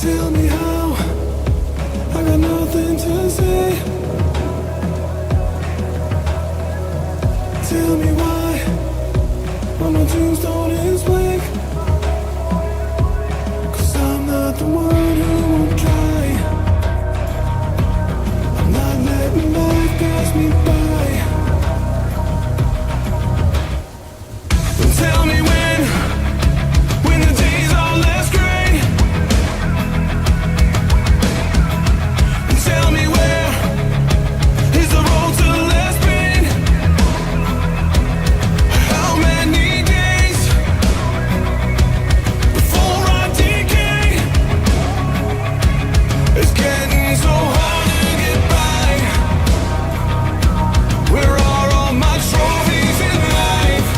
Tell me how, I got nothing to say. Tell me why, when my tombstone is blank. 'Cause I'm not the one who won't try. I'm not letting life pass me by. But tell me when the days are less gray. And tell me where is the road to less pain. How many days before I decay? It's getting so hard to get by. Where are all my trophies in life?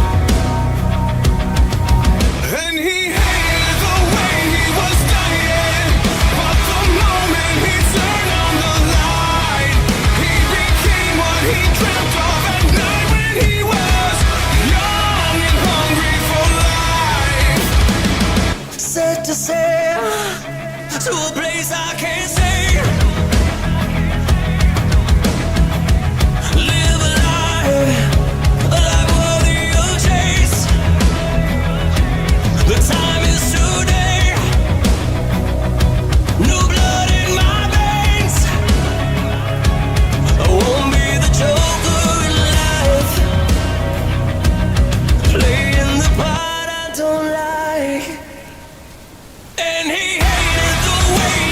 And he hated the way he was dying, but the moment he turned on the light, he became what he dreamt of at night when he was young and hungry for life. Set to sail to a place I can't say. Live a life worthy of chase. The time is today. New blood in my veins. I won't be the joker in life, playing the part I don't like. And he hated the way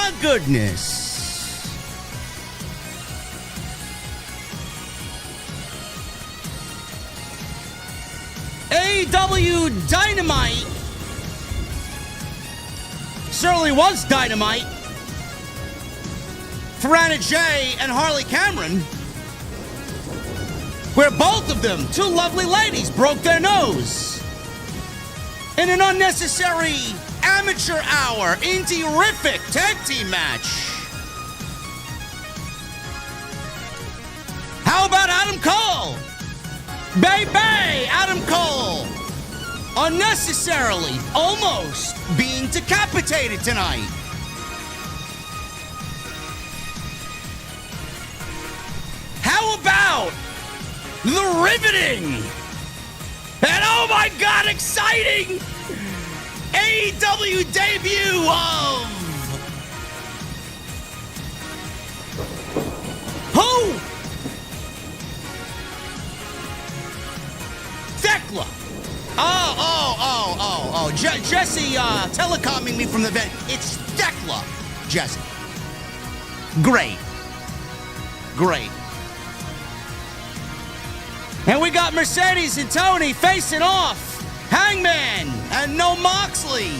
my goodness. AEW Dynamite certainly was dynamite for Anna Jay and Harley Cameron, where both of them, two lovely ladies, broke their nose in an unnecessary amateur hour indie-rific tag team match. How about Adam Cole? Baby, Adam Cole, unnecessarily almost being decapitated tonight. How about the riveting and, oh my God, exciting AEW debut of who? THEKLA. Jesse telecomming me from the vent. It's THEKLA, Jesse. Great. And we got Mercedes and Toni facing off. Hangman and Jon Moxley.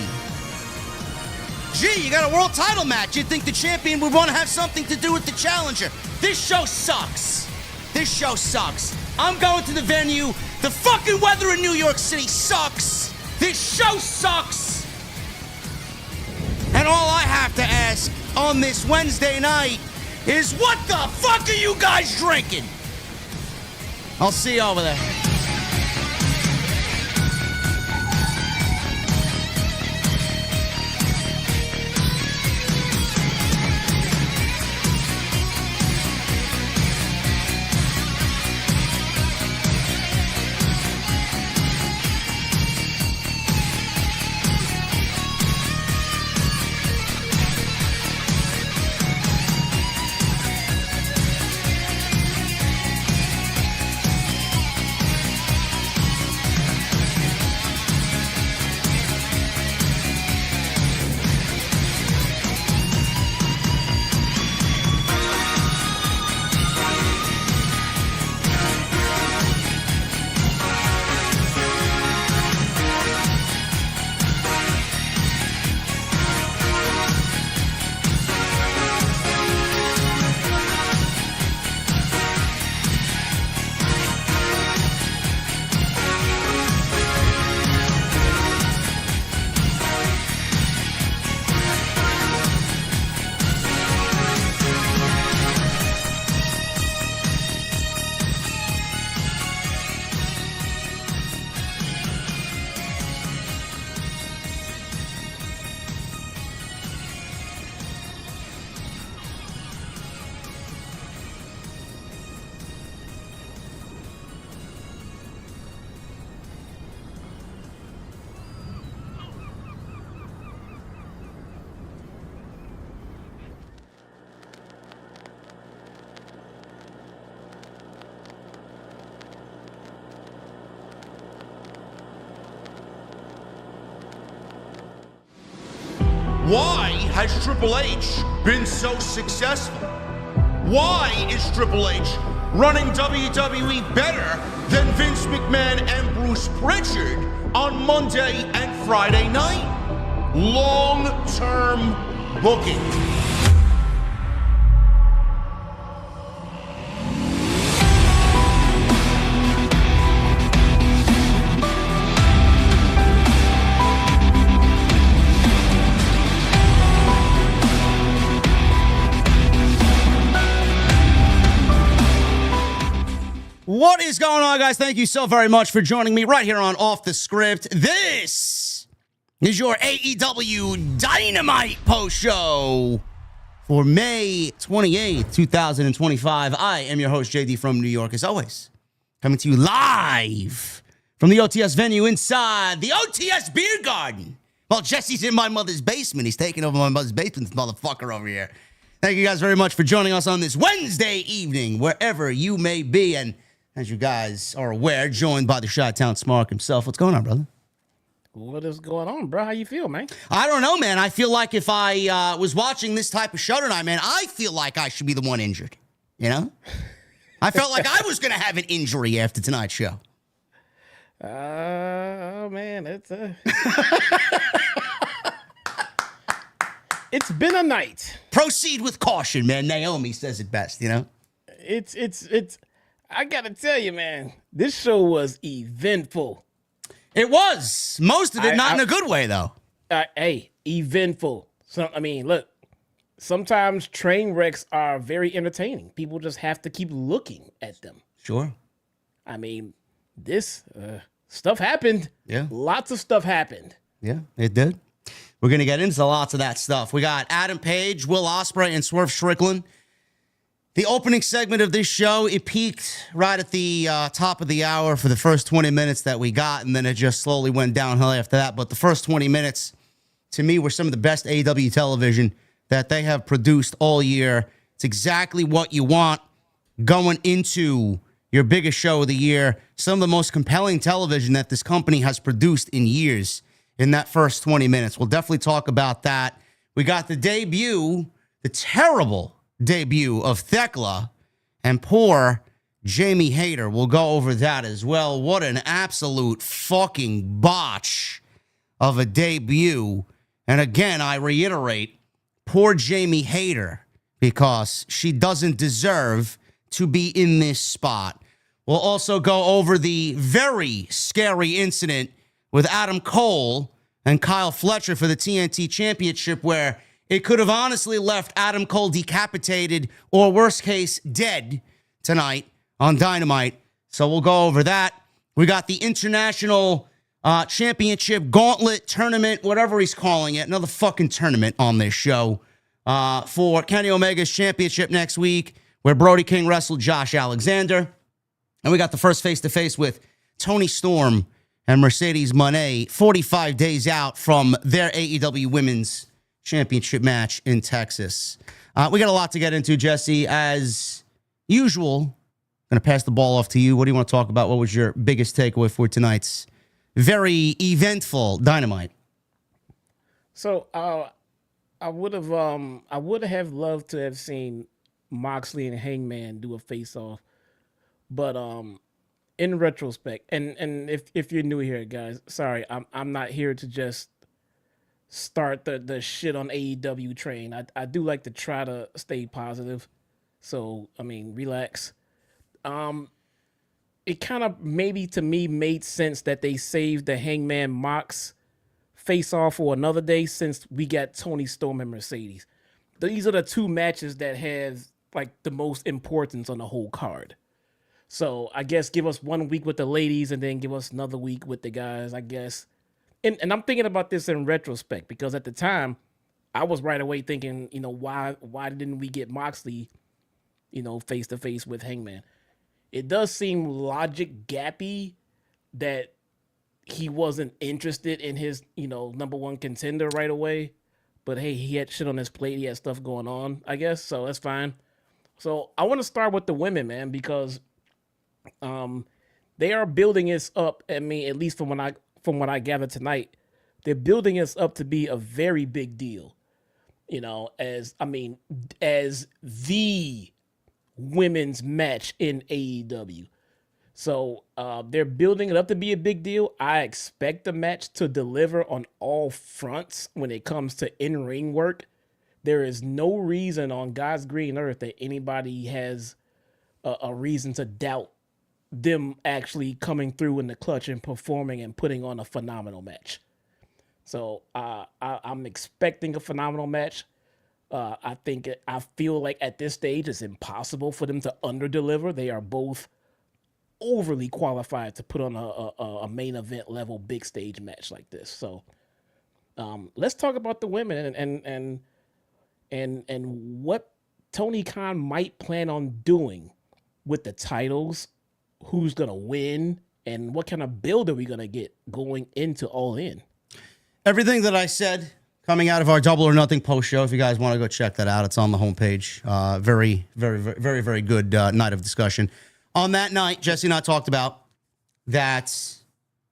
Gee, you got a world title match. You'd think the champion would want to have something to do with the challenger. This show sucks. I'm going to the venue. The fucking weather in New York City sucks. This show sucks. And all I have to ask on this Wednesday night is, what the fuck are you guys drinking? I'll see you over there. Why has Triple H been so successful? Why is Triple H running WWE better than Vince McMahon and Bruce Pritchard on Monday and Friday night? Long-term booking. What is going on, guys? Thank you so very much for joining me right here on Off the Script. This is your AEW Dynamite Post Show for May 28th, 2025. I am your host, JD from New York, as always, coming to you live from the OTS venue inside the OTS Beer Garden. Well, Jesse's in my mother's basement. He's taking over my mother's basement, this motherfucker over here. Thank you guys very much for joining us on this Wednesday evening, wherever you may be. And as you guys are aware, joined by the Chi-Town Smark himself. What's going on, brother? What is going on, bro? How you feel, man? I don't know, man. I feel like if I was watching this type of show tonight, man, I feel like I should be the one injured. You know? I felt like I was going to have an injury after tonight's show. Oh, man. It's been a night. Proceed with caution, man. Naomi says it best, you know? It's I got to tell you, man, this show was eventful. It was. Most of it, not in a good way, though. Hey, eventful. So, I mean, look, sometimes train wrecks are very entertaining. People just have to keep looking at them. Sure. I mean, this stuff happened. Yeah. Lots of stuff happened. Yeah, it did. We're going to get into lots of that stuff. We got Adam Page, Will Ospreay, and Swerve Strickland. The opening segment of this show, it peaked right at the top of the hour for the first 20 minutes that we got, and then it just slowly went downhill after that. But the first 20 minutes, to me, were some of the best AEW television that they have produced all year. It's exactly what you want going into your biggest show of the year. Some of the most compelling television that this company has produced in years in that first 20 minutes. We'll definitely talk about that. We got the debut, the terrible debut of Theckla and poor Jamie Hayter. We'll go over that as well. What an absolute fucking botch of a debut. And again, I reiterate, poor Jamie Hayter, because she doesn't deserve to be in this spot. We'll also go over the very scary incident with Adam Cole and Kyle Fletcher for the TNT Championship, where it could have honestly left Adam Cole decapitated or, worst case, dead tonight on Dynamite. So we'll go over that. We got the International Championship Gauntlet Tournament, whatever he's calling it, another fucking tournament on this show for Kenny Omega's championship next week, where Brody King wrestled Josh Alexander. And we got the first face-to-face with Toni Storm and Mercedes Moné, 45 days out from their AEW Women's Championship match in Texas. We got a lot to get into, Jesse. As usual, I'm going to pass the ball off to you. What do you want to talk about? What was your biggest takeaway for tonight's very eventful Dynamite? So I would have loved to have seen Moxley and Hangman do a face-off, but in retrospect, and if you're new here, guys, sorry, I'm not here to just start the shit on AEW train. I do like to try to stay positive. So, I mean, relax. It kind of maybe to me made sense that they saved the Hangman Mox face off for another day, since we got Toni Storm and Mercedes. These are the two matches that have like the most importance on the whole card. So I guess give us 1 week with the ladies and then give us another week with the guys, I guess. And I'm thinking about this in retrospect, because at the time, I was right away thinking, you know, why didn't we get Moxley, you know, face-to-face with Hangman? It does seem logic gappy that he wasn't interested in his, you know, number one contender right away. But, hey, he had shit on his plate. He had stuff going on, I guess, so that's fine. So I want to start with the women, man, because they are building us up. I mean, at least from what I gathered tonight, they're building us up to be a very big deal, you know, as the women's match in AEW. So they're building it up to be a big deal. I expect the match to deliver on all fronts when it comes to in-ring work. There is no reason on God's green earth that anybody has a reason to doubt them actually coming through in the clutch and performing and putting on a phenomenal match. So I'm expecting a phenomenal match. I feel like at this stage it's impossible for them to underdeliver. They are both overly qualified to put on a main event level big stage match like this. So let's talk about the women and what Tony Khan might plan on doing with the titles, who's going to win, and what kind of build are we going to get going into All In. Everything that I said coming out of our Double or Nothing post show, if you guys want to go check that out, it's on the homepage. Very, very, very, very, very good night of discussion. On that night, Jesse and I talked about that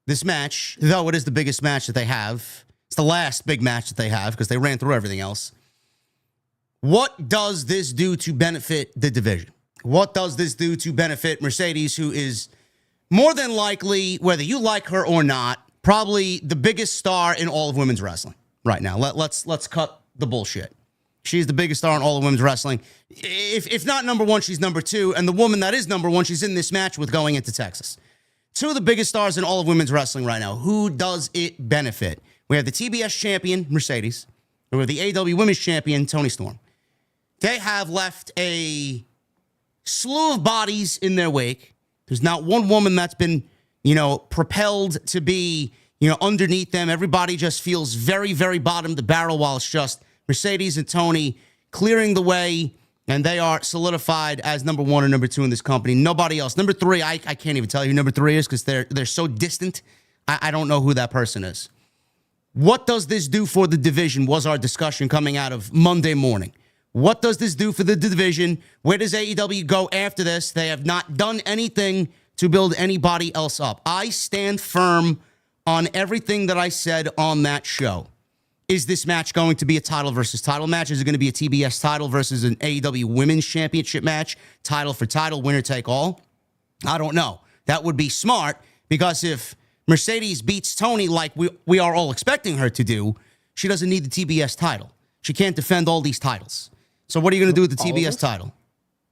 this match, though it is the biggest match that they have, it's the last big match that they have because they ran through everything else. What does this do to benefit the division? What does this do to benefit Mercedes, who is more than likely, whether you like her or not, probably the biggest star in all of women's wrestling right now? Let's cut the bullshit. She's the biggest star in all of women's wrestling. If not number one, she's number two. And the woman that is number one, she's in this match with going into Texas. Two of the biggest stars in all of women's wrestling right now. Who does it benefit? We have the TBS champion, Mercedes. We have the AEW Women's Champion, Toni Storm. They have left a slew of bodies in their wake. There's not one woman that's been, propelled to be, underneath them. Everybody just feels very, very bottom of the barrel, while it's just Mercedes and Toni clearing the way, and they are solidified as number one or number two in this company. Nobody else. Number three, I can't even tell you who number three is because they're so distant. I don't know who that person is. What does this do for the division was our discussion coming out of Monday morning. What does this do for the division? Where does AEW go after this? They have not done anything to build anybody else up. I stand firm on everything that I said on that show. Is this match going to be a title versus title match? Is it going to be a TBS title versus an AEW Women's Championship match? Title for title, winner take all? I don't know. That would be smart, because if Mercedes beats Toni like we are all expecting her to do, she doesn't need the TBS title. She can't defend all these titles. So what are you going to do with the TBS title?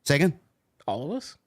Say again? All of us?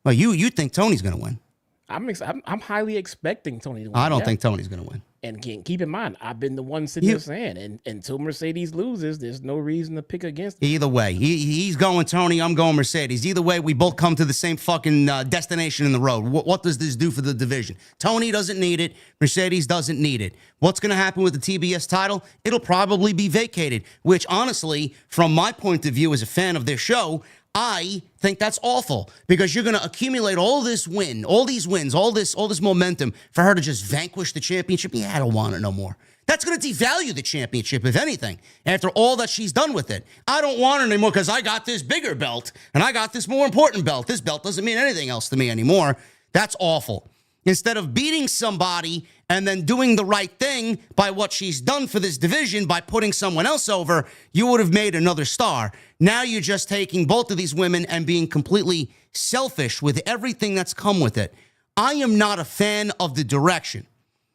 Well, you think Toni's going to win. I'm highly expecting Toni to win. I don't think Toni's going to win. And keep in mind, I've been the one sitting there saying, and until Mercedes loses, there's no reason to pick against him. Either way, he's going Toni, I'm going Mercedes. Either way, we both come to the same fucking destination in the road. What does this do for the division? Toni doesn't need it. Mercedes doesn't need it. What's going to happen with the TBS title? It'll probably be vacated, which honestly, from my point of view as a fan of this show, I think that's awful, because you're going to accumulate all these wins, all this momentum for her to just vanquish the championship. Yeah, I don't want it no more. That's going to devalue the championship, if anything, after all that she's done with it. I don't want it anymore because I got this bigger belt and I got this more important belt. This belt doesn't mean anything else to me anymore. That's awful. Instead of beating somebody and then doing the right thing by what she's done for this division by putting someone else over, you would have made another star. Now you're just taking both of these women and being completely selfish with everything that's come with it. I am not a fan of the direction.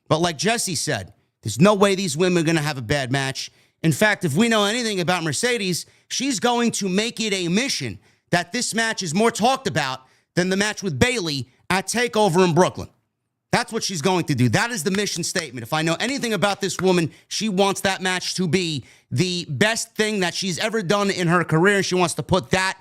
But like Jesse said, there's no way these women are going to have a bad match. In fact, if we know anything about Mercedes, she's going to make it a mission that this match is more talked about than the match with Bayley at TakeOver in Brooklyn. That's what she's going to do. That is the mission statement. If I know anything about this woman, she wants that match to be the best thing that she's ever done in her career. She wants to put that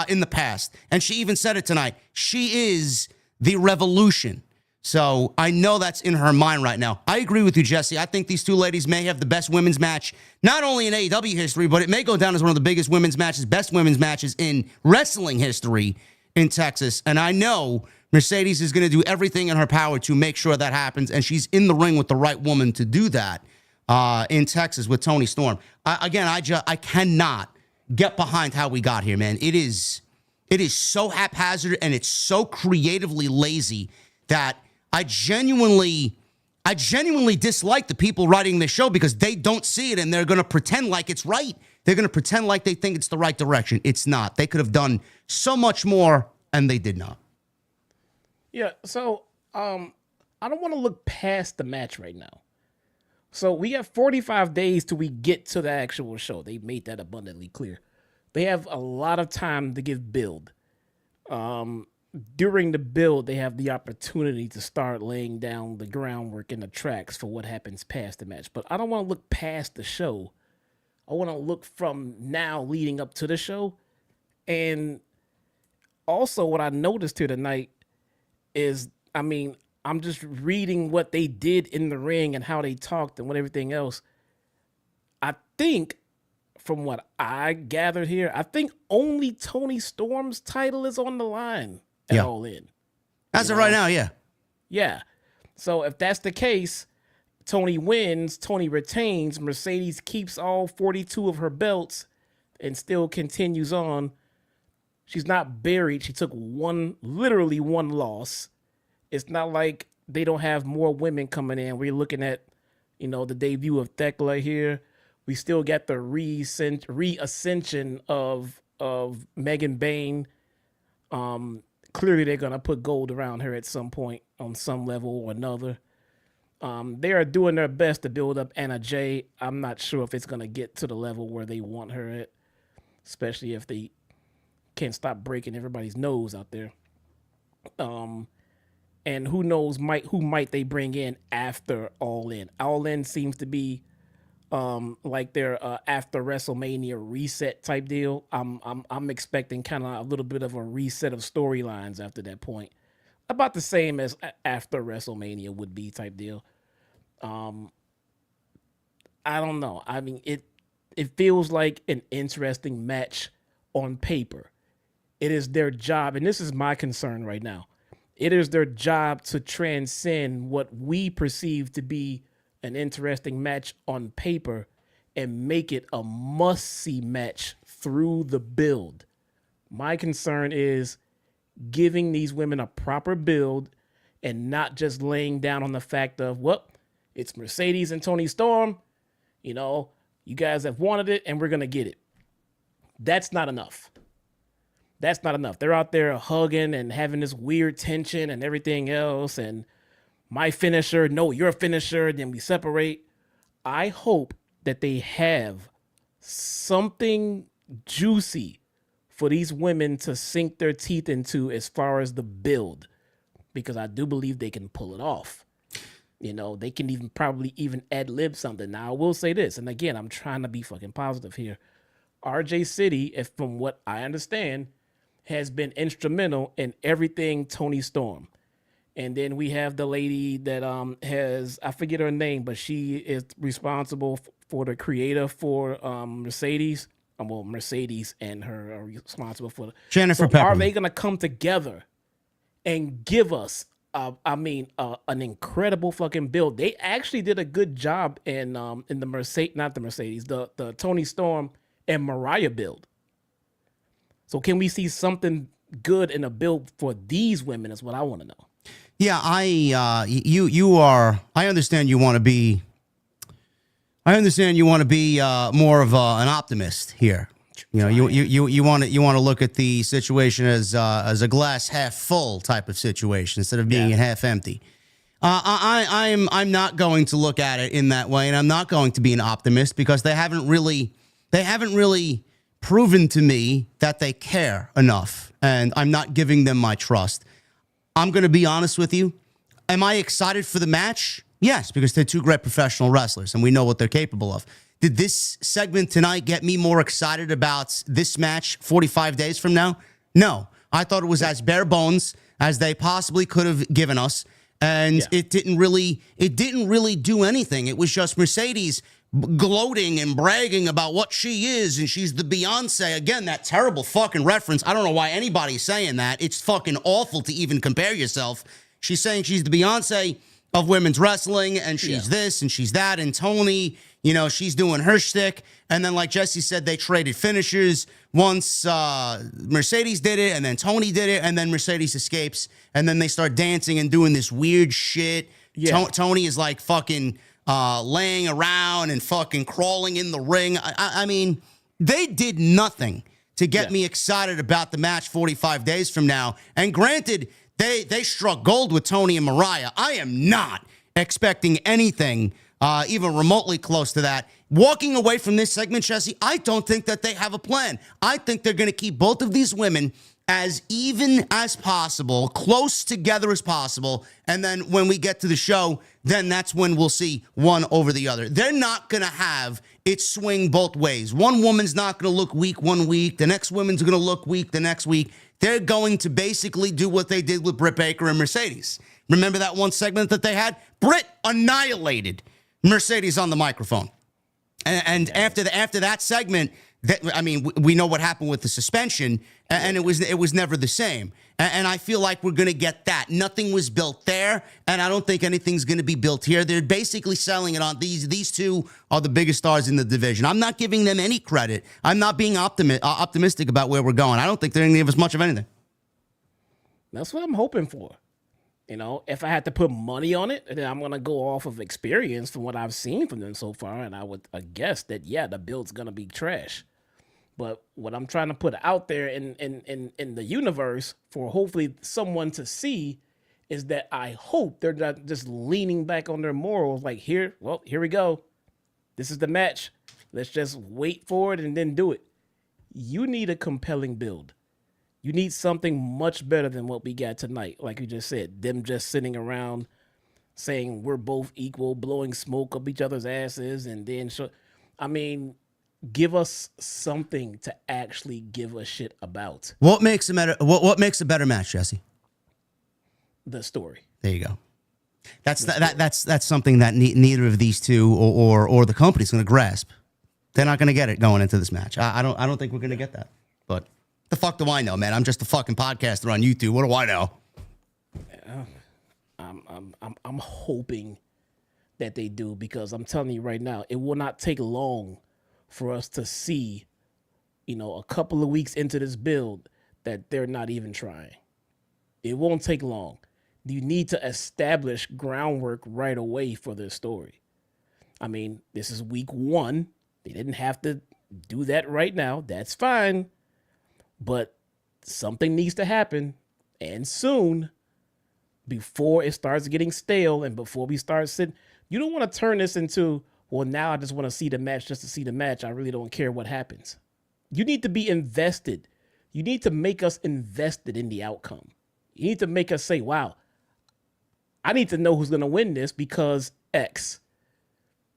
in the past. And she even said it tonight. She is the revolution. So I know that's in her mind right now. I agree with you, Jesse. I think these two ladies may have the best women's match, not only in AEW history, but it may go down as one of the biggest women's matches, best women's matches in wrestling history in Texas. And I know Mercedes is going to do everything in her power to make sure that happens, and she's in the ring with the right woman to do that in Texas with Toni Storm. I cannot get behind how we got here, man. It is so haphazard and it's so creatively lazy that I genuinely dislike the people writing this show, because they don't see it and they're going to pretend like it's right. They're going to pretend like they think it's the right direction. It's not. They could have done so much more, and they did not. Yeah, so I don't want to look past the match right now. So we have 45 days till we get to the actual show. They made that abundantly clear. They have a lot of time to give build. During the build, they have the opportunity to start laying down the groundwork and the tracks for what happens past the match. But I don't want to look past the show. I want to look from now leading up to the show. And also what I noticed here tonight is, I'm just reading what they did in the ring and how they talked and what everything else. I think, from what I gathered here, I think only Toni Storm's title is on the line at All In. As of right now, yeah. Yeah. So if that's the case, Toni wins, Toni retains, Mercedes keeps all 42 of her belts and still continues on. She's not buried. She took literally one loss. It's not like they don't have more women coming in. We're looking at, the debut of THEKLA here. We still got the reascension of Megan Bayne. Clearly, they're going to put gold around her at some point on some level or another. They are doing their best to build up Anna Jay. I'm not sure if it's going to get to the level where they want her at, especially if they can't stop breaking everybody's nose out there. And who knows who might they bring in after All In. All In seems to be like their after WrestleMania reset type deal. I'm expecting kind of a little bit of a reset of storylines after that point. About the same as after WrestleMania would be type deal. I don't know. I mean, it feels like an interesting match on paper. It is their job, and this is my concern right now. It is their job to transcend what we perceive to be an interesting match on paper and make it a must-see match through the build. My concern is giving these women a proper build and not just laying down on the fact of, well, it's Mercedes and Toni Storm. You guys have wanted it and we're going to get it. That's not enough. That's not enough. They're out there hugging and having this weird tension and everything else. And my finisher, no, your finisher. Then we separate. I hope that they have something juicy for these women to sink their teeth into as far as the build, because I do believe they can pull it off. They can probably ad-lib something. Now, I will say this, and again, I'm trying to be fucking positive here. RJ City, if from what I understand, has been instrumental in everything Toni Storm. And then we have the lady that I forget her name, but she is responsible for the creator for Mercedes. Well, Mercedes and her are responsible for the Jennifer Pepperman. Are they going to come together and give us an incredible fucking build? They actually did a good job in the Mercedes, the Toni Storm and Mariah build. So can we see something good in a build for these women is what I want to know. Yeah, I understand you want to be more of an optimist here. You want to look at the situation as a glass half full type of situation instead of being half empty. I'm not going to look at it in that way, and I'm not going to be an optimist because they haven't really proven to me that they care enough, and I'm not giving them my trust. I'm going to be honest with you. Am I excited for the match? Yes, because they're two great professional wrestlers, and we know what they're capable of. Did this segment tonight get me more excited about this match 45 days from now? No. I thought it was as bare bones as they possibly could have given us, and it didn't really do anything. It was just Mercedes gloating and bragging about what she is, and she's the Beyonce. Again, that terrible fucking reference. I don't know why anybody's saying that. It's fucking awful to even compare yourself. She's saying she's the Beyonce of women's wrestling, and she's this and she's that, and Toni, she's doing her shtick. And then, like Jesse said, they traded finishers. Once Mercedes did it, and then Toni did it, and then Mercedes escapes, and then they start dancing and doing this weird shit. Toni is like fucking laying around and fucking crawling in the ring. I mean, they did nothing to get me excited about the match 45 days from now. And granted, they struck gold with Toni and Mariah. I am not expecting anything even remotely close to that. Walking away from this segment, Jesse, I don't think that they have a plan. I think they're going to keep both of these women as even as possible, close together as possible. And then when we get to the show, then that's when we'll see one over the other. They're not going to have it swing both ways. One woman's not going to look weak one week. The next woman's going to look weak the next week. They're going to basically do what they did with Britt Baker and Mercedes. Remember that one segment that they had? Britt annihilated Mercedes on the microphone. And after that segment, we know what happened with the suspension, and it was never the same. And I feel like we're going to get that. Nothing was built there, and I don't think anything's going to be built here. They're basically selling it on these two are the biggest stars in the division. I'm not giving them any credit. I'm not being optimistic about where we're going. I don't think they're going to give us much of anything. That's what I'm hoping for. You know, if I had to put money on it, then I'm going to go off of experience from what I've seen from them so far. And I would guess that, yeah, the build's going to be trash. But what I'm trying to put out there in the universe for hopefully someone to see is that I hope they're not just leaning back on their morals. Like, here we go. This is the match. Let's just wait for it and then do it. You need a compelling build. You need something much better than what we got tonight. Like you just said, them just sitting around saying we're both equal, blowing smoke up each other's asses, and then give us something to actually give a shit about. What makes a better match, Jesse? The story. There you go. That's something that neither of these two or the company's going to grasp. They're not going to get it going into this match. I don't think we're going to get that. But the fuck do I know, man? I'm just a fucking podcaster on YouTube. What do I know? I'm hoping that they do, because I'm telling you right now, it will not take long for us to see, a couple of weeks into this build that they're not even trying. It won't take long. You need to establish groundwork right away for this story. I mean, this is week 1. They didn't have to do that right now. That's fine. But something needs to happen, and soon, before it starts getting stale and before we start sitting. You don't want to turn this into, well, now I just want to see the match just to see the match. I really don't care what happens. You need to be invested. You need to make us invested in the outcome. You need to make us say, wow, I need to know who's going to win this because X.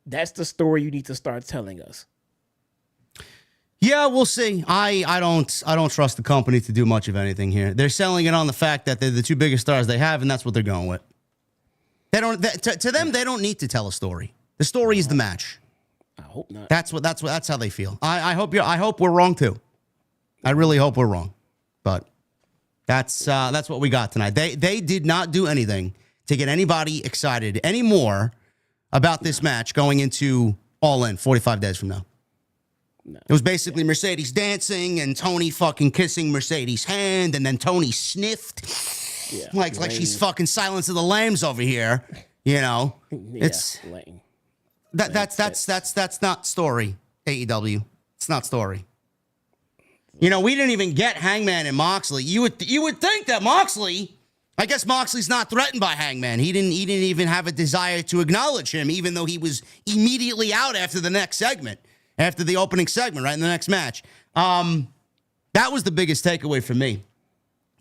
That's the story you need to start telling us. Yeah, we'll see. I don't trust the company to do much of anything here. They're selling it on the fact that they're the two biggest stars they have, and that's what they're going with. To them, they don't need to tell a story. The story is the match. I hope not. That's how they feel. I hope we're wrong too. I really hope we're wrong. But that's what we got tonight. They did not do anything to get anybody excited anymore about this match going into All In 45 days from now. No. It was basically Mercedes dancing and Toni fucking kissing Mercedes' hand, and then Toni sniffed. Yeah, like she's fucking Silence of the Lambs over here. It's lame. That's not story, AEW. It's not story. We didn't even get Hangman and Moxley. You would think that Moxley, I guess Moxley's not threatened by Hangman. He didn't even have a desire to acknowledge him, even though he was immediately out after the next segment. After the opening segment, right in the next match. That was the biggest takeaway for me.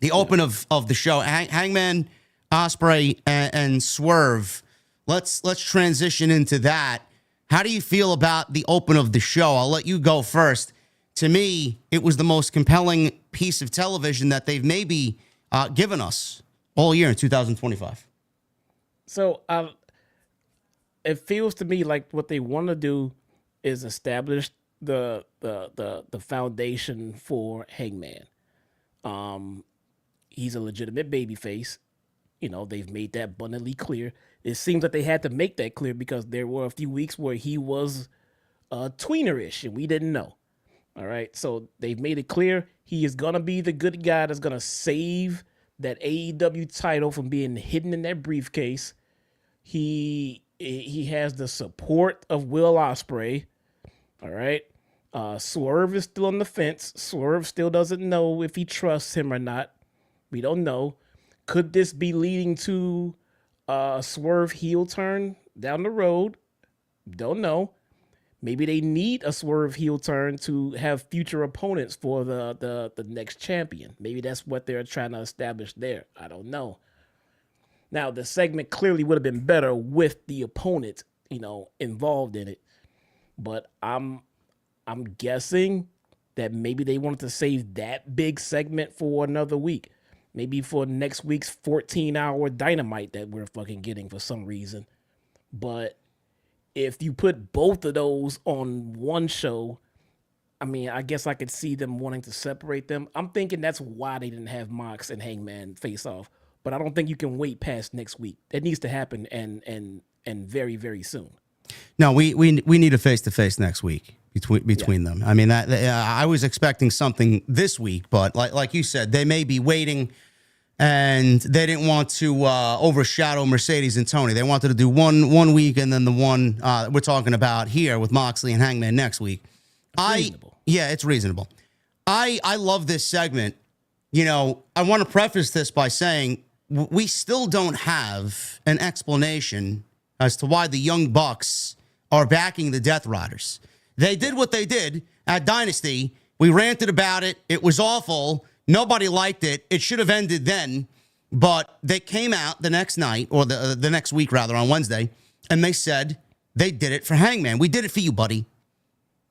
The open of the show. Hangman, Ospreay, and Swerve. Let's transition into that. How do you feel about the open of the show? I'll let you go first. To me, it was the most compelling piece of television that they've maybe given us all year in 2025. So it feels to me like what they want to do is establish the foundation for Hangman. He's a legitimate babyface. They've made that abundantly clear. It seems that they had to make that clear because there were a few weeks where he was tweenerish and we didn't know. All right, so they've made it clear he is gonna be the good guy that's gonna save that AEW title from being hidden in that briefcase. He has the support of Will Ospreay. All right. Swerve is still on the fence. Swerve still doesn't know if he trusts him or not. We don't know. Could this be leading to a Swerve heel turn down the road? Don't know. Maybe they need a Swerve heel turn to have future opponents for the next champion. Maybe that's what they're trying to establish there. I don't know. Now, the segment clearly would have been better with the opponent, involved in it. But I'm guessing that maybe they wanted to save that big segment for another week. Maybe for next week's 14-hour Dynamite that we're fucking getting for some reason. But if you put both of those on one show, I guess I could see them wanting to separate them. I'm thinking that's why they didn't have Mox and Hangman face off. But I don't think you can wait past next week. That needs to happen and very, very soon. No, we need a face-to-face next week between them. I was expecting something this week, but like you said, they may be waiting and they didn't want to overshadow Mercedes and Toni. They wanted to do one week and then the one we're talking about here with Moxley and Hangman next week. Reasonable. Yeah, it's reasonable. I love this segment. You know, I want to preface this by saying we still don't have an explanation as to why the Young Bucks are backing the Death Riders. They did what they did at Dynasty. We ranted about it. It was awful. Nobody liked it. It should have ended then. But they came out the next night, or the next week, rather, on Wednesday, and they said they did it for Hangman. We did it for you, buddy.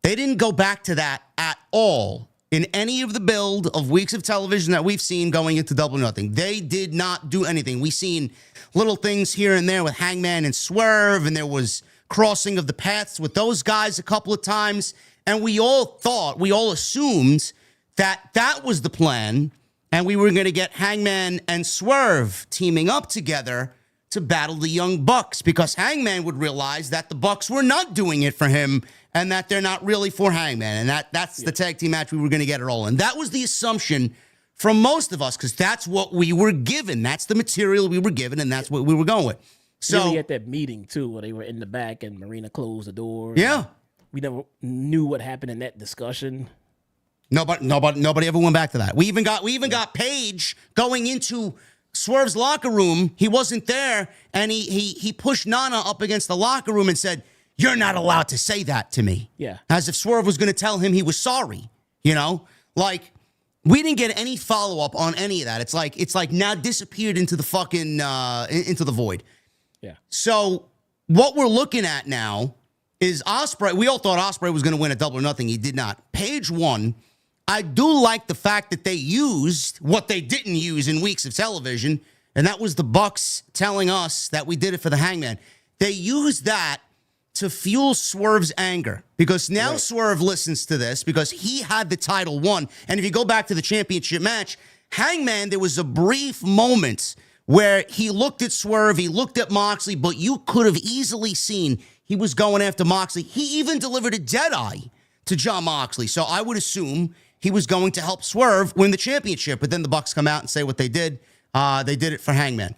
They didn't go back to that at all in any of the build of weeks of television that we've seen going into Double or Nothing. They did not do anything. We've seen little things here and there with Hangman and Swerve, and there was crossing of the paths with those guys a couple of times. And we all assumed that that was the plan, and we were going to get Hangman and Swerve teaming up together to battle the Young Bucks, because Hangman would realize that the Bucks were not doing it for him and that they're not really for Hangman. And that's the tag team match we were going to get it all in. That was the assumption from most of us, because that's what we were given. That's the material we were given, and that's what we were going with. So really at that meeting, too, where they were in the back and Marina closed the door. Yeah. We never knew what happened in that discussion. Nobody ever went back to that. We even got Page going into Swerve's locker room. He wasn't there, and he pushed Nana up against the locker room and said, "You're not allowed to say that to me." Yeah. As if Swerve was going to tell him he was sorry. You know, like we didn't get any follow up on any of that. It's like now disappeared into the fucking into the void. Yeah. So what we're looking at now is Ospreay. We all thought Ospreay was going to win a Double or Nothing. He did not. Page won. I do like the fact that they used what they didn't use in weeks of television, and that was the Bucks telling us that we did it for the Hangman. They used that to fuel Swerve's anger, because now Swerve listens to this because he had the title won. And if you go back to the championship match, Hangman, there was a brief moment where he looked at Swerve, he looked at Moxley, but you could have easily seen he was going after Moxley. He even delivered a Deadeye to Jon Moxley. So I would assume he was going to help Swerve win the championship. But then the Bucks come out and say what they did. They did it for Hangman.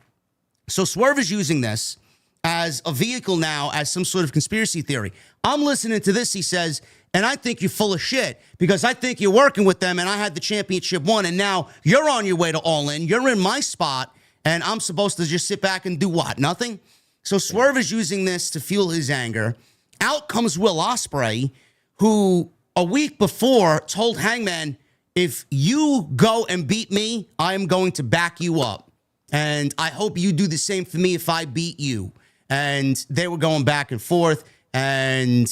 So Swerve is using this as a vehicle now, as some sort of conspiracy theory. I'm listening to this, he says, and I think you're full of shit, because I think you're working with them and I had the championship won, and now you're on your way to All In. You're in my spot, and I'm supposed to just sit back and do what? Nothing? So Swerve is using this to fuel his anger. Out comes Will Ospreay, who a week before told Hangman, if you go and beat me, I am going to back you up. And I hope you do the same for me if I beat you. And they were going back and forth. And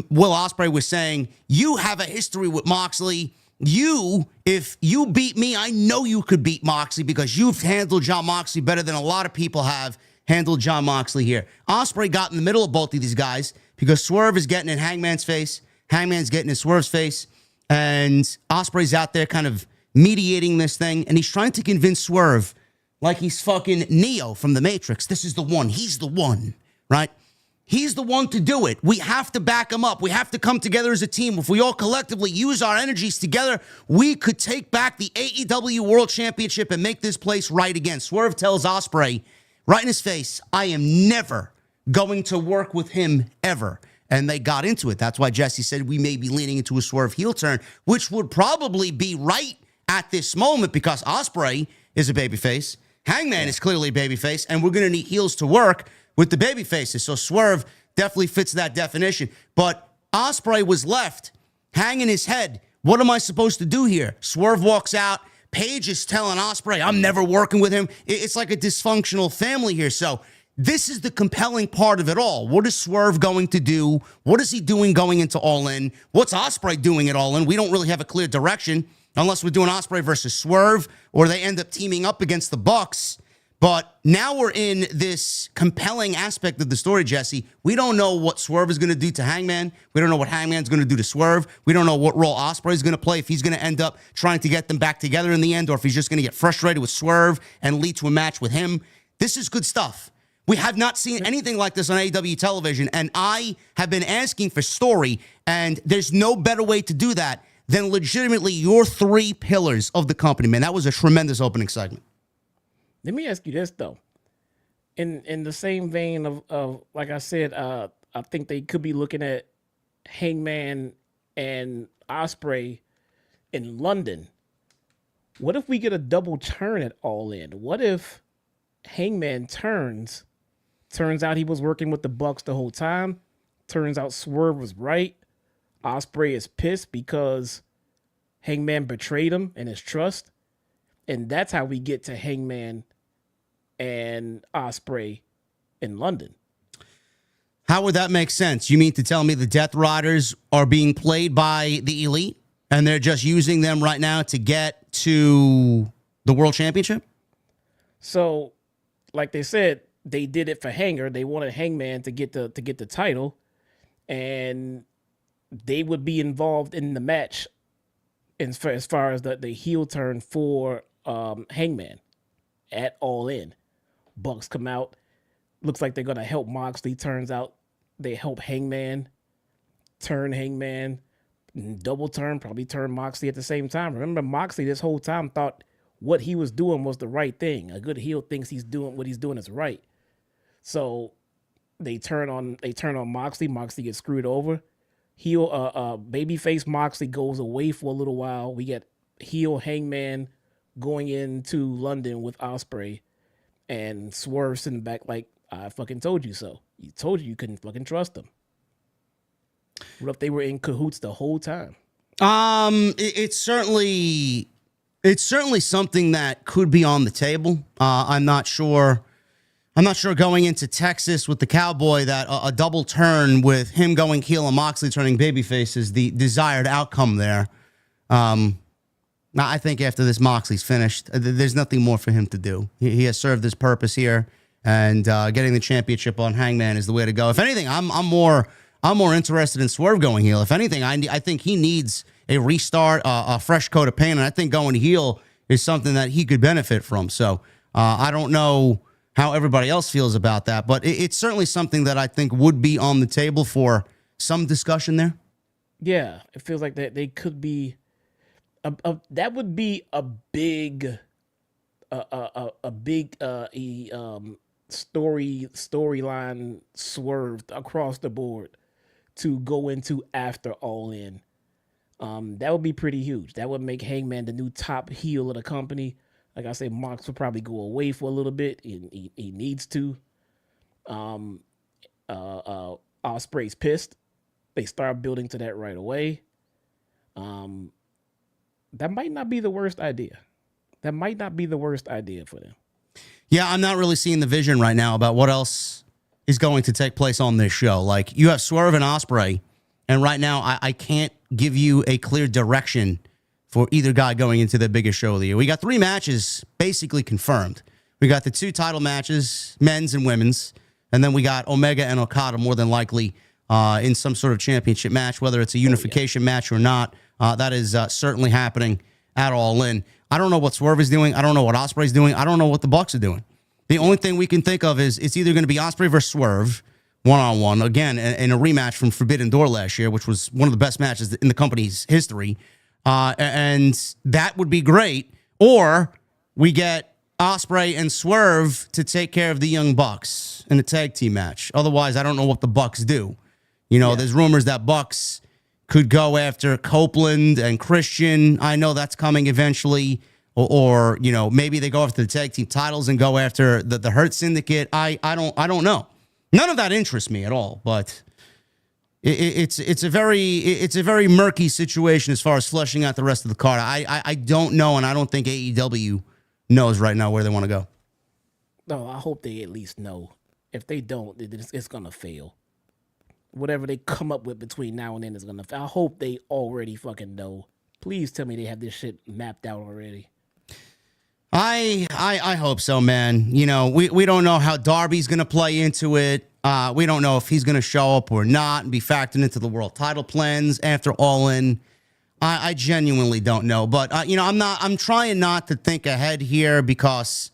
Will Ospreay was saying, you have a history with Moxley. If you beat me, I know you could beat Moxley, because you've handled Jon Moxley better than a lot of people have handled Jon Moxley here. Ospreay got in the middle of both of these guys because Swerve is getting in Hangman's face. Hangman's getting in Swerve's face. And Ospreay's out there kind of mediating this thing. And he's trying to convince Swerve, like he's fucking Neo from The Matrix. This is the one. He's the one, right? He's the one to do it. We have to back him up. We have to come together as a team. If we all collectively use our energies together, we could take back the AEW World Championship and make this place right again. Swerve tells Ospreay right in his face, I am never going to work with him ever. And they got into it. That's why Jesse said we may be leaning into a Swerve heel turn, which would probably be right at this moment, because Ospreay is a babyface. Hangman is clearly a babyface, and we're going to need heels to work with the babyfaces. So Swerve definitely fits that definition. But Ospreay was left hanging his head. What am I supposed to do here? Swerve walks out. Page is telling Ospreay, I'm never working with him. It's like a dysfunctional family here. So this is the compelling part of it all. What is Swerve going to do? What is he doing going into All In? What's Ospreay doing at All In? We don't really have a clear direction unless we're doing Ospreay versus Swerve, or they end up teaming up against the Bucks. But now we're in this compelling aspect of the story, Jesse. We don't know what Swerve is going to do to Hangman. We don't know what Hangman's going to do to Swerve. We don't know what role Ospreay is going to play, if he's going to end up trying to get them back together in the end, or if he's just going to get frustrated with Swerve and lead to a match with him. This is good stuff. We have not seen anything like this on AEW television, and I have been asking for story, and there's no better way to do that than legitimately your three pillars of the company, man. That was a tremendous opening segment. Let me ask you this though. In the same vein of like I said, I think they could be looking at Hangman and Ospreay in London. What if we get a double turn at All In? What if Hangman turns out he was working with the Bucks the whole time? Turns out Swerve was right. Ospreay is pissed because Hangman betrayed him and his trust. And that's how we get to Hangman and Ospreay in London. How would that make sense? You mean to tell me the Death Riders are being played by the Elite and they're just using them right now to get to the World Championship? So, like they said, they did it for Hanger. They wanted Hangman to get the title, and they would be involved in the match as far as the heel turn for Hangman at All In. Bucks come out. Looks like they're going to help Moxley. Turns out they help Hangman, turn Hangman, double turn, probably turn Moxley at the same time. Remember, Moxley this whole time thought what he was doing was the right thing. A good heel thinks he's doing what he's doing is right. So they turn on Moxley. Moxley gets screwed over. Heel babyface Moxley goes away for a little while. We get heel Hangman going into London with Ospreay, and Swerve sitting back like, I fucking told you so. You told you couldn't fucking trust them. What if they were in cahoots the whole time? It's certainly something that could be on the table. I'm not sure going into Texas with the Cowboy that a double turn with him going heel and Moxley turning babyface is the desired outcome there. I think after this Moxley's finished, there's nothing more for him to do. He has served his purpose here, and getting the championship on Hangman is the way to go. If anything, I'm more interested in Swerve going heel. If anything, I think he needs a restart, a fresh coat of paint, and I think going heel is something that he could benefit from. So I don't know how everybody else feels about that, but it's certainly something that I think would be on the table for some discussion there. Yeah, it feels like that they could be. That would be a big storyline swerved across the board to go into after All In. That would be pretty huge. That would make Hangman the new top heel of the company. Like I say, Mox will probably go away for a little bit. He needs to. Ospreay's pissed. They start building to that right away. That might not be the worst idea. That might not be the worst idea for them. Yeah, I'm not really seeing the vision right now about what else is going to take place on this show. Like, you have Swerve and Ospreay, and right now I can't give you a clear direction for either guy going into the biggest show of the year. We got 3 matches basically confirmed. We got the 2 title matches, men's and women's, and then we got Omega and Okada more than likely in some sort of championship match, whether it's a unification match or not. That is certainly happening at All In. I don't know what Swerve is doing. I don't know what Ospreay's doing. I don't know what the Bucks are doing. The only thing we can think of is it's either going to be Ospreay versus Swerve, one-on-one, again, in a rematch from Forbidden Door last year, which was one of the best matches in the company's history. And that would be great. Or we get Ospreay and Swerve to take care of the Young Bucks in a tag team match. Otherwise, I don't know what the Bucks do. There's rumors that Bucks could go after Copeland and Christian. I know that's coming eventually. Or maybe they go after the tag team titles and go after the Hurt Syndicate. I don't know. None of that interests me at all. But it's a very murky situation as far as fleshing out the rest of the card. I don't know, and I don't think AEW knows right now where they want to go. No, I hope they at least know. If they don't, it's gonna fail. Whatever they come up with between now and then is gonna fail. I hope they already fucking know. Please tell me they have this shit mapped out already. I hope so, man. We don't know how Darby's going to play into it. We don't know if he's going to show up or not and be factored into the world title plans after All In. I genuinely don't know. But, I'm trying not to think ahead here because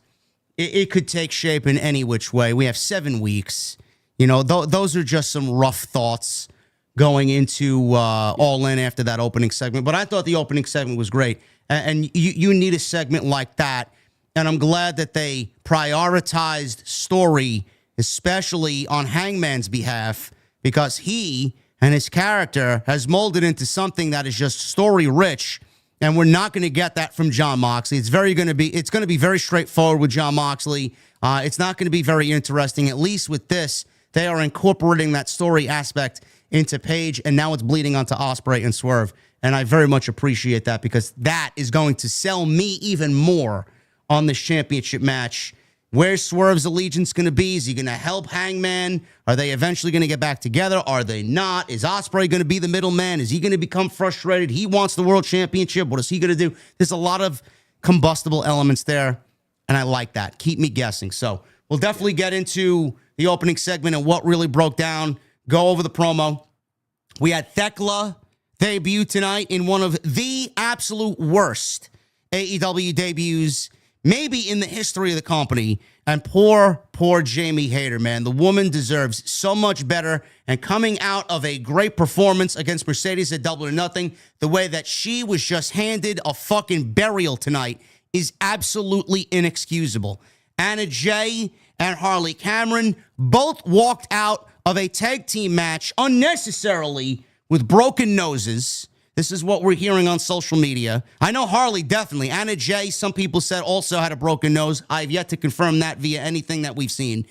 it could take shape in any which way. We have 7 weeks. Those are just some rough thoughts going into All In after that opening segment. But I thought the opening segment was great. And you need a segment like that And I'm glad that they prioritized story, especially on Hangman's behalf, because he and his character has molded into something that is just story rich. And we're not going to get that from Jon Moxley. It's going to be very straightforward with Jon Moxley. It's not going to be very interesting. At least with this, they are incorporating that story aspect into Page, and now it's bleeding onto Ospreay and Swerve. And I very much appreciate that, because that is going to sell me even more on this championship match. Where's Swerve's allegiance going to be? Is he going to help Hangman? Are they eventually going to get back together? Are they not? Is Ospreay going to be the middleman? Is he going to become frustrated? He wants the world championship. What is he going to do? There's a lot of combustible elements there, and I like that. Keep me guessing. So we'll definitely get into the opening segment and what really broke down. Go over the promo. We had THEKLA debut tonight in one of the absolute worst AEW debuts maybe in the history of the company. And poor Jamie Hayter, man. The woman deserves so much better. And coming out of a great performance against Mercedes at Double or Nothing, the way that she was just handed a fucking burial tonight is absolutely inexcusable. Anna Jay and Harley Cameron both walked out of a tag team match unnecessarily with broken noses. This is what we're hearing on social media. I know Harley definitely. Anna Jay, some people said, also had a broken nose. I've yet to confirm that via anything that we've seen.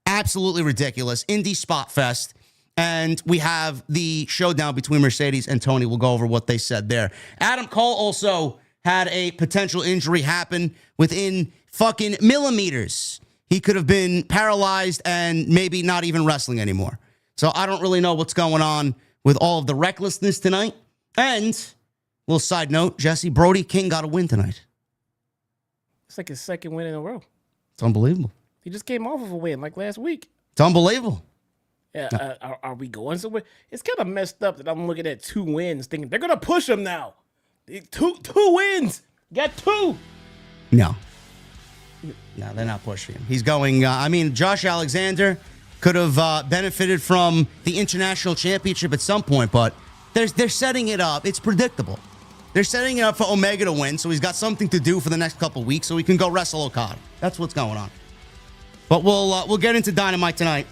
Absolutely ridiculous. Indie Spot Fest. And we have the showdown between Mercedes and Toni. We'll go over what they said there. Adam Cole also had a potential injury happen within fucking millimeters. He could have been paralyzed and maybe not even wrestling anymore. So I don't really know what's going on with all of the recklessness tonight. And, little side note, Jesse, Brody King got a win tonight. It's like his second win in a row. It's unbelievable. He just came off of a win like last week. It's unbelievable. Yeah, are we going somewhere? It's kind of messed up that I'm looking at 2 wins thinking they're going to push him now. Two wins. Got 2. No, they're not pushing him. He's going, Josh Alexander could have benefited from the International Championship at some point, but they're setting it up. It's predictable. They're setting it up for Omega to win, so he's got something to do for the next couple weeks so he can go wrestle Okada. That's what's going on. But we'll get into Dynamite tonight.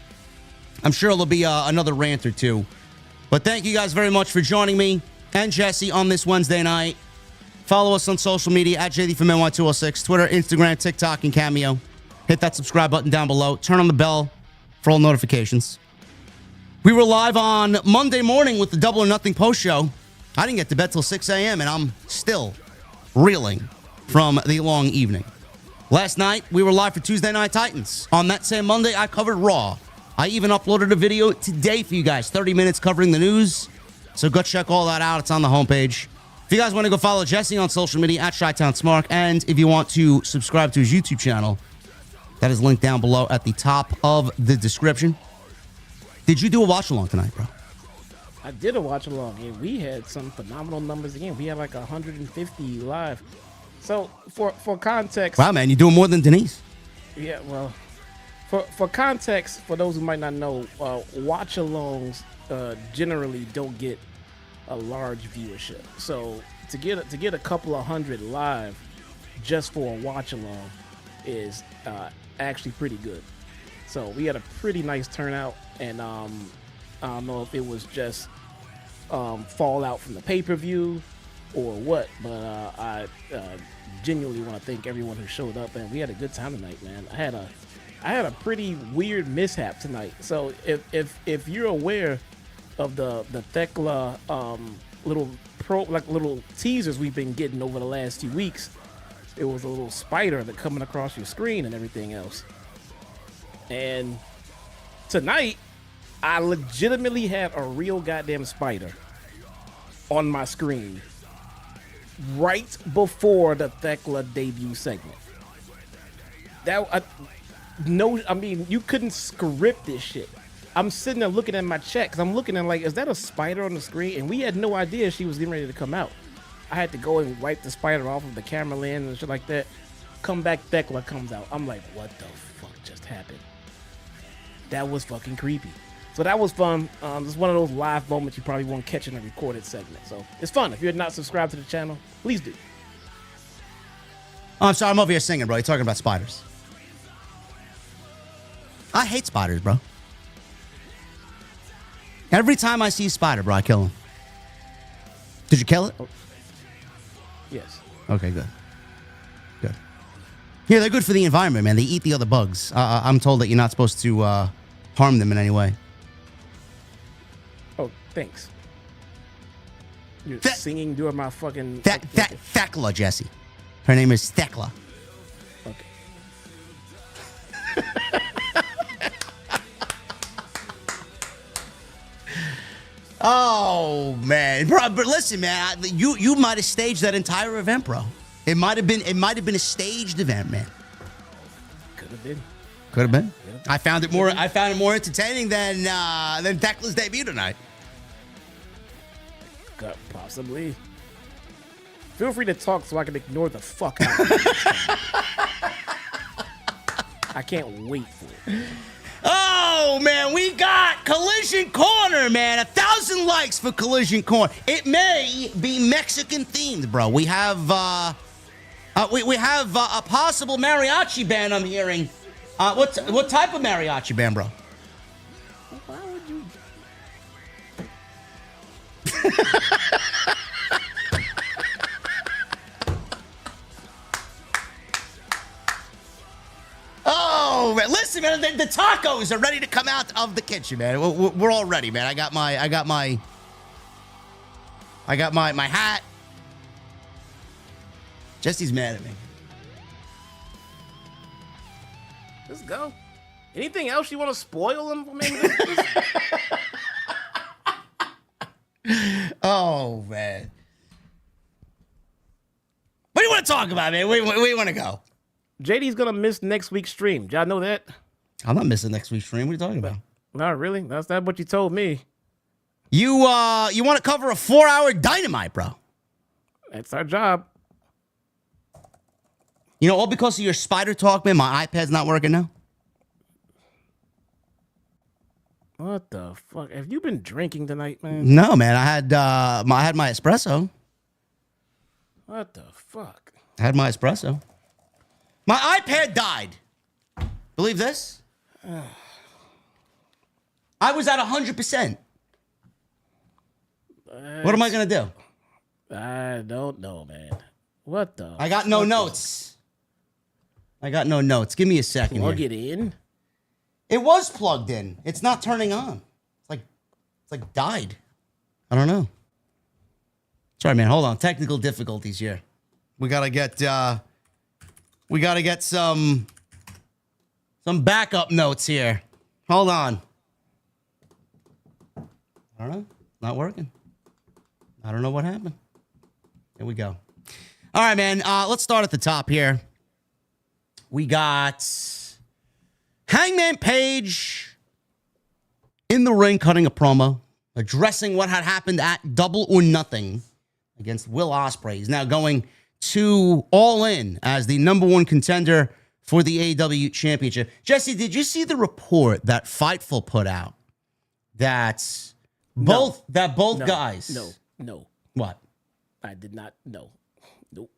I'm sure there'll be another rant or two. But thank you guys very much for joining me and Jesse on this Wednesday night. Follow us on social media at JDfromNY206, Twitter, Instagram, TikTok, and Cameo. Hit that subscribe button down below. Turn on the bell for all notifications. We were live on Monday morning with the Double or Nothing post show. I didn't get to bed till 6 a.m., and I'm still reeling from the long evening. Last night, we were live for Tuesday Night Titans. On that same Monday, I covered Raw. I even uploaded a video today for you guys, 30 minutes covering the news. So go check all that out. It's on the homepage. If you guys want to go follow Jesse on social media at ChyTownSmark, and if you want to subscribe to his YouTube channel, that is linked down below at the top of the description. Did you do a watch-along tonight, bro? I did a watch-along, and we had some phenomenal numbers again. We had like 150 live. So, for context... Wow, man, you're doing more than Denise. Yeah, well, for context, for those who might not know, watch-alongs generally don't get a large viewership. So, to get a couple of hundred live just for a watch-along is actually pretty good. So we had a pretty nice turnout, and I don't know if it was just fallout from the pay-per-view or what, but I genuinely want to thank everyone who showed up, and we had a good time tonight, man. I had a pretty weird mishap tonight. So if you're aware of the THEKLA little teasers we've been getting over the last 2 weeks, it was a little spider that coming across your screen and everything else. And tonight, I legitimately had a real goddamn spider on my screen right before the THEKLA debut segment. You couldn't script this shit. I'm sitting there looking at my chat because I'm looking at like, is that a spider on the screen? And we had no idea she was getting ready to come out. I had to go and wipe the spider off of the camera lens and shit like that. Come back, THEKLA comes out. I'm like, what the fuck just happened? That was fucking creepy. So that was fun. It's one of those live moments you probably won't catch in a recorded segment. So it's fun. If you're not subscribed to the channel, please do. Oh, I'm sorry. I'm over here singing, bro. You're talking about spiders. I hate spiders, bro. Every time I see a spider, bro, I kill him. Did you kill it? Yes. Okay, good. Good. Yeah, they're good for the environment, man. They eat the other bugs. I'm told that you're not supposed to harm them in any way. Oh, thanks. You're singing during my fucking... THEKLA, Jesse. Her name is THEKLA. Okay. Oh man, bro! But listen, man, you might have staged that entire event, bro. It might have been a staged event, man. Could have been. Could have been. Yeah. I found it more entertaining than THEKLA's debut tonight. Possibly. Feel free to talk so I can ignore the fuck out of I can't wait for it. Oh, man, we got Collision Corner, man. 1,000 likes for Collision Corner. It may be Mexican themed, bro. We have we have a possible mariachi band I'm hearing. What type of mariachi band, bro? Why would you? Oh, man. Listen, man, the tacos are ready to come out of the kitchen, man. We're all ready, man. I got my hat. Jesse's mad at me. Let's go. Anything else you want to spoil him for me? Oh, man. What do you want to talk about, man? Where you want to go? JD's going to miss next week's stream. Y'all know that? I'm not missing next week's stream. What are you talking about? Not really. That's not what you told me. You want to cover a 4-hour Dynamite, bro? That's our job. You know, all because of your spider talk, man, my iPad's not working now. What the fuck? Have you been drinking tonight, man? No, man. I had my espresso. What the fuck? I had my espresso. My iPad died. Believe this? I was at 100%. What am I going to do? I don't know, man. What the? I got no notes. I got no notes. Give me a second. Plug here. it in? It was plugged in. It's not turning on. It's like died. I don't know. Sorry, man. Hold on. Technical difficulties here. We gotta get some backup notes here. Hold on. I don't know. Not working. I don't know what happened. Here we go. All right, man. Let's start at the top here. We got Hangman Page in the ring cutting a promo, addressing what had happened at Double or Nothing against Will Ospreay. He's now going to All In as the #1 contender for the AEW Championship. Jesse, did you see the report that Fightful put out that both guys? No. What? I did not. No. Nope.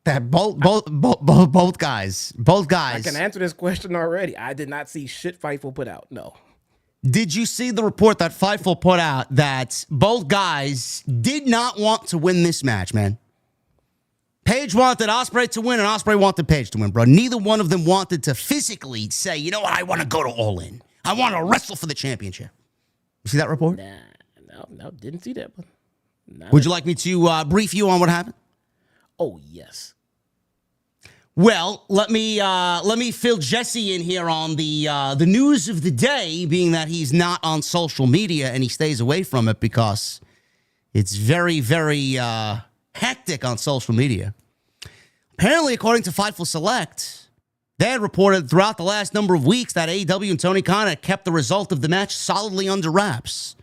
That both guys. I can answer this question already. I did not see shit Fightful put out. No. Did you see the report that Fightful put out that both guys did not want to win this match, man? Page wanted Ospreay to win, and Ospreay wanted Page to win, bro. Neither one of them wanted to physically say, you know what, I want to go to All In. I want to wrestle for the championship. You see that report? No, didn't see that one. Would you like me to brief you on what happened? Oh, yes. Well, let me fill Jesse in here on the news of the day, being that he's not on social media and he stays away from it because it's very, very hectic on social media. Apparently, according to Fightful Select, they had reported throughout the last number of weeks that AEW and Tony Khan had kept the result of the match solidly under wraps.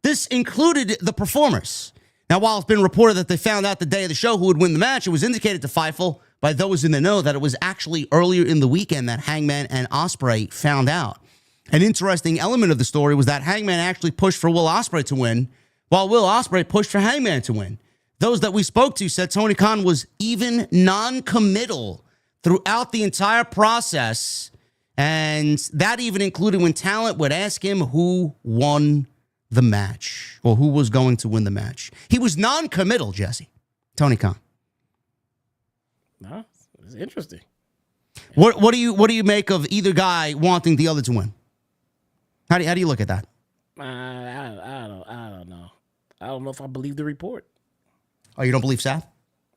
This included the performers. Now, while it's been reported that they found out the day of the show who would win the match, it was indicated to Fightful by those in the know that it was actually earlier in the weekend that Hangman and Ospreay found out. An interesting element of the story was that Hangman actually pushed for Will Ospreay to win, while Will Ospreay pushed for Hangman to win. those that we spoke to said Tony Khan was even non-committal throughout the entire process. And that even included when talent would ask him who won the match or who was going to win the match. He was non-committal, Jesse. Tony Khan. No, it's interesting. What do you make of either guy wanting the other to win? How do you look at that? I don't know. I don't know if I believe the report. Oh, you don't believe Seth?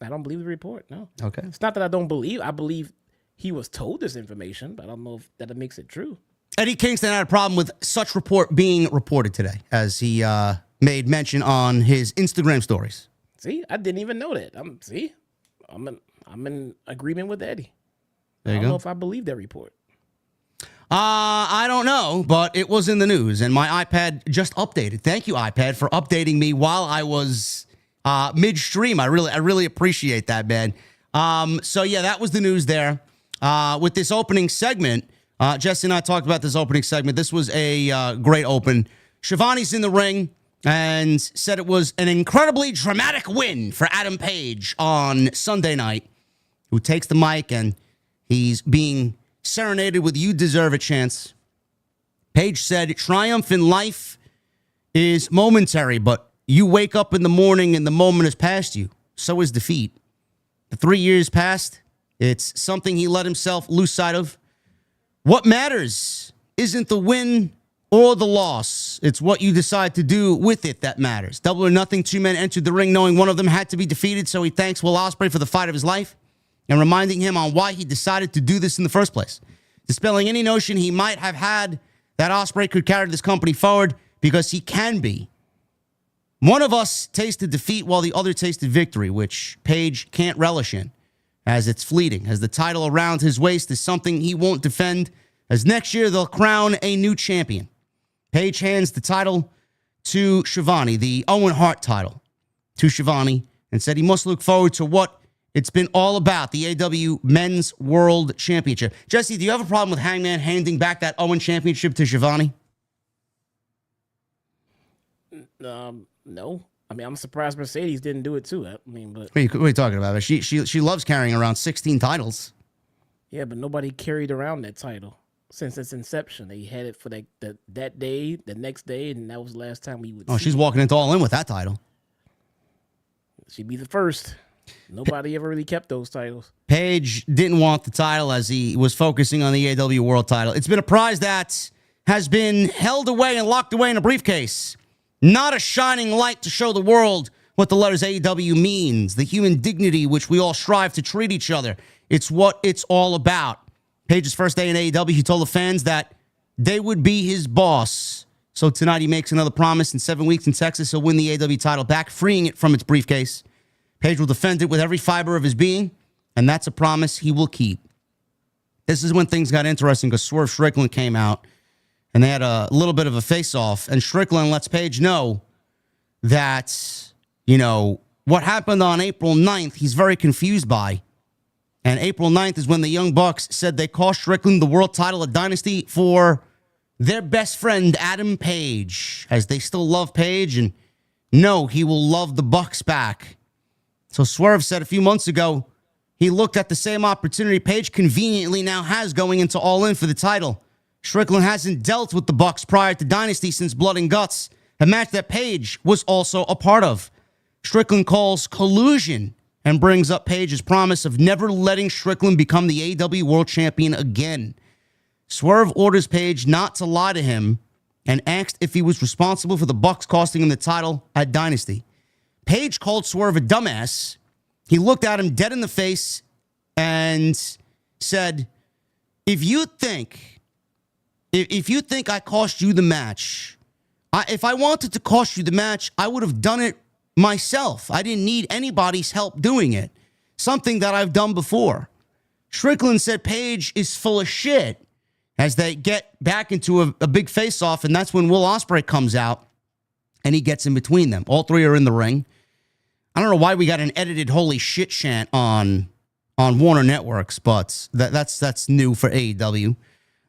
I don't believe the report. No. Okay. It's not that I don't believe. I believe he was told this information, but I don't know if that makes it true. Eddie Kingston had a problem with such report being reported today, as he made mention on his Instagram stories. See, I didn't even know that. I'm in agreement with Eddie. There you I don't go. know if I believe that report. I don't know, but it was in the news, and my iPad just updated. Thank you, iPad, for updating me while I was midstream. I really appreciate that, man. So yeah, that was the news there. With this opening segment, Jesse and I talked about this opening segment. This was a great open. Shivani's in the ring and said it was an incredibly dramatic win for Adam Page on Sunday night, who takes the mic and he's being serenaded with "You Deserve a Chance." Page said, "Triumph in life is momentary, but you wake up in the morning and the moment has passed you. So is defeat. The 3 years passed. It's something he let himself lose sight of. What matters isn't the win or the loss. It's what you decide to do with it that matters. Double or Nothing, two men entered the ring knowing one of them had to be defeated, so he thanks Will Ospreay for the fight of his life and reminding him on why he decided to do this in the first place, dispelling any notion he might have had that Ospreay could carry this company forward, because he can be. One of us tasted defeat while the other tasted victory, which Page can't relish in, as it's fleeting, as the title around his waist is something he won't defend, as next year they'll crown a new champion." Page hands the title to Shivani, the Owen Hart title, to Shivani, and said he must look forward to what it's been all about, the AEW Men's World Championship. Jesse, do you have a problem with Hangman handing back that Owen Championship to Shivani? No. I mean, I'm surprised Mercedes didn't do it too. But What are you talking about? She loves carrying around 16 titles. yeah, but nobody carried around that title since its inception. They had it for that day, the next day, and that was the last time we would. Oh, see she's it. walking into All In with that title. She'd be the first. Nobody ever really kept those titles. Page didn't want the title as he was focusing on the AEW World Title. It's been a prize that has been held away and locked away in a briefcase. Not a shining light to show the world what the letters AEW means, the human dignity which we all strive to treat each other. It's what it's all about. Page's first day in AEW, he told the fans that they would be his boss. So tonight he makes another promise. In 7 weeks in Texas, he'll win the AEW title back, freeing it from its briefcase. Page will defend it with every fiber of his being, and that's a promise he will keep. This is when things got interesting, because Swerve Strickland came out, and they had a little bit of a face-off, and Strickland lets Page know that, what happened on April 9th, he's very confused by. And April 9th is when the Young Bucks said they cost Strickland the world title at Dynasty for their best friend, Adam Page, as they still love Page and know he will love the Bucks back. So Swerve said a few months ago, he looked at the same opportunity Page conveniently now has going into All In for the title. Strickland hasn't dealt with the Bucks prior to Dynasty since Blood and Guts, a match that Page was also a part of. Strickland calls collusion and brings up Page's promise of never letting Strickland become the AEW World Champion again. Swerve orders Page not to lie to him and asked if he was responsible for the Bucks costing him the title at Dynasty. Page called Swerve a dumbass. He looked at him dead in the face and said, if you think I cost you the match, if I wanted to cost you the match, I would have done it myself. I didn't need anybody's help doing it. Something that I've done before. Strickland said Page is full of shit as they get back into a big face-off, and that's when Will Ospreay comes out and he gets in between them. All three are in the ring. I don't know why we got an edited holy shit chant on Warner Networks, but that's new for AEW.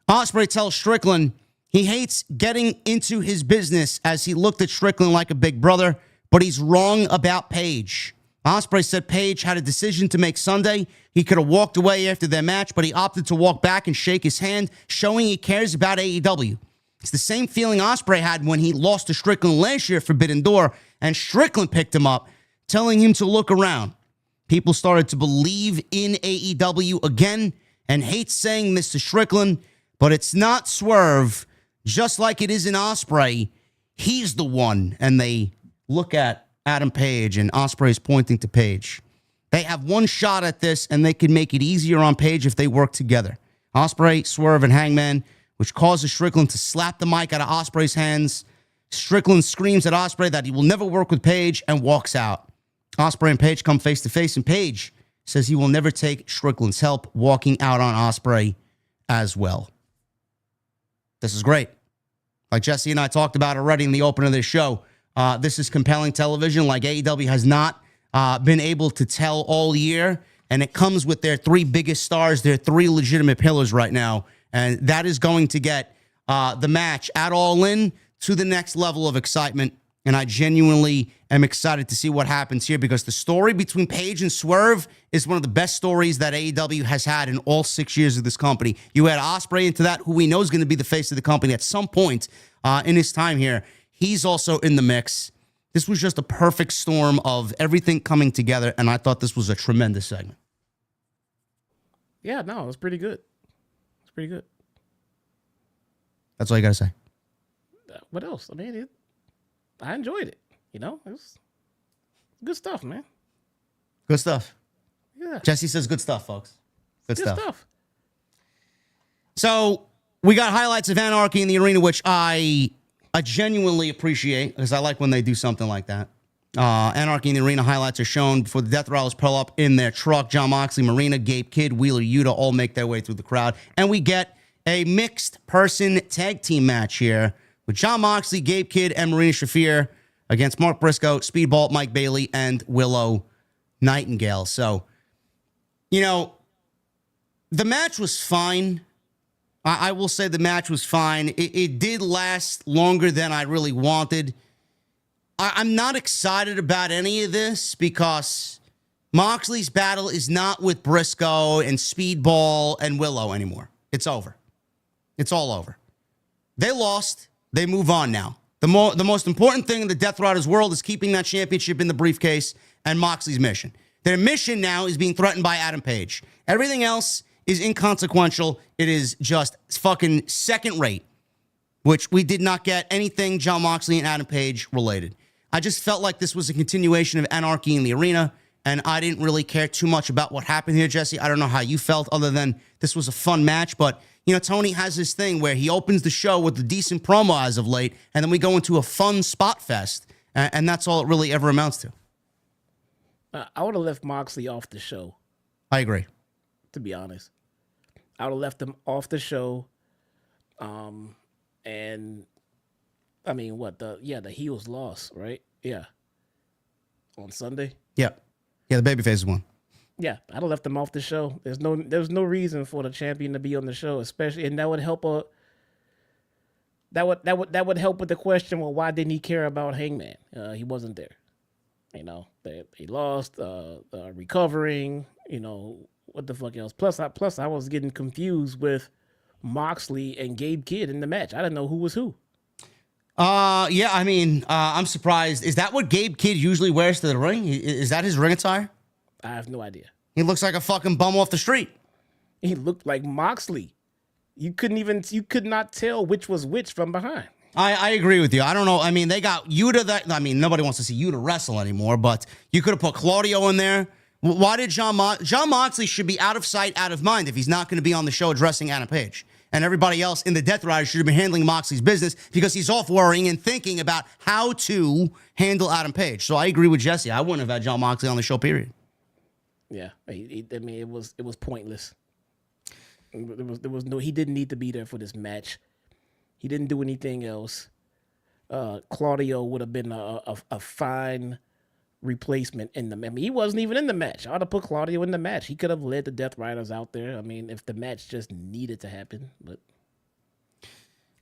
Ospreay tells Strickland he hates getting into his business as he looked at Strickland like a big brother, but he's wrong about Page. Ospreay said Page had a decision to make Sunday. He could have walked away after their match, but he opted to walk back and shake his hand, showing he cares about AEW. It's the same feeling Ospreay had when he lost to Strickland last year at Forbidden Door, and Strickland picked him up, telling him to look around. People started to believe in AEW again, and hate saying this to Strickland, but it's not Swerve. Just like it is in Ospreay, he's the one. And they look at Adam Page, and Ospreay's pointing to Page. They have one shot at this, and they can make it easier on Page if they work together. Ospreay, Swerve, and Hangman, which causes Strickland to slap the mic out of Ospreay's hands. Strickland screams at Ospreay that he will never work with Page and walks out. Ospreay and Page come face to face, and Page says he will never take Strickland's help, walking out on Ospreay as well. This is great. Like Jesse and I talked about already in the open of this show, this is compelling television like AEW has not been able to tell all year, and it comes with their three biggest stars, their three legitimate pillars right now, and that is going to get the match at All In to the next level of excitement, and I genuinely am excited to see what happens here because the story between Page and Swerve is one of the best stories that AEW has had in all 6 years of this company. You add Ospreay into that, who we know is going to be the face of the company at some point in his time here. He's also in the mix. This was just a perfect storm of everything coming together, and I thought this was a tremendous segment. Yeah, no, it was pretty good. It's pretty good. That's all you got to say. What else? I mean, I enjoyed it. You know, it was good stuff, man. Good stuff. Yeah. Jesse says good stuff, folks. Good stuff. So we got highlights of Anarchy in the Arena, which I genuinely appreciate because I like when they do something like that. Anarchy in the Arena highlights are shown before the Death Riders pull up in their truck. Jon Moxley, Marina, Gabe Kidd, Wheeler Yuta all make their way through the crowd. And we get a mixed person tag team match here with Jon Moxley, Gabe Kidd, and Marina Shafir against Mark Briscoe, Speedball, Mike Bailey, and Willow Nightingale. So, you know, the match was fine. I will say the match was fine. It did last longer than I really wanted. I'm not excited about any of this because Moxley's battle is not with Briscoe and Speedball and Willow anymore. It's over. It's all over. They lost. They move on now. The most important thing in the Death Riders world is keeping that championship in the briefcase and Moxley's mission. Their mission now is being threatened by Adam Page. Everything else is inconsequential. It is just fucking second rate, which we did not get anything Jon Moxley and Adam Page related. I just felt like this was a continuation of Anarchy in the Arena, and I didn't really care too much about what happened here, Jesse. I don't know how you felt other than this was a fun match, but you know, Tony has this thing where he opens the show with a decent promo as of late, and then we go into a fun spot fest, and that's all it really ever amounts to. I would have left Moxley off the show. I agree. To be honest, I would have left him off the show. And I mean, the heels lost, right? Yeah. On Sunday. Yeah. Yeah, the babyface won. Yeah, I'd have left him off the show. There's no reason for the champion to be on the show, especially, and that would help. That would help with the question. Well, why didn't he care about Hangman? He wasn't there. You know, he lost. Recovering. You know, what the fuck else? Plus, I was getting confused with Moxley and Gabe Kidd in the match. I didn't know who was who. Yeah, I mean, I'm surprised. Is that what Gabe Kidd usually wears to the ring? Is that his ring attire? I have no idea. He looks like a fucking bum off the street. He looked like Moxley. You could not tell which was which from behind. I agree with you. I don't know. I mean, they got Yuta. I mean, nobody wants to see Yuta wrestle anymore, but you could have put Claudio in there. Why did Jon Moxley should be out of sight, out of mind if he's not going to be on the show addressing Adam Page? And everybody else in the Death Riders should have been handling Moxley's business because he's off worrying and thinking about how to handle Adam Page. So I agree with Jesse. I wouldn't have had Jon Moxley on the show, period. Yeah, I mean, it was pointless. There was no. He didn't need to be there for this match. He didn't do anything else. Claudio would have been a fine replacement in the. I mean, he wasn't even in the match. I ought to put Claudio in the match. He could have led the Death Riders out there. I mean, if the match just needed to happen, but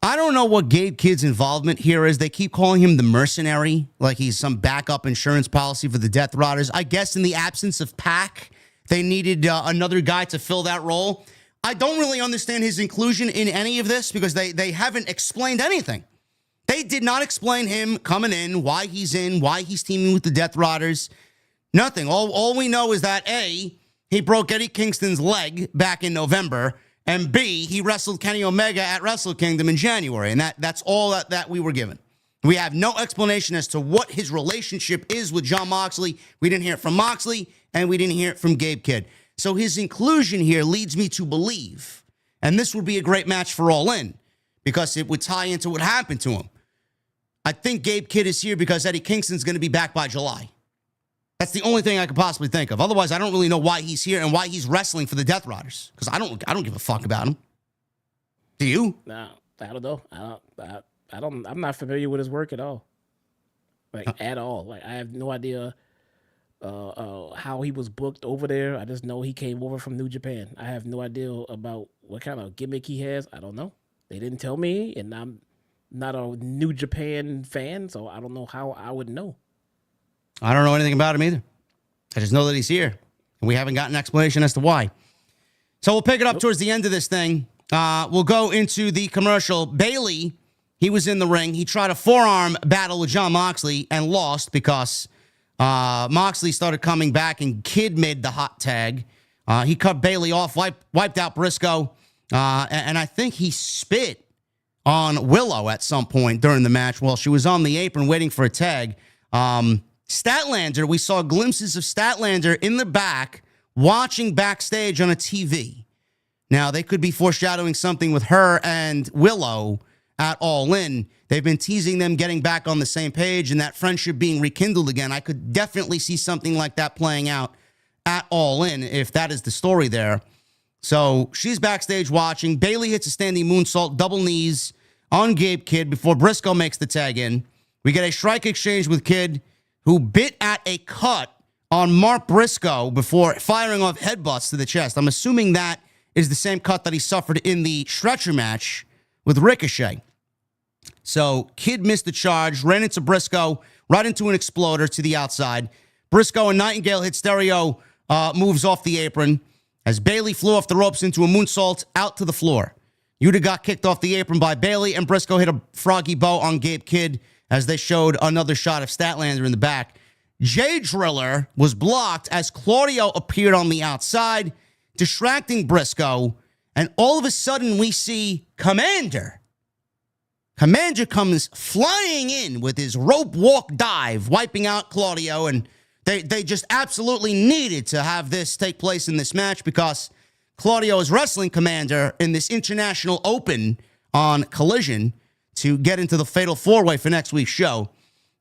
I don't know what Gabe Kidd's involvement here is. They keep calling him the mercenary, like he's some backup insurance policy for the Death Riders. I guess in the absence of Pac, they needed another guy to fill that role. I don't really understand his inclusion in any of this because they haven't explained anything. They did not explain him coming in, why he's teaming with the Death Riders. Nothing. All we know is that A, he broke Eddie Kingston's leg back in November, and B, he wrestled Kenny Omega at Wrestle Kingdom in January, and that's all that we were given. We have no explanation as to what his relationship is with Jon Moxley. We didn't hear it from Moxley, and we didn't hear it from Gabe Kidd. So his inclusion here leads me to believe, and this would be a great match for All In, because it would tie into what happened to him. I think Gabe Kidd is here because Eddie Kingston's going to be back by July. That's the only thing I could possibly think of. Otherwise, I don't really know why he's here and why he's wrestling for the Death Riders. Because I don't give a fuck about him. Do you? No, I don't know. I'm not familiar with his work at all. At all. Like, I have no idea how he was booked over there. I just know he came over from New Japan. I have no idea about what kind of gimmick he has. I don't know. They didn't tell me, and I'm not a New Japan fan, so I don't know how I would know. I don't know anything about him either. I just know that he's here, and we haven't gotten an explanation as to why. So we'll pick it up towards the end of this thing. We'll go into the commercial. Bailey, he was in the ring. He tried a forearm battle with Jon Moxley and lost because Moxley started coming back, and Kidd made the hot tag. He cut Bailey off, wiped out Briscoe, and I think he spit on Willow at some point during the match while she was on the apron waiting for a tag. Statlander, we saw glimpses of Statlander in the back watching backstage on a TV. Now, they could be foreshadowing something with her and Willow at All In. They've been teasing them getting back on the same page and that friendship being rekindled again. I could definitely see something like that playing out at All In if that is the story there. So she's backstage watching. Bailey hits a standing moonsault, double knees on Gabe Kidd before Briscoe makes the tag in. We get a strike exchange with Kidd, who bit at a cut on Mark Briscoe before firing off headbutts to the chest. I'm assuming that is the same cut that he suffered in the stretcher match with Ricochet. So Kidd missed the charge, ran into Briscoe, right into an exploder to the outside. Briscoe and Nightingale hit stereo moves off the apron as Bailey flew off the ropes into a moonsault out to the floor. Yuta got kicked off the apron by Bailey, and Briscoe hit a froggy bow on Gabe Kidd as they showed another shot of Statlander in the back. Jay Driller was blocked as Claudio appeared on the outside, distracting Briscoe, and all of a sudden we see Commander. Commander comes flying in with his rope walk dive, wiping out Claudio, and they just absolutely needed to have this take place in this match because Claudio is wrestling Commander in this International Open on Collision to get into the Fatal 4-Way for next week's show.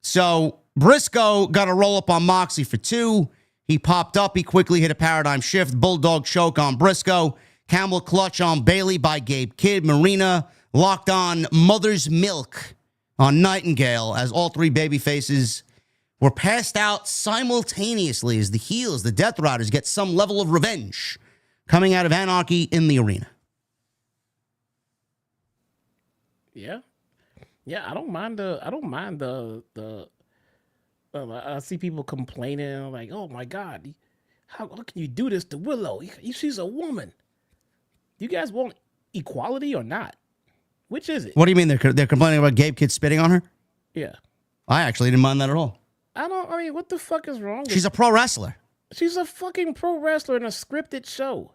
So Briscoe got a roll-up on Moxley for 2. He popped up. He quickly hit a paradigm shift. Bulldog choke on Briscoe. Camel clutch on Bailey by Gabe Kidd. Marina locked on Mother's Milk on Nightingale as all three babyfaces were passed out simultaneously as the heels, the Death Riders, get some level of revenge coming out of Anarchy in the arena. Yeah. Yeah, I don't mind I see people complaining like, "Oh my God, how can you do this to Willow? She's a woman." Do you guys want equality or not? Which is it? What do you mean they're complaining about Gabe Kidd spitting on her? Yeah. I actually didn't mind that at all. I mean, what the fuck is wrong with She's a pro wrestler. She's a fucking pro wrestler in a scripted show.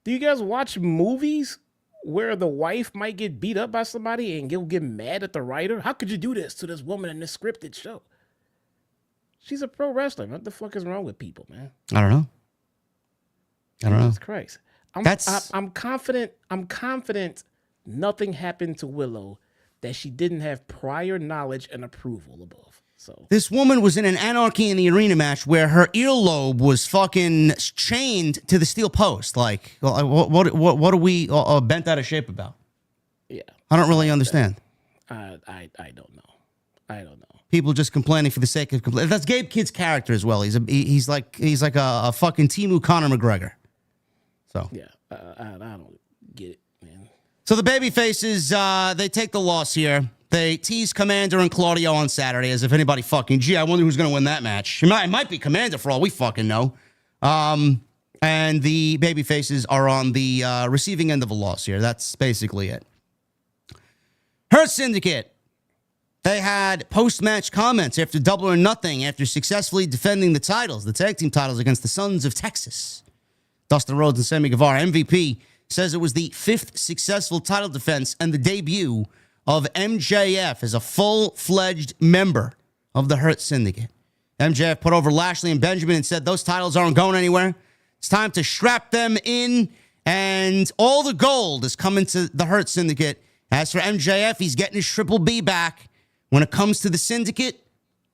Do you guys watch movies where the wife might get beat up by somebody and you'll get mad at the writer? How could you do this to this woman in this scripted show? She's a pro wrestler. What the fuck is wrong with people, man? I don't know. Jesus Christ. I'm confident nothing happened to Willow that she didn't have prior knowledge and approval above. So this woman was in an Anarchy in the Arena match where her earlobe was fucking chained to the steel post. Like, what are we bent out of shape about? Yeah, I don't really understand. I don't know. I don't know. People just complaining for the sake of complaining. That's Gabe Kidd's character as well. He's like a fucking Timu Conor McGregor. So yeah, I don't get it, man. So the babyfaces, they take the loss here. They tease Commander and Claudio on Saturday as if anybody fucking, gee, I wonder who's going to win that match. It might be Commander for all we fucking know. And the babyfaces are on the receiving end of a loss here. That's basically it. Hurt Syndicate. They had post-match comments after Double or Nothing after successfully defending the titles, the tag team titles against the Sons of Texas. Dustin Rhodes and Sammy Guevara. MVP says it was the 5th successful title defense and the debut of MJF as a full-fledged member of the Hurt Syndicate. MJF put over Lashley and Benjamin and said those titles aren't going anywhere. It's time to strap them in, and all the gold is coming to the Hurt Syndicate. As for MJF, he's getting his Triple B back. When it comes to the Syndicate,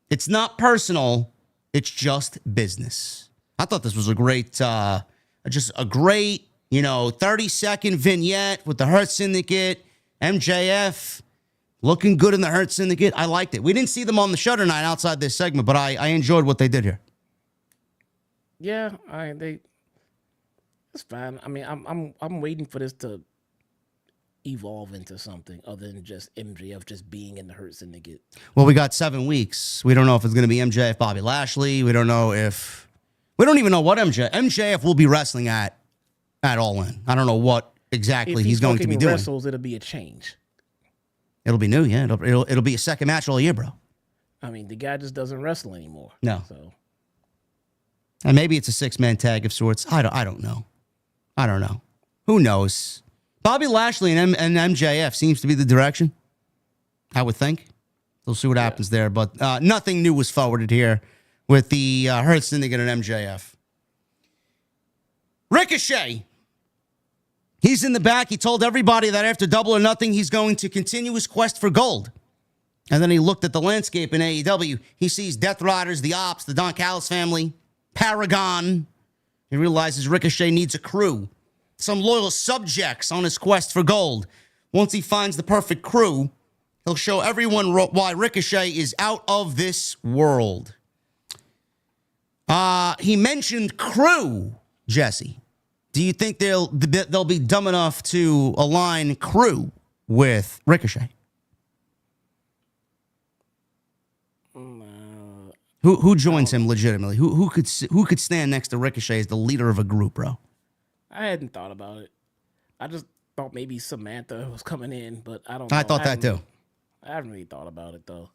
it's not personal. It's just business. I thought this was a great, just a great, 30-second vignette with the Hurt Syndicate. MJF looking good in the Hurt Syndicate. I liked it. We didn't see them on the show tonight outside this segment, but I enjoyed what they did here. Yeah, it's fine. I mean, I'm waiting for this to evolve into something other than just MJF just being in the Hurt Syndicate. Well, we got 7 weeks. We don't know if it's going to be MJF, Bobby Lashley. We don't even know what MJF will be wrestling at All In. I don't know what exactly he's going to be doing. Wrestles, it'll be a change. It'll be new, yeah. It'll be a second match all year, bro. I mean, the guy just doesn't wrestle anymore. No. So, and maybe it's a 6-man tag of sorts. I don't know. Who knows? Bobby Lashley and MJF seems to be the direction, I would think. We'll see what happens there. But nothing new was forwarded here with the Hurt Syndicate and MJF. Ricochet. He's in the back. He told everybody that after Double or Nothing, he's going to continue his quest for gold. And then he looked at the landscape in AEW. He sees Death Riders, the Ops, the Don Callis family, Paragon. He realizes Ricochet needs a crew, some loyal subjects on his quest for gold. Once he finds the perfect crew, he'll show everyone why Ricochet is out of this world. He mentioned crew, Jesse. Do you think they'll be dumb enough to align crew with Ricochet? Who joins him legitimately? Who could stand next to Ricochet as the leader of a group, bro? I hadn't thought about it. I just thought maybe Samantha was coming in, but I don't know. I thought that too. I haven't really thought about it though.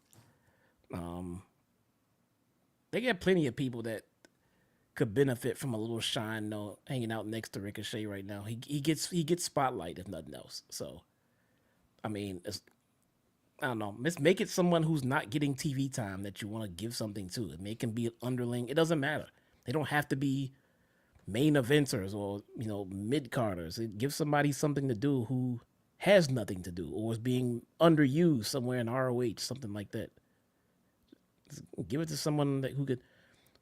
They got plenty of people that could benefit from a little shine, though, hanging out next to Ricochet right now. He gets spotlight if nothing else. So, I mean, I don't know. Let's make it someone who's not getting TV time that you want to give something to. It can be an underling. It doesn't matter. They don't have to be main eventers or mid-carders. Give somebody something to do who has nothing to do or is being underused somewhere in ROH, something like that. Just give it to someone who could.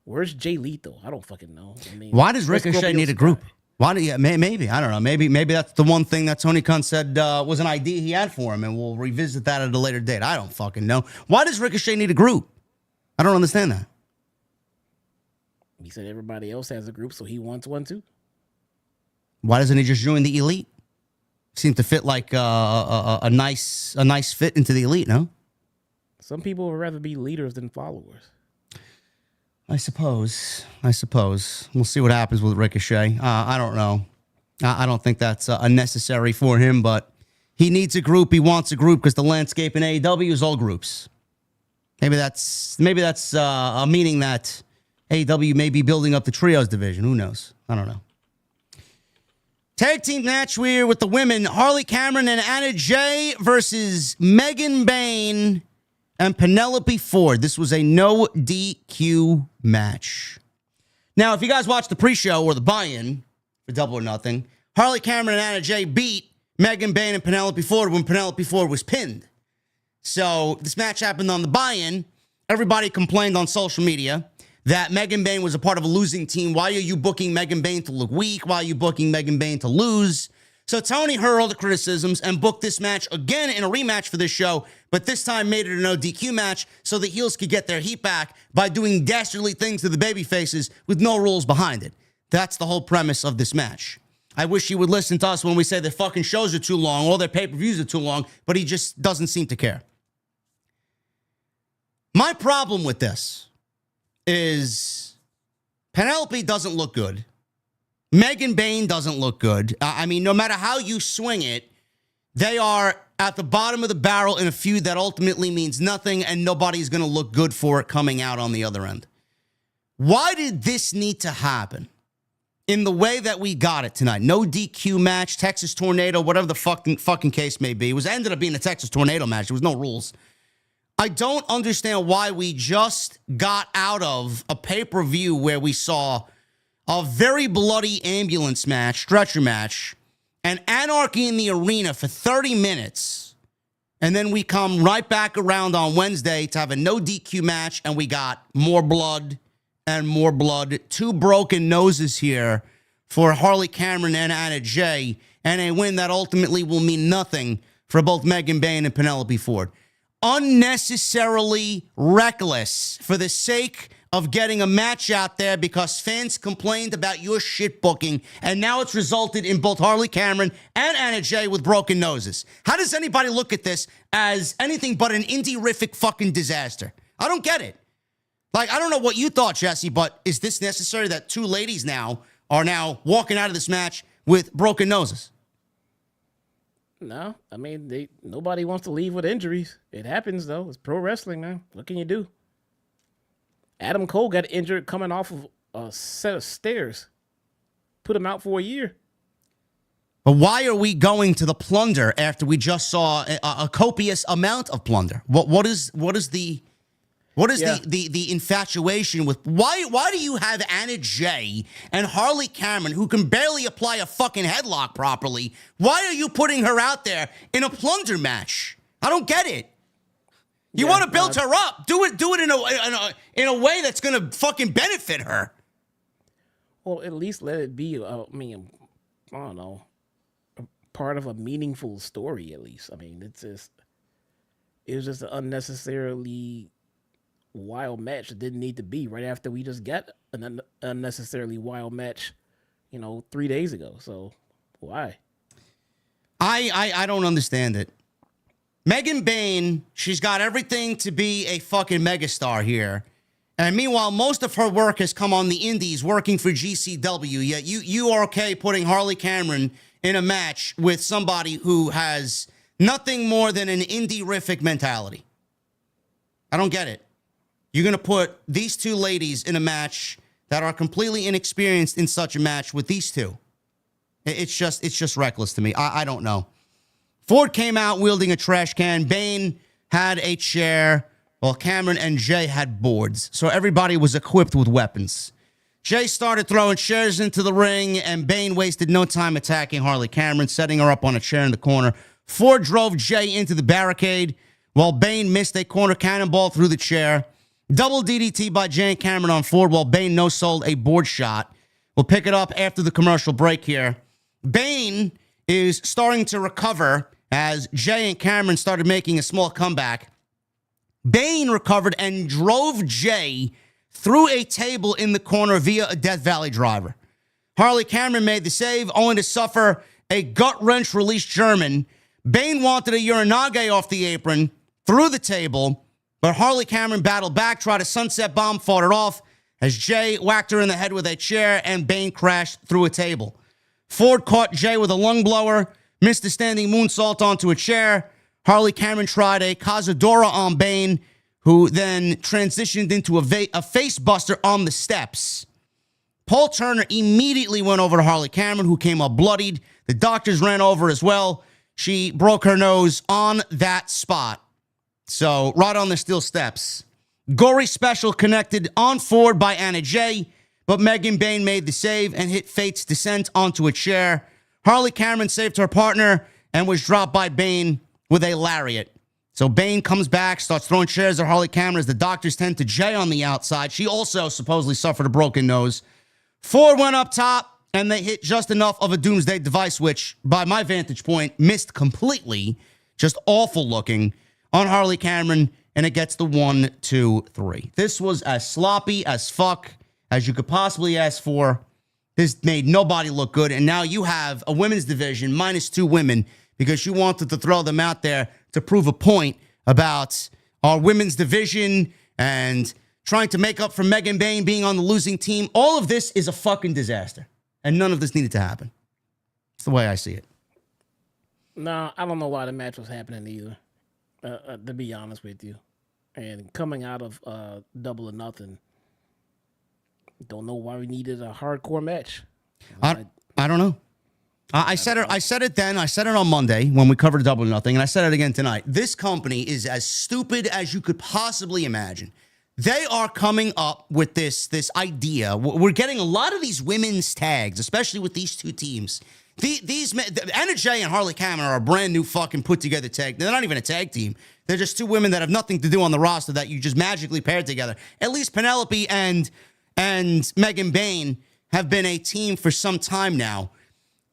Where's Jay Lethal? I don't fucking know. I mean, why does Ricochet need a group? Why do you? Maybe I don't know. Maybe that's the one thing that Tony Khan said was an idea he had for him, and we'll revisit that at a later date. I don't fucking know. Why does Ricochet need a group? I don't understand that. He said everybody else has a group, so he wants one too. Why doesn't he just join the Elite? Seems to fit like a nice fit into the Elite. No. Some people would rather be leaders than followers. I suppose. We'll see what happens with Ricochet. I don't know. I don't think that's unnecessary for him, but he needs a group. He wants a group because the landscape in AEW is all groups. Maybe that's a meaning that AEW may be building up the trios division. Who knows? I don't know. Tag team match here with the women. Harley Cameron and Anna Jay versus Megan Bayne and Penelope Ford. This was a no DQ match. Now, if you guys watched the pre-show or the buy-in for Double or Nothing, Harley Cameron and Anna Jay beat Megan Bayne and Penelope Ford when Penelope Ford was pinned. So this match happened on the buy-in. Everybody complained on social media that Megan Bayne was a part of a losing team. Why are you booking Megan Bayne to look weak? Why are you booking Megan Bayne to lose? So Tony heard all the criticisms and booked this match again in a rematch for this show, but this time made it a no DQ match so the heels could get their heat back by doing dastardly things to the baby faces with no rules behind it. That's the whole premise of this match. I wish he would listen to us when we say their fucking shows are too long, all their pay-per-views are too long, but he just doesn't seem to care. My problem with this is Penelope doesn't look good. Megan Bayne doesn't look good. I mean, no matter how you swing it, they are at the bottom of the barrel in a feud that ultimately means nothing, and nobody's going to look good for it coming out on the other end. Why did this need to happen in the way that we got it tonight? No DQ match, Texas Tornado, whatever the fucking case may be. It ended up being a Texas Tornado match. There was no rules. I don't understand why we just got out of a pay-per-view where we saw a very bloody ambulance match, stretcher match, and anarchy in the arena for 30 minutes. And then we come right back around on Wednesday to have a no DQ match, and we got more blood and more blood. 2 broken noses here for Harley Cameron and Anna Jay, and a win that ultimately will mean nothing for both Megan Bayne and Penelope Ford. Unnecessarily reckless for the sake of getting a match out there because fans complained about your shit booking, and now it's resulted in both Harley Cameron and Anna Jay with broken noses. How does anybody look at this as anything but an indie-rific fucking disaster? I don't get it. Like, I don't know what you thought, Jesse, but is this necessary that 2 ladies now are walking out of this match with broken noses? No, I mean, nobody wants to leave with injuries. It happens, though. It's pro wrestling, man. What can you do? Adam Cole got injured coming off of a set of stairs. Put him out for a year. But why are we going to the plunder after we just saw a copious amount of plunder? What is the infatuation with why do you have Anna Jay and Harley Cameron, who can barely apply a fucking headlock properly? Why are you putting her out there in a plunder match? I don't get it. You want to build her up. Do it in a way that's going to fucking benefit her. Well, at least let it be, I don't know, a part of a meaningful story, at least. I mean, it was just an unnecessarily wild match that didn't need to be right after we just got an unnecessarily wild match, 3 days ago. So why? I don't understand it. Megan Bayne, she's got everything to be a fucking megastar here. And meanwhile, most of her work has come on the indies working for GCW. Yet you are okay putting Harley Cameron in a match with somebody who has nothing more than an indie-rific mentality. I don't get it. You're going to put these 2 ladies in a match that are completely inexperienced in such a match with these 2. It's just reckless to me. I don't know. Ford came out wielding a trash can. Bayne had a chair, while Cameron and Jay had boards. So everybody was equipped with weapons. Jay started throwing chairs into the ring, and Bayne wasted no time attacking Harley Cameron, setting her up on a chair in the corner. Ford drove Jay into the barricade, while Bayne missed a corner cannonball through the chair. Double DDT by Jay and Cameron on Ford, while Bayne no-sold a board shot. We'll pick it up after the commercial break here. Bayne is starting to recover as Jay and Cameron started making a small comeback. Bayne recovered and drove Jay through a table in the corner via a Death Valley driver. Harley Cameron made the save, only to suffer a gut-wrench release German. Bayne wanted a Uranage off the apron, through the table, but Harley Cameron battled back, tried a sunset bomb, fought it off, as Jay whacked her in the head with a chair, and Bayne crashed through a table. Ford caught Jay with a lung blower, missed a standing moonsault onto a chair. Harley Cameron tried a Cazadora on Bayne, who then transitioned into a face buster on the steps. Paul Turner immediately went over to Harley Cameron, who came up bloodied. The doctors ran over as well. She broke her nose on that spot. So, right on the steel steps. Gory special connected on Ford by Anna Jay, but Megan Bayne made the save and hit Fate's descent onto a chair. Harley Cameron saved her partner and was dropped by Bayne with a lariat. So Bayne comes back, starts throwing chairs at Harley Cameron as the doctors tend to Jay on the outside. She also supposedly suffered a broken nose. Ford went up top, and they hit just enough of a doomsday device, which, by my vantage point, missed completely. Just awful looking on Harley Cameron, and it gets the 1, 2, 3. This was as sloppy as fuck as you could possibly ask for. This made nobody look good. And now you have a women's division minus 2 women because you wanted to throw them out there to prove a point about our women's division and trying to make up for Megan Bayne being on the losing team. All of this is a fucking disaster. And none of this needed to happen. It's the way I see it. No, I don't know why the match was happening either, to be honest with you. And coming out of Double or Nothing, don't know why we needed a hardcore match. I don't know. I said it then. I said it on Monday when we covered Double or Nothing, and I said it again tonight. This company is as stupid as you could possibly imagine. They are coming up with this idea. We're getting a lot of these women's tags, especially with these 2 teams. These Anna Jay and Harley Cameron are a brand new fucking put together tag. They're not even a tag team. They're just 2 women that have nothing to do on the roster that you just magically paired together. At least Penelope and Megan Bayne have been a team for some time now.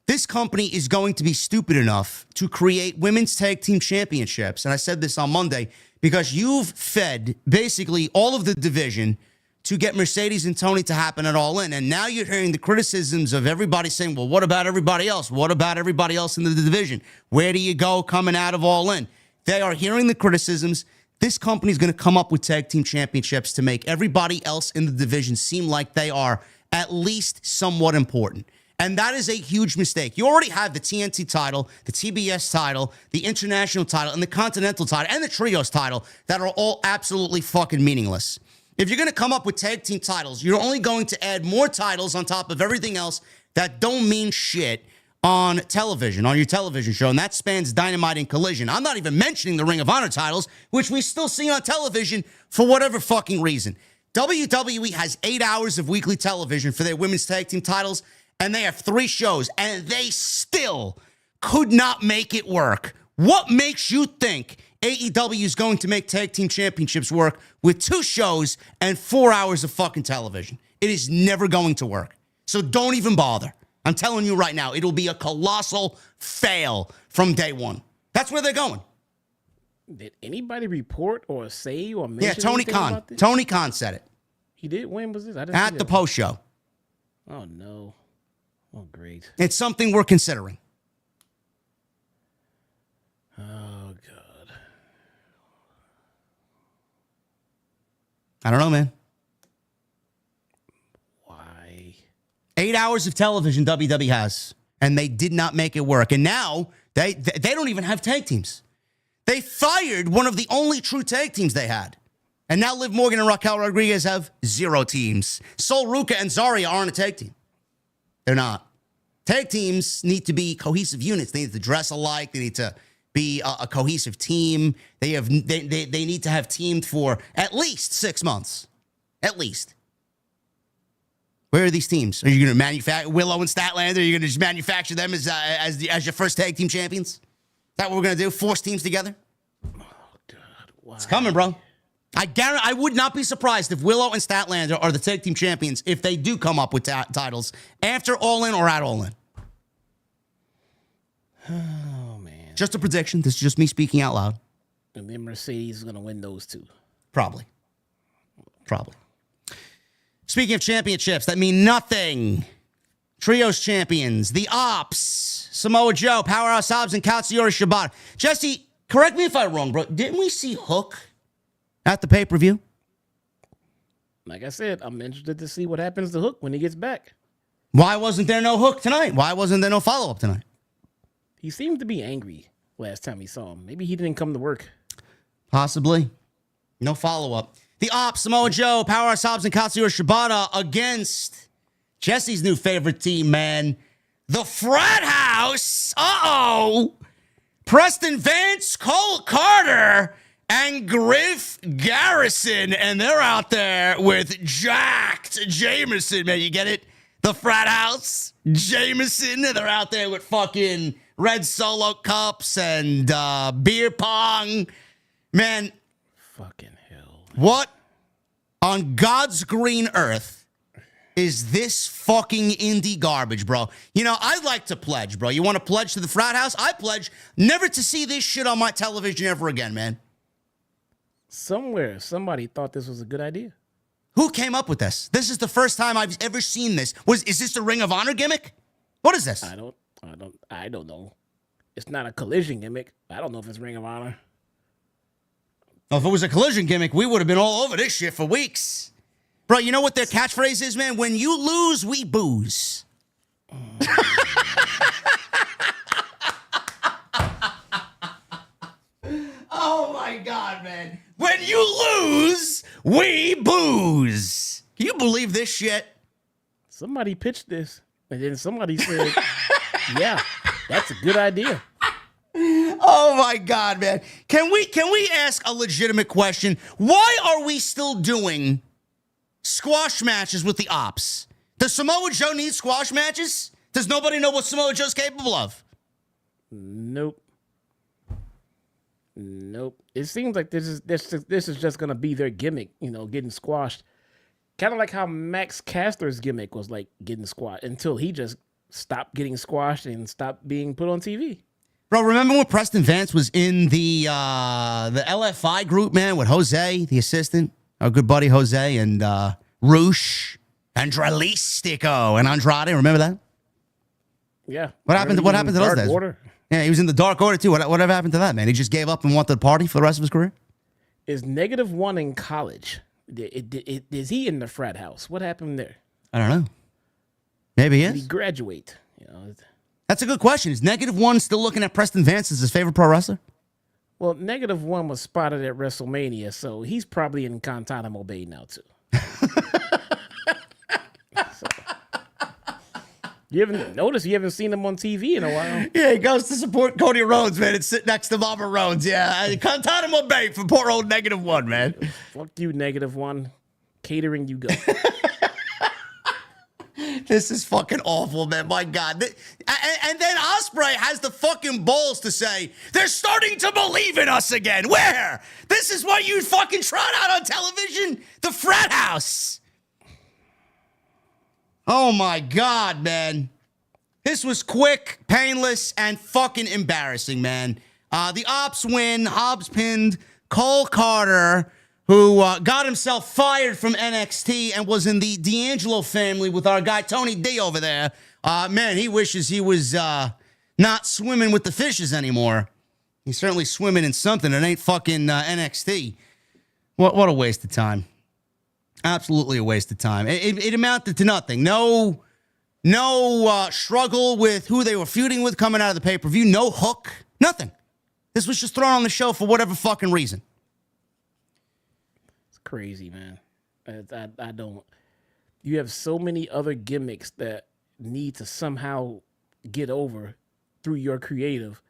This company is going to be stupid enough to create women's tag team championships. And I said this on Monday because you've fed basically all of the division to get Mercedes and Toni to happen at All In. And now you're hearing the criticisms of everybody saying, well, what about everybody else? What about everybody else in the division? Where do you go coming out of All In? They are hearing the criticisms. This company is going to come up with tag team championships to make everybody else in the division seem like they are at least somewhat important. And that is a huge mistake. You already have the TNT title, the TBS title, the international title, and the continental title, and the trios title that are all absolutely fucking meaningless. If you're going to come up with tag team titles, you're only going to add more titles on top of everything else that don't mean shit on television, on your television show, and that spans Dynamite and Collision. I'm not even mentioning the Ring of Honor titles, which we still see on television for whatever fucking reason. WWE has 8 hours of weekly television for their women's tag team titles, and they have 3 shows, and they still could not make it work. What makes you think AEW is going to make tag team championships work with 2 shows and 4 hours of fucking television? It is never going to work. So don't even bother. I'm telling you right now, it'll be a colossal fail from day one. That's where they're going. Did anybody report or say or mention Yeah, Tony anything Khan. about this? Tony Khan said it. He did? When was this? I didn't see At the that. post show. Oh, no. Oh, great. It's something we're considering. Oh, God. I don't know, man. Why? 8 hours of television WWE has, and they did not make it work. And now they don't even have tag teams. They fired one of the only true tag teams they had. And now Liv Morgan and Raquel Rodriguez have 0 teams. Sol Ruca and Zarya aren't a tag team. They're not. Tag teams need to be cohesive units. They need to dress alike. They need to be a cohesive team. They need to have teamed for at least 6 months. At least. Where are these teams? Are you going to manufacture Willow and Statlander? Are you going to just manufacture them as your first tag team champions? Is that what we're going to do? Force teams together? Oh, God. Why? It's coming, bro. I would not be surprised if Willow and Statlander are the tag team champions if they do come up with titles after All In or at All In. Oh, man. Just a prediction. This is just me speaking out loud. And then Mercedes is going to win those 2. Probably. Speaking of championships that mean nothing. Trios champions, the Ops, Samoa Joe, Powerhouse Hobbs, and Katsuyori Shibata. Jesse, correct me if I'm wrong, bro. Didn't we see Hook at the pay-per-view? Like I said, I'm interested to see what happens to Hook when he gets back. Why wasn't there no Hook tonight? Why wasn't there no follow-up tonight? He seemed to be angry last time we saw him. Maybe he didn't come to work. Possibly. No follow-up. The Ops, Samoa Joe, Powerhouse Hobbs, and Katsuyori Shibata against Jesse's new favorite team, man. The Frat House. Uh-oh. Preston Vance, Cole Carter, and Griff Garrison. And they're out there with Jacked Jameson, man. You get it? The Frat House, Jameson. They're out there with fucking red Solo cups and beer pong. Man. Fucking hell. What on God's green earth is this fucking indie garbage, bro? You know, I'd like to pledge, bro. You want to pledge to the Frat House? I pledge never to see this shit on my television ever again, man. Somewhere, somebody thought this was a good idea. Who came up with this? This is the first time I've ever seen this. Is this a Ring of Honor gimmick? What is this? I don't know. It's not a Collision gimmick. I don't know if it's Ring of Honor. Well, if it was a Collision gimmick, we would have been all over this shit for weeks. Bro, you know what their catchphrase is, man? When you lose, we booze. Oh my God, man. When you lose, we booze. Can you believe this shit? Somebody pitched this, and then somebody said, yeah, that's a good idea. Oh my God, man. Can we ask a legitimate question? Why are we still doing squash matches with the Ops? Does Samoa Joe need squash matches? Does nobody know what Samoa Joe's capable of? Nope. It seems like this is just gonna be their gimmick, getting squashed. Kind of like how Max Caster's gimmick was like getting squashed until he just stopped getting squashed and stopped being put on TV. Bro, remember when Preston Vance was in the LFI group, man, with Jose, the assistant, our good buddy Jose, and Roosh, and Dralistico, and Andrade? Remember that? Yeah. What happened to those days? Order? Yeah, he was in the Dark Order too. Whatever happened to that, man? He just gave up and wanted to party for the rest of his career? Is -1 in college? Is he in the frat house? What happened there? I don't know. Maybe he Did is. he graduate? That's a good question. Is -1 still looking at Preston Vance as his favorite pro wrestler? Well, -1 was spotted at WrestleMania, so he's probably in Guantanamo Bay now too. You haven't noticed? You haven't seen him on TV in a while. Yeah, he goes to support Cody Rhodes, man. It's sitting next to Mama Rhodes. Yeah, Guantanamo Bay for poor old -1, man. Fuck you, -1. Catering, you go. This is fucking awful, man. My God. And then Ospreay has the fucking balls to say, they're starting to believe in us again. Where? This is what you fucking trot out on television? The Frat House. Oh, my God, man. This was quick, painless, and fucking embarrassing, man. The Ops win. Hobbs pinned Cole Carter, who got himself fired from NXT and was in the D'Angelo family with our guy Tony D over there. Man, he wishes he was not swimming with the fishes anymore. He's certainly swimming in something that ain't fucking NXT. What a waste of time. Absolutely a waste of time. It amounted to nothing. No struggle with who they were feuding with coming out of the pay-per-view. No hook. Nothing. This was just thrown on the show for whatever fucking reason. Crazy, man. I don't. You have so many other gimmicks that need to somehow get over through your creative,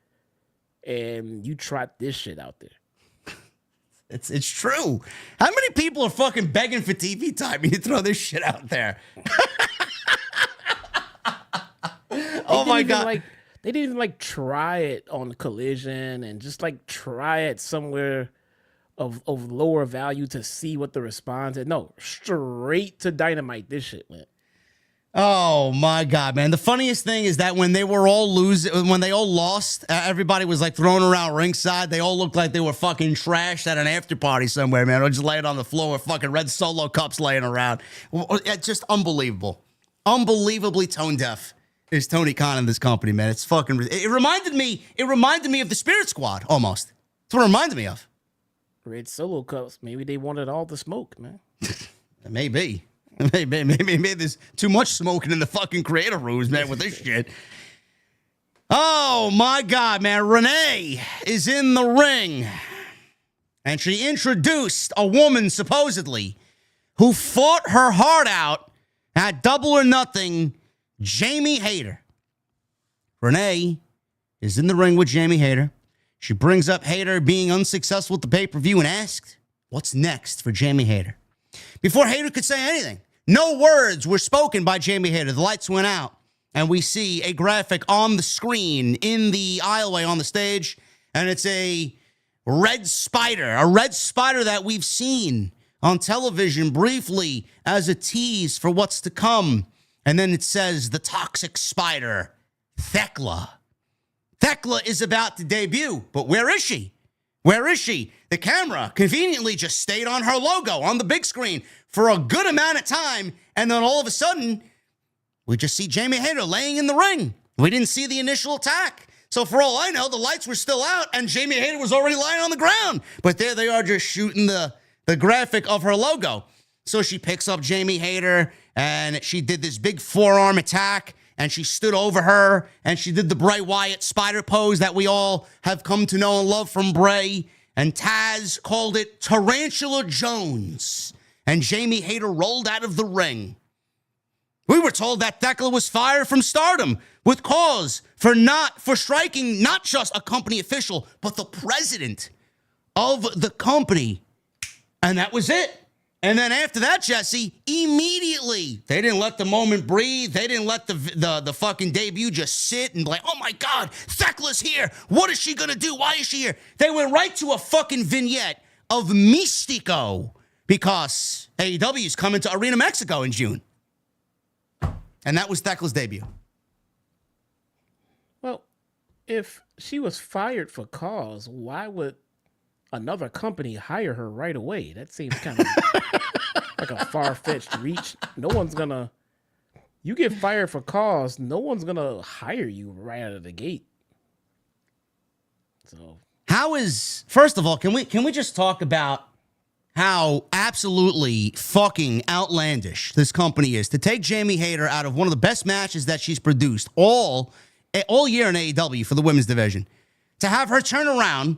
and you trot this shit out there. It's true. How many people are fucking begging for TV time? You throw this shit out there. Oh my God. They didn't even try it on Collision and just try it somewhere of lower value to see what the response is. No, straight to Dynamite this shit went. Oh my God, man. The funniest thing is that when they all lost, everybody was throwing around ringside. They all looked like they were fucking trashed at an after party somewhere, man. Or just laying on the floor with fucking red Solo cups laying around. It's just unbelievable. Unbelievably tone deaf is Tony Khan in this company, man. It's fucking, it reminded me of the Spirit Squad almost. That's what it reminded me of. Red Solo cups. Maybe they wanted all the smoke, man. Maybe there's too much smoking in the fucking creative rooms, man, with this shit. Oh, my God, man. Renee is in the ring. And she introduced a woman, supposedly, who fought her heart out at Double or Nothing, Jamie Hayter. Renee is in the ring with Jamie Hayter. She brings up Hayter being unsuccessful at the pay-per-view and asked, what's next for Jamie Hayter? Before Hayter could say anything, no words were spoken by Jamie Hayter. The lights went out, and we see a graphic on the screen in the aisleway on the stage, and it's a red spider that we've seen on television briefly as a tease for what's to come. And then it says, the toxic spider, THEKLA. THEKLA is about to debut, but where is she? Where is she? The camera conveniently just stayed on her logo on the big screen for a good amount of time. And then all of a sudden, we just see Jamie Hayter laying in the ring. We didn't see the initial attack. So for all I know, the lights were still out and Jamie Hayter was already lying on the ground. But there they are just shooting the graphic of her logo. So she picks up Jamie Hayter and she did this big forearm attack and she stood over her and she did the Bray Wyatt spider pose that we all have come to know and love from Bray. And Taz called it Tarantula Jones. And Jamie Hayter rolled out of the ring. We were told that Theckla was fired from Stardom with cause for striking not just a company official, but the president of the company. And that was it. And then after that, Jesse, immediately, they didn't let the moment breathe. They didn't let the fucking debut just sit and be like, oh my God, Theckla's here. What is she going to do? Why is she here? They went right to a fucking vignette of Mystico because AEW is coming to Arena Mexico in June. And that was Theckla's debut. Well, if she was fired for cause, why would another company hire her right away? That seems kind of like a far-fetched reach. No one's gonna. You get fired for cause, no one's gonna hire you right out of the gate. So, first of all, can we just talk about how absolutely fucking outlandish this company is to take Jamie Hayter out of one of the best matches that she's produced all year in AEW for the women's division, to have her turn around,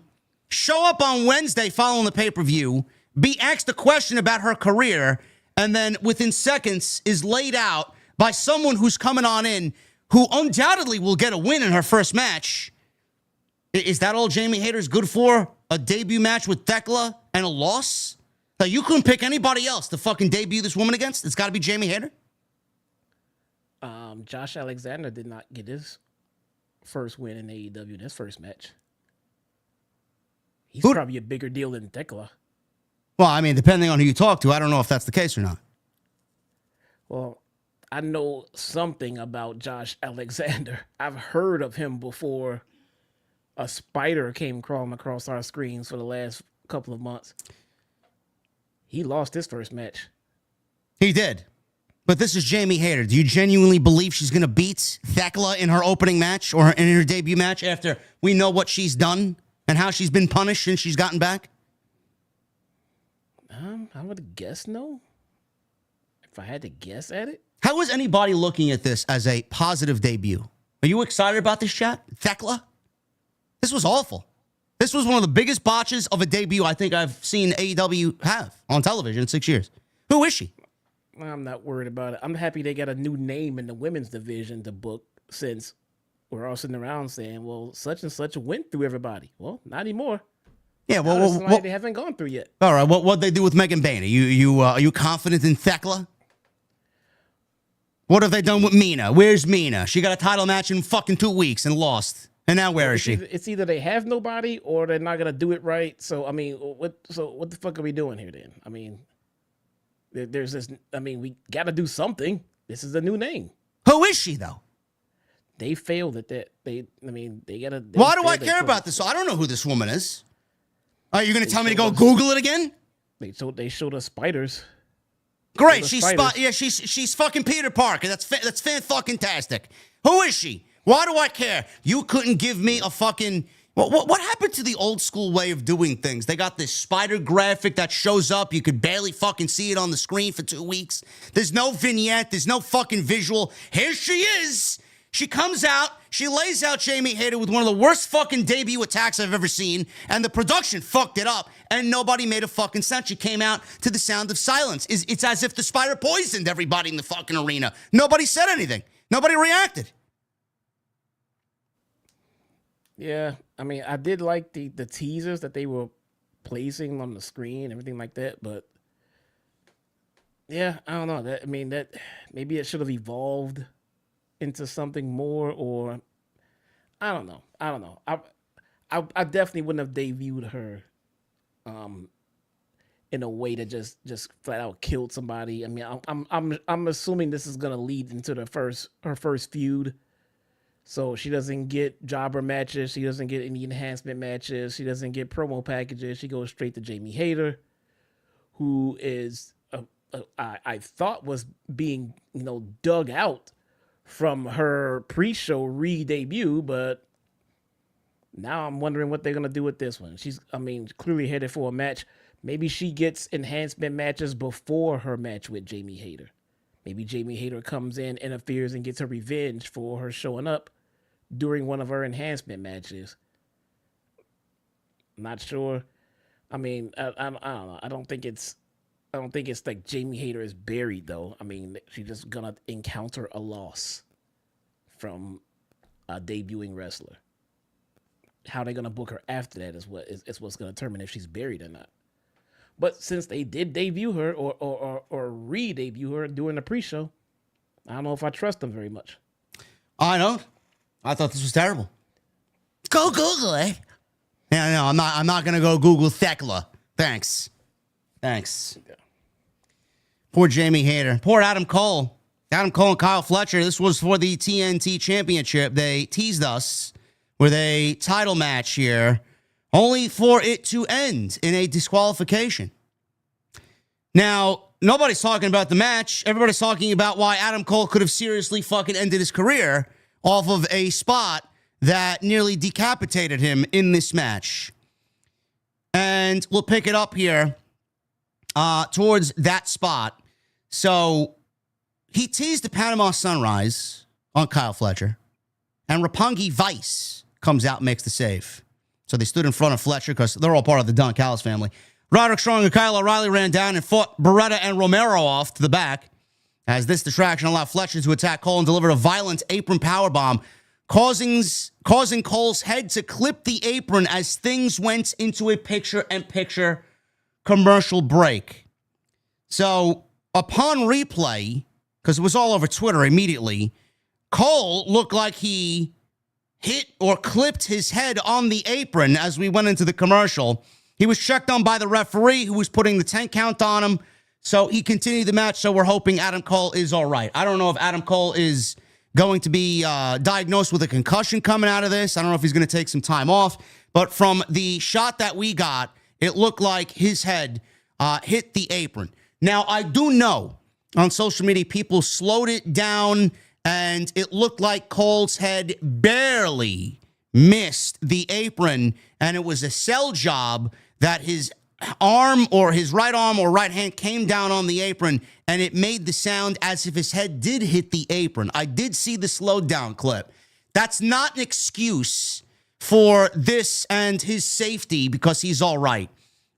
show up on Wednesday following the pay-per-view, be asked a question about her career, and then within seconds is laid out by someone who's coming on in who undoubtedly will get a win in her first match. Is that all Jamie Hayter's good for? A debut match with Theckla and a loss? Now, you couldn't pick anybody else to fucking debut this woman against? It's got to be Jamie Hayter? Josh Alexander did not get his first win in AEW in his first match. He's probably a bigger deal than Theckla. Well, I mean, depending on who you talk to, I don't know if that's the case or not. Well, I know something about Josh Alexander. I've heard of him before a spider came crawling across our screens for the last couple of months. He lost his first match. He did. But this is Jamie Hayter. Do you genuinely believe she's going to beat Theckla in her opening match or in her debut match after we know what she's done and how she's been punished since she's gotten back? I would guess no. If I had to guess at it. How is anybody looking at this as a positive debut? Are you excited about this chat? Theckla? This was awful. This was one of the biggest botches of a debut I think I've seen AEW have on television in 6 years. Who is she? I'm not worried about it. I'm happy they got a new name in the women's division to book, since we're all sitting around saying, well, such and such went through everybody. Well, not anymore. Yeah, well, they haven't gone through yet. All right, what'd they do with Megan Bayne? Are you confident in Theckla? What have they done with Mina? Where's Mina? She got a title match in fucking 2 weeks and lost. And now where is she? It's either they have nobody or they're not gonna do it right. So I mean, what the fuck are we doing here then? I mean, there's this. I mean, we got to do something. This is a new name. Who is she though? They failed at that. They gotta. Why do I care about this? I don't know who this woman is. Are you gonna tell me to go Google it again? They showed us spiders. Great, she's fucking Peter Parker. That's fan-fucking-tastic. Who is she? Why do I care? You couldn't give me a fucking... What happened to the old school way of doing things? They got this spider graphic that shows up. You could barely fucking see it on the screen for 2 weeks. There's no vignette. There's no fucking visual. Here she is. She comes out. She lays out Jamie Hayter with one of the worst fucking debut attacks I've ever seen. And the production fucked it up. And nobody made a fucking sound. She came out to the sound of silence. It's as if the spider poisoned everybody in the fucking arena. Nobody said anything. Nobody reacted. Yeah, I mean, I did like the teasers that they were placing on the screen, everything like that. But yeah, I don't know. That maybe it should have evolved into something more, or I don't know. I definitely wouldn't have debuted her in a way that just flat out killed somebody. I mean, I'm assuming this is gonna lead into her first feud. So she doesn't get jobber matches. She doesn't get any enhancement matches. She doesn't get promo packages. She goes straight to Jamie Hayter, who is, I thought was being, dug out from her pre-show re-debut, but now I'm wondering what they're going to do with this one. She's, clearly headed for a match. Maybe she gets enhancement matches before her match with Jamie Hayter. Maybe Jamie Hayter comes in, interferes, and gets her revenge for her showing up during one of her enhancement matches. Not sure. I don't know. I don't think it's like Jamie Hayter is buried though. She's just gonna encounter a loss from a debuting wrestler. How they're gonna book her after that is what's gonna determine if she's buried or not. But since they did debut her or re-debut her during the pre-show, I don't know if I trust them very much. I don't. I thought this was terrible. Go Google it. Yeah, no, I'm not gonna go Google Theckla. Thanks. Yeah. Poor Jamie Hayter. Poor Adam Cole. Adam Cole and Kyle Fletcher. This was for the TNT Championship. They teased us with a title match here, only for it to end in a disqualification. Now, nobody's talking about the match. Everybody's talking about why Adam Cole could have seriously fucking ended his career off of a spot that nearly decapitated him in this match. And we'll pick it up here towards that spot. So he teased the Panama Sunrise on Kyle Fletcher, and Roppongi Vice comes out and makes the save. So they stood in front of Fletcher because they're all part of the Don Callis family. Roderick Strong and Kyle O'Reilly ran down and fought Beretta and Romero off to the back, as this distraction allowed Fletcher to attack Cole and deliver a violent apron powerbomb, causing Cole's head to clip the apron as things went into a picture-in-picture commercial break. So upon replay, because it was all over Twitter immediately, Cole looked like he hit or clipped his head on the apron as we went into the commercial. He was checked on by the referee, who was putting the 10 count on him. So he continued the match, so we're hoping Adam Cole is all right. I don't know if Adam Cole is going to be diagnosed with a concussion coming out of this. I don't know if he's going to take some time off. But from the shot that we got, it looked like his head hit the apron. Now, I do know on social media, people slowed it down, and it looked like Cole's head barely missed the apron, and it was a sell job that his arm or his right arm or right hand came down on the apron, and it made the sound as if his head did hit the apron. I did see the slowed down clip. That's not an excuse for this and his safety because he's all right.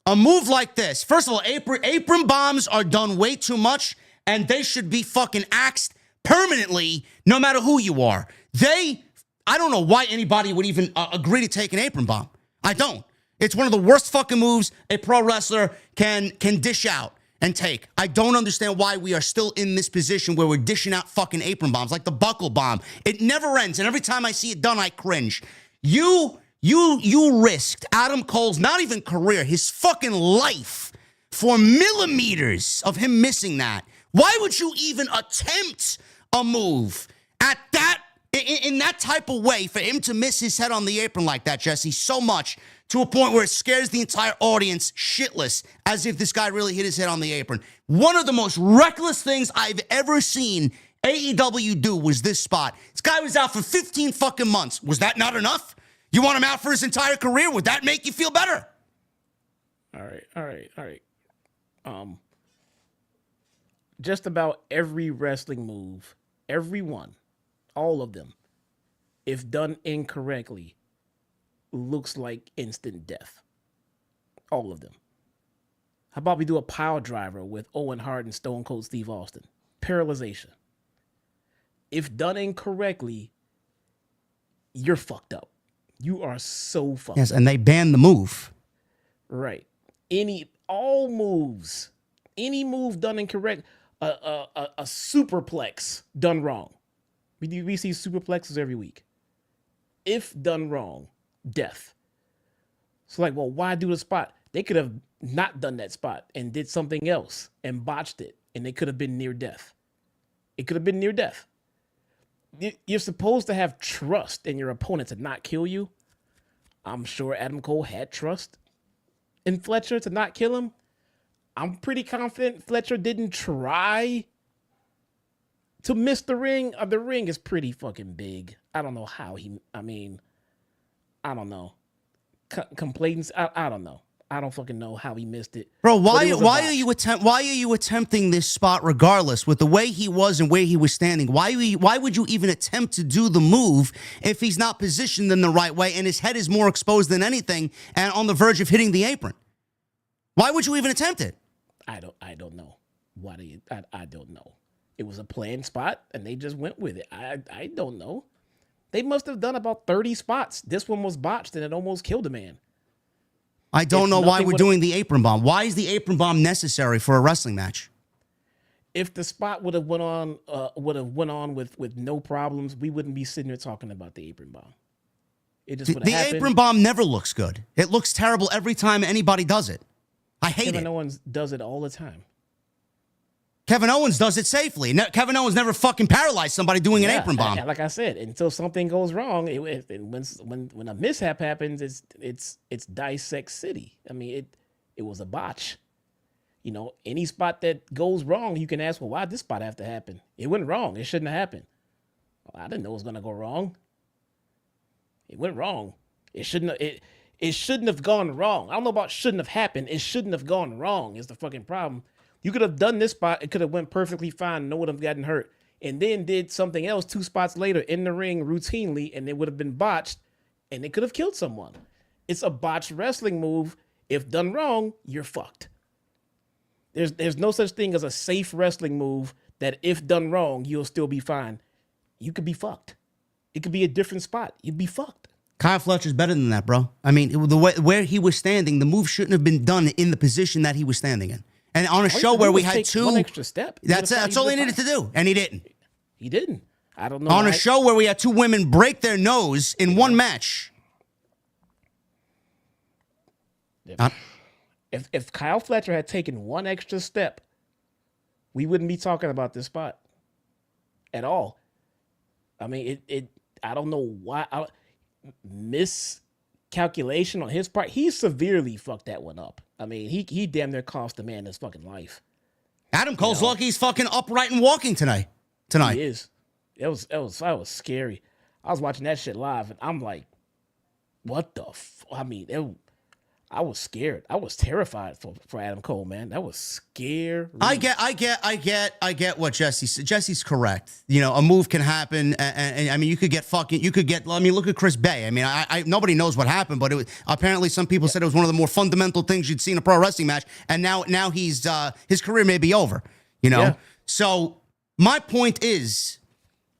A move like this, first of all, apron bombs are done way too much, and they should be fucking axed permanently no matter who you are. I don't know why anybody would even agree to take an apron bomb. I don't. It's one of the worst fucking moves a pro wrestler can dish out and take. I don't understand why we are still in this position where we're dishing out fucking apron bombs, like the buckle bomb. It never ends, and every time I see it done, I cringe. You risked Adam Cole's not even career, his fucking life for millimeters of him missing that. Why would you even attempt a move at that in that type of way for him to miss his head on the apron like that, Jesse, so much to a point where it scares the entire audience shitless, as if this guy really hit his head on the apron? One of the most reckless things I've ever seen AEW do was this spot. This guy was out for 15 fucking months. Was that not enough? You want him out for his entire career? Would that make you feel better? All right. Just about every wrestling move, every one, all of them, if done incorrectly, looks like instant death. All of them. How about we do a pile driver with Owen Hart and Stone Cold Steve Austin? Paralyzation. If done incorrectly, you're fucked up. You are so fucked up. Yes, and they banned the move. Right. All moves, any move done incorrect, a superplex done wrong. We see superplexes every week. If done wrong, death. So like, well, why do the spot? They could have not done that spot and did something else and botched it, and they could have been near death. It could have been near death. you're supposed to have trust in your opponent to not kill you. I'm sure Adam Cole had trust in Fletcher to not kill him. I'm pretty confident Fletcher didn't try to miss the ring. The ring is pretty fucking big. I don't know how I don't know. Complaints. I don't know. I don't fucking know how he missed it. Bro, why are you attempting this spot regardless with the way he was and where he was standing? Why would you even attempt to do the move if he's not positioned in the right way and his head is more exposed than anything and on the verge of hitting the apron? Why would you even attempt it? I don't know. I don't know. It was a planned spot and they just went with it. I don't know. They must have done about 30 spots. This one was botched and it almost killed a man. I don't know why we're doing the apron bomb. Why is the apron bomb necessary for a wrestling match? If the spot would have went on with no problems, we wouldn't be sitting here talking about the apron bomb. It just would have happened. The apron bomb never looks good. It looks terrible every time anybody does it. I hate it. Kevin Owens does it all the time. Kevin Owens does it safely. Kevin Owens never fucking paralyzed somebody doing an apron bomb. Like I said, until something goes wrong, when a mishap happens, it's dissect city. I mean, it was a botch. You know, any spot that goes wrong, you can ask, well, why did this spot have to happen? It went wrong. It shouldn't have happened. Well, I didn't know it was gonna go wrong. It went wrong. It shouldn't have gone wrong. I don't know about shouldn't have happened. It shouldn't have gone wrong is the fucking problem. You could have done this spot. It could have went perfectly fine. No one would have gotten hurt. And then did something else 2 spots later in the ring routinely, and it would have been botched, and it could have killed someone. It's a botched wrestling move. If done wrong, you're fucked. There's no such thing as a safe wrestling move that if done wrong, you'll still be fine. You could be fucked. It could be a different spot. You'd be fucked. Kyle Fletcher's better than that, bro. I mean, the way where he was standing, the move shouldn't have been done in the position that he was standing in. And on a show where we had 2 one extra step. That's all he needed to do, and he didn't. He didn't. I don't know. On a show where we had 2 women break their nose in one match. If Kyle Fletcher had taken 1 extra step, we wouldn't be talking about this spot at all. I mean, I don't know why. Miscalculation on his part. He severely fucked that one up. I mean, he damn near cost the man his fucking life. Adam Cole's lucky he's fucking upright and walking tonight. He is. That was scary. I was watching that shit live, and I'm like, what the? I mean, I was scared. I was terrified for Adam Cole, man. That was scary. I get what Jesse said. Jesse's correct. You know, a move can happen, and I mean, you could get. I mean, look at Chris Bay. I mean, nobody knows what happened, but it was apparently some people said it was one of the more fundamental things you'd see in a pro wrestling match, and now he's his career may be over. You know, so my point is,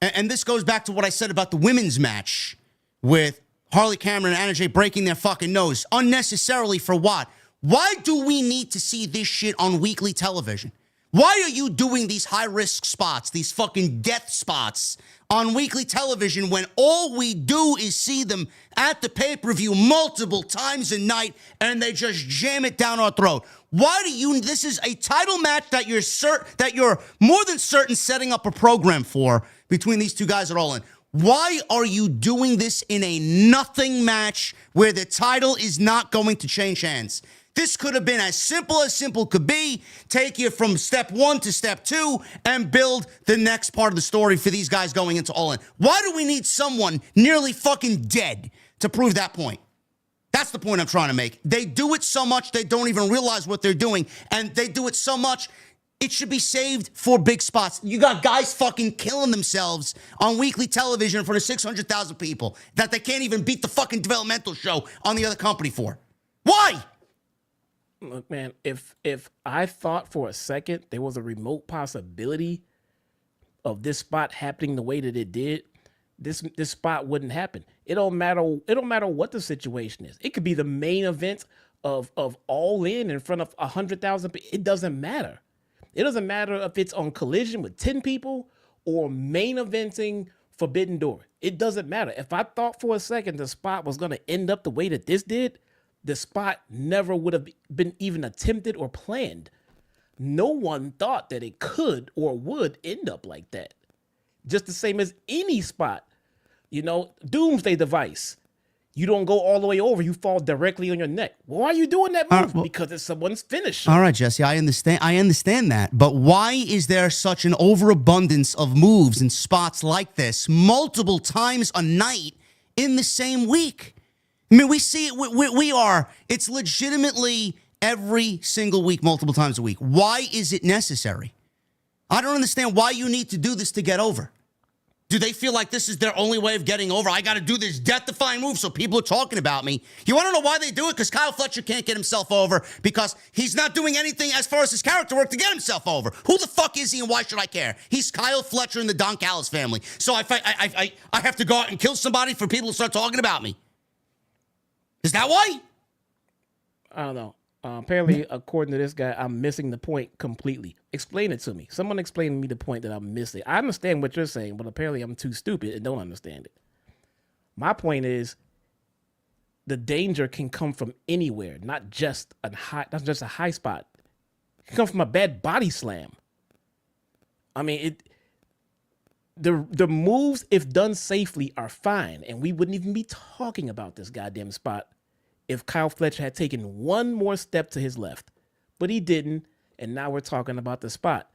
and this goes back to what I said about the women's match with Harley Cameron and Anna Jay breaking their fucking nose unnecessarily for what? Why do we need to see this shit on weekly television? Why are you doing these high-risk spots, these fucking death spots on weekly television when all we do is see them at the pay-per-view multiple times a night and they just jam it down our throat? Why do you? This is a title match that you're more than certain setting up a program for between these 2 guys at All In. Why are you doing this in a nothing match where the title is not going to change hands? This could have been as simple could be. Take you from step 1 to step 2 and build the next part of the story for these guys going into All In. Why do we need someone nearly fucking dead to prove that point? That's the point I'm trying to make. They do it so much they don't even realize what they're doing, and they do it so much it should be saved for big spots. You got guys fucking killing themselves on weekly television in front of 600,000 people that they can't even beat the fucking developmental show on the other company for. Why? Look, man, if I thought for a second there was a remote possibility of this spot happening the way that it did, this spot wouldn't happen. It don't matter what the situation is. It could be the main event of All In front of 100,000 people. It doesn't matter. It doesn't matter if it's on Collision with 10 people or main eventing Forbidden Door. It doesn't matter. If I thought for a second the spot was going to end up the way that this did, the spot never would have been even attempted or planned. No one thought that it could or would end up like that. just the same as any spot. You know, doomsday device. You don't go all the way over. You fall directly on your neck. Why are you doing that move? Because it's someone's finish. All right, Jesse, I understand that. But why is there such an overabundance of moves and spots like this multiple times a night in the same week? I mean, we see it. It's legitimately every single week, multiple times a week. Why is it necessary? I don't understand why you need to do this to get over. Do they feel like this is their only way of getting over? I got to do this death-defying move so people are talking about me. You want to know why they do it? Because Kyle Fletcher can't get himself over because he's not doing anything as far as his character work to get himself over. Who the fuck is he and why should I care? He's Kyle Fletcher in the Don Callis family. So I have to go out and kill somebody for people to start talking about me. Is that why? I don't know. Apparently, according to this guy, I'm missing the point completely. Explain it to me. Someone explain to me the point that I'm missing. I understand what you're saying, but apparently I'm too stupid and don't understand it. My point is, the danger can come from anywhere, not just a high spot. It can come from a bad body slam. I mean, the moves, if done safely, are fine, and we wouldn't even be talking about this goddamn spot if Kyle Fletcher had taken one more step to his left. But he didn't, and now we're talking about the spot.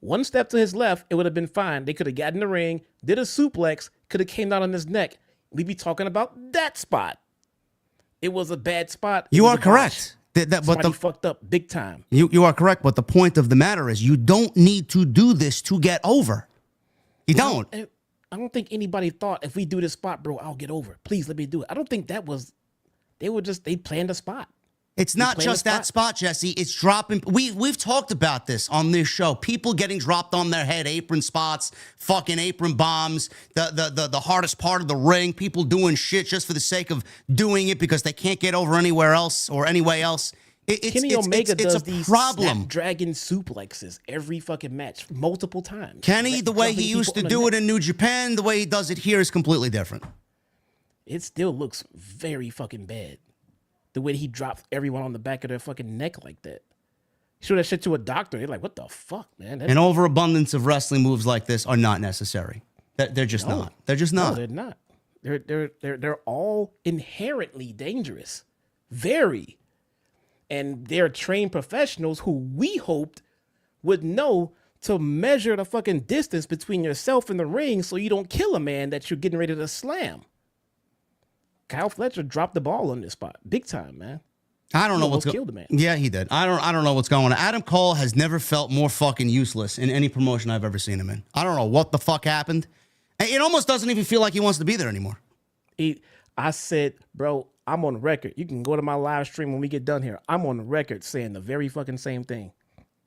One step to his left, it would have been fine. They could have gotten in the ring, did a suplex, could have came down on his neck. We'd be talking about that spot. It was a bad spot. You are correct. Somebody fucked up big time. You are correct, but the point of the matter is you don't need to do this to get over. You don't. I don't think anybody thought, if we do this spot, bro, I'll get over. Please let me do it. I don't think that was... They planned a spot. It's not just that spot, Jesse. It's dropping. We've talked about this on this show. People getting dropped on their head, apron spots, fucking apron bombs, the hardest part of the ring. People doing shit just for the sake of doing it because they can't get over anywhere else or any way else. Kenny Omega does these problem. Dragon suplexes every fucking match multiple times. Kenny, the way he used to do it in New Japan, the way he does it here is completely different. It still looks very fucking bad. The way he drops everyone on the back of their fucking neck like that. Show that shit to a doctor. They're like, what the fuck, man? An overabundance of wrestling moves like this are not necessary. They're just not. They're just not. No, they're not. They're all inherently dangerous. Very. And they're trained professionals who we hoped would know to measure the fucking distance between yourself and the ring so you don't kill a man that you're getting ready to slam. Kyle Fletcher dropped the ball on this spot. Big time, man. I don't know what's killed the man. Yeah, he did. I don't know what's going on. Adam Cole has never felt more fucking useless in any promotion I've ever seen him in. I don't know what the fuck happened. It almost doesn't even feel like he wants to be there anymore. I said, bro, I'm on record. You can go to my live stream when we get done here. I'm on record saying the very fucking same thing.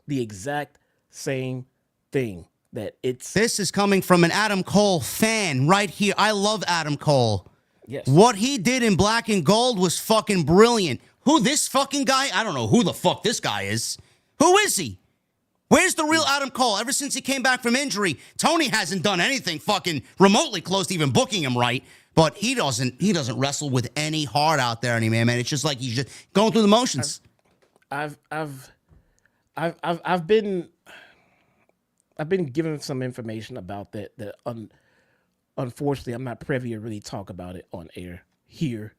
The exact same thing. This is coming from an Adam Cole fan right here. I love Adam Cole. Yes. What he did in Black and Gold was fucking brilliant. Who this fucking guy? I don't know who the fuck this guy is. Who is he? Where's the real Adam Cole? Ever since he came back from injury, Toni hasn't done anything fucking remotely close to even booking him right. But he doesn't wrestle with any heart out there anymore, man. It's just like he's just going through the motions. I've been given some information about that unfortunately, I'm not privy to really talk about it on air here,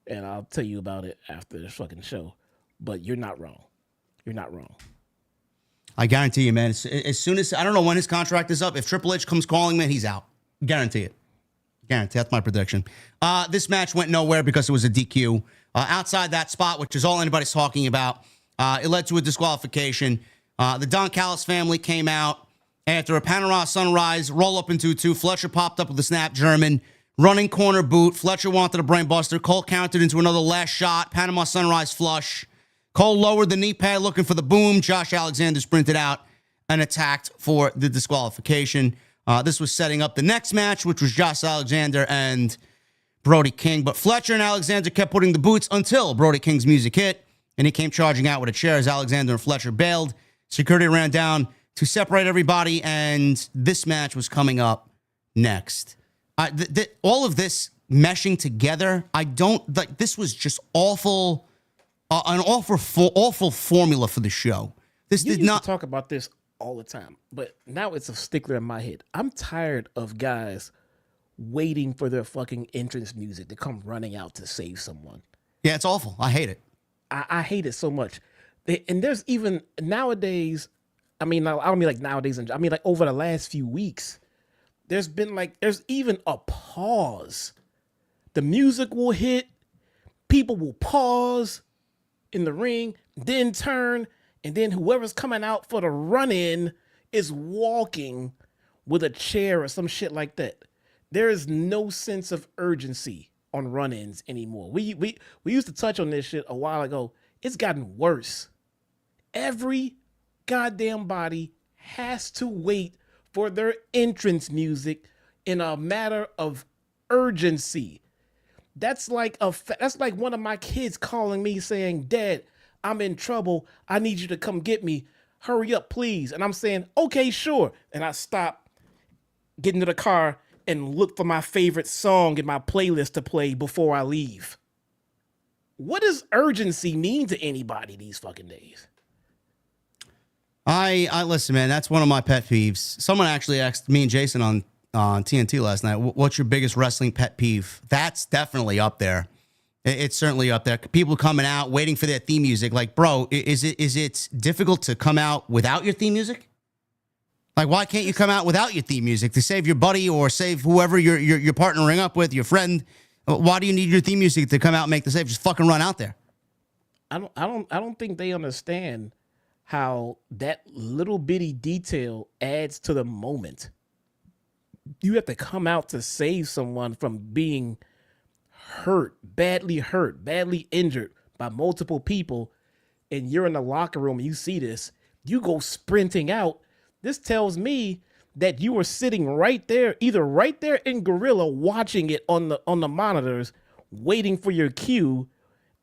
and I'll tell you about it after the fucking show. But you're not wrong. You're not wrong. I guarantee you, man. As soon as I don't know when his contract is up, if Triple H comes calling, man, he's out. Guarantee it. Guarantee. That's my prediction. This match went nowhere because it was a DQ. Outside that spot, which is all anybody's talking about, it led to a disqualification. The Don Callis family came out. After a Panorama Sunrise, roll up into 2, Fletcher popped up with a snap German, running corner boot. Fletcher wanted a brain buster. Cole countered into another last shot, Panama Sunrise flush. Cole lowered the knee pad looking for the boom. Josh Alexander sprinted out and attacked for the disqualification. This was setting up the next match, which was Josh Alexander and Brody King. But Fletcher and Alexander kept putting the boots until Brody King's music hit, and he came charging out with a chair as Alexander and Fletcher bailed. Security ran down to separate everybody, and this match was coming up next. All of this meshing together, I don't like. This was just awful, an awful formula for the show. This You did used not to talk about this all the time, but now it's a stickler in my head. I'm tired of guys waiting for their fucking entrance music to come running out to save someone. Yeah, it's awful. I hate it. I hate it so much. And there's even nowadays, I mean, I don't mean like nowadays, I mean like over the last few weeks, there's even a pause. The music will hit, people will pause in the ring, then turn, and then whoever's coming out for the run-in is walking with a chair or some shit like that. There is no sense of urgency on run-ins anymore. We used to touch on this shit a while ago. It's gotten worse. Every goddamn body has to wait for their entrance music in a matter of urgency. That's like one of my kids calling me saying, "Dad, I'm in trouble. I need you to come get me. Hurry up, please." And I'm saying, "Okay, sure." And I stop, get into the car, and look for my favorite song in my playlist to play before I leave. What does urgency mean to anybody these fucking days? I listen, man. That's one of my pet peeves. Someone actually asked me and Jason on TNT last night, "What's your biggest wrestling pet peeve?" That's definitely up there. It's certainly up there. People coming out waiting for their theme music. Like, bro, is it difficult to come out without your theme music? Like, why can't you come out without your theme music to save your buddy or save whoever you're partnering up with, your friend? Why do you need your theme music to come out and make the save? Just fucking run out there. I don't think they understand how that little bitty detail adds to the moment. You have to come out to save someone from being hurt, badly injured by multiple people, and you're in the locker room and you see this, you go sprinting out. This tells me that you were sitting right there, either right there in Gorilla watching it on the monitors, waiting for your cue,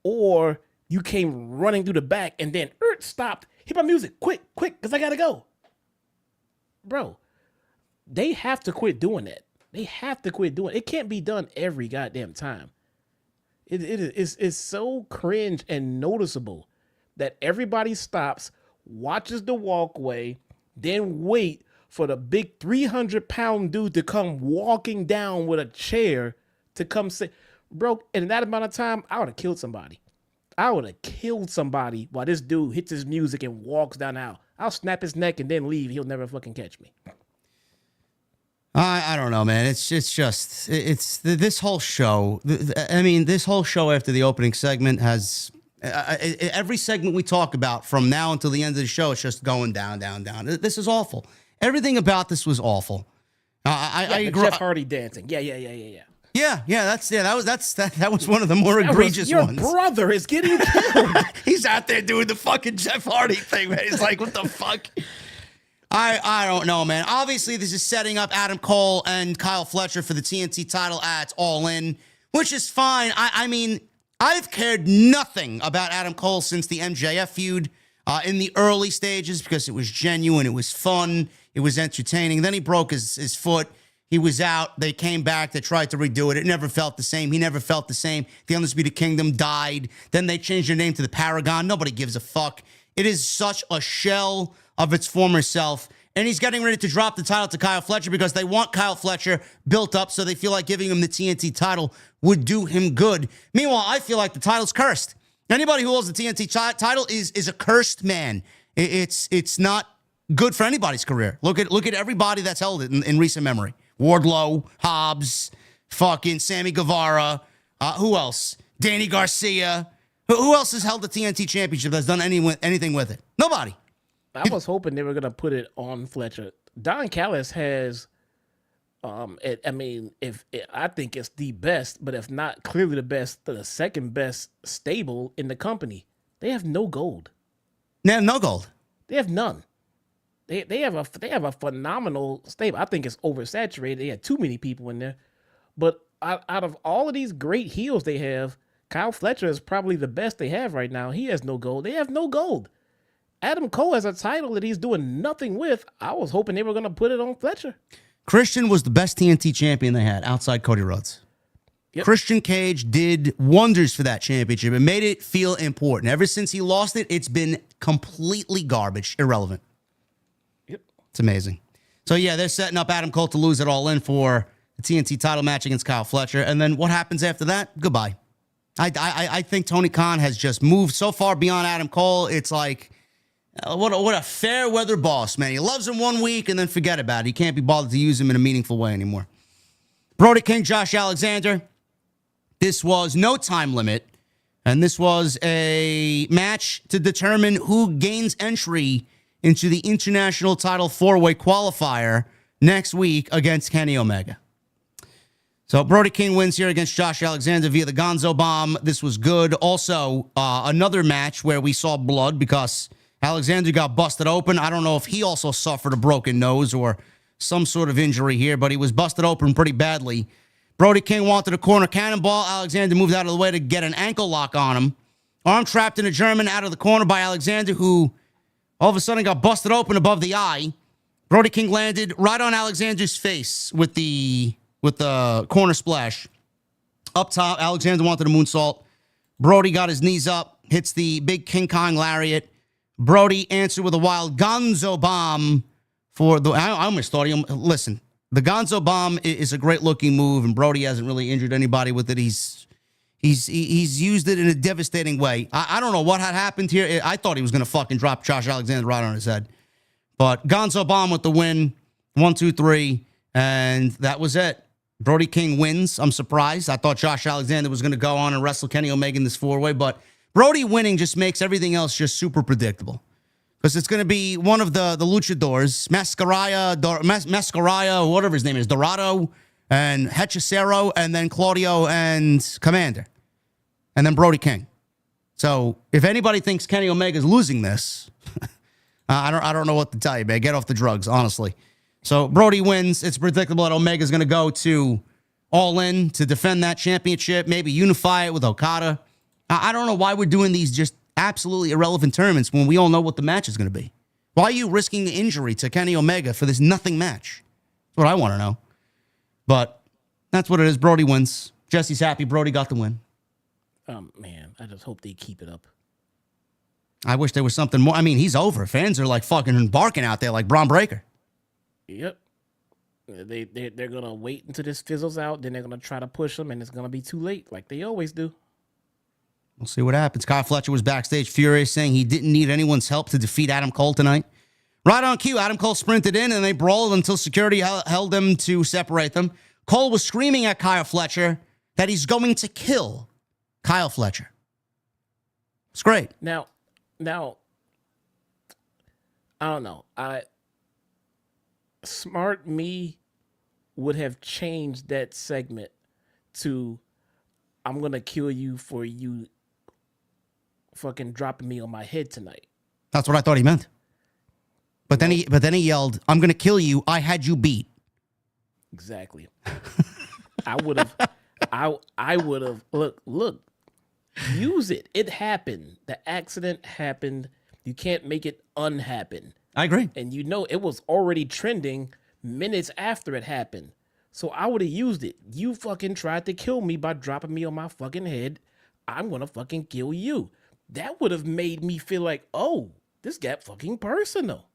or you came running through the back and then stopped. Hit my music, quick, because I gotta go. Bro, they have to quit doing that. They have to quit doing it. It can't be done every goddamn time. It's so cringe and noticeable that everybody stops, watches the walkway, then wait for the big 300-pound dude to come walking down with a chair to come say, bro, in that amount of time, I would have killed somebody. While this dude hits his music and walks down the aisle. I'll snap his neck and then leave. He'll never fucking catch me. I don't know, man. It's this whole show. I mean, this whole show after the opening segment has every segment we talk about from now until the end of the show. It's just going down. This is awful. Everything about this was awful. I agree. Jeff Hardy dancing. Yeah. That was one of the more egregious ones. Your brother is getting killed. He's out there doing the fucking Jeff Hardy thing, man. He's like, what the fuck? I don't know, man. Obviously, this is setting up Adam Cole and Kyle Fletcher for the TNT title at All In, which is fine. I mean, I've cared nothing about Adam Cole since the MJF feud in the early stages because it was genuine, it was fun, it was entertaining. Then he broke his foot. He was out. They came back. They tried to redo it. It never felt the same. He never felt the same. The Undisputed Kingdom died. Then they changed their name to the Paragon. Nobody gives a fuck. It is such a shell of its former self. And he's getting ready to drop the title to Kyle Fletcher because they want Kyle Fletcher built up so they feel like giving him the TNT title would do him good. Meanwhile, I feel like the title's cursed. Anybody who holds the TNT title is a cursed man. It's not good for anybody's career. Look at everybody that's held it in recent memory. Wardlow, Hobbs, fucking Sammy Guevara. Who else? Danny Garcia. Who else has held the TNT Championship that's done anything with it? Nobody. I was hoping they were going to put it on Fletcher. Don Callis has, I think it's the best, but if not clearly the best, the second best stable in the company. They have no gold. They have no gold. They have none. They have a phenomenal stable. I think it's oversaturated. They had too many people in there. But out of all of these great heels they have, Kyle Fletcher is probably the best they have right now. He has no gold. They have no gold. Adam Cole has a title that he's doing nothing with. I was hoping they were going to put it on Fletcher. Christian was the best TNT champion they had outside Cody Rhodes. Yep. Christian Cage did wonders for that championship and made it feel important. Ever since he lost it, it's been completely garbage, irrelevant. Yep. It's amazing. So, yeah, they're setting up Adam Cole to lose it All In for the TNT title match against Kyle Fletcher. And then what happens after that? Goodbye. I think Tony Khan has just moved so far beyond Adam Cole. It's like, what a fair weather boss, man. He loves him 1 week and then forget about it. He can't be bothered to use him in a meaningful way anymore. Brody King, Josh Alexander. This was no time limit. And this was a match to determine who gains entry into the International Title 4-Way Qualifier next week against Kenny Omega. So Brody King wins here against Josh Alexander via the Gonzo Bomb. This was good. Also, another match where we saw blood because Alexander got busted open. I don't know if he also suffered a broken nose or some sort of injury here, but he was busted open pretty badly. Brody King wanted a corner cannonball. Alexander moved out of the way to get an ankle lock on him. Arm trapped in a German out of the corner by Alexander, who all of a sudden got busted open above the eye. Brody King landed right on Alexander's face with the corner splash. Up top, Alexander wanted a moonsault. Brody got his knees up, hits the big King Kong lariat. Brody answered with a wild Gonzo Bomb for the... I almost thought listen, the Gonzo Bomb is a great-looking move, and Brody hasn't really injured anybody with it. He's used it in a devastating way. I don't know what had happened here. I thought he was going to fucking drop Josh Alexander right on his head. But Gonzo Bomb with the win. 1, 2, 3. And that was it. Brody King wins. I'm surprised. I thought Josh Alexander was going to go on and wrestle Kenny Omega in this 4-way, but Brody winning just makes everything else just super predictable. Because it's going to be one of the luchadors, Mascaraya, whatever his name is, Dorado, and Hechicero, and then Claudio and Commander. And then Brody King. So if anybody thinks Kenny Omega's losing this, I don't know what to tell you, man. Get off the drugs, honestly. So Brody wins. It's predictable that Omega's going to go to All In to defend that championship, maybe unify it with Okada. I don't know why we're doing these just absolutely irrelevant tournaments when we all know what the match is going to be. Why are you risking the injury to Kenny Omega for this nothing match? That's what I want to know. But that's what it is. Brody wins. Jesse's happy. Brody got the win. Man, I just hope they keep it up. I wish there was something more. I mean, he's over. Fans are like fucking barking out there like Braun Breaker. Yep. They're going to wait until this fizzles out. Then they're going to try to push him, and it's going to be too late like they always do. We'll see what happens. Kyle Fletcher was backstage furious, saying he didn't need anyone's help to defeat Adam Cole tonight. Right on cue, Adam Cole sprinted in, and they brawled until security held them to separate them. Cole was screaming at Kyle Fletcher that he's going to kill Kyle Fletcher. It's great. Now, I don't know. Smart me would have changed that segment to I'm going to kill you for you fucking dropping me on my head tonight. That's what I thought he meant. But then he yelled, I'm going to kill you. I had you beat. Exactly. I would have look, use it. It happened. The accident happened. You can't make it unhappen. I agree. And you know, it was already trending minutes after it happened. So I would have used it. You fucking tried to kill me by dropping me on my fucking head. I'm going to fucking kill you. That would have made me feel like, oh, this got fucking personal.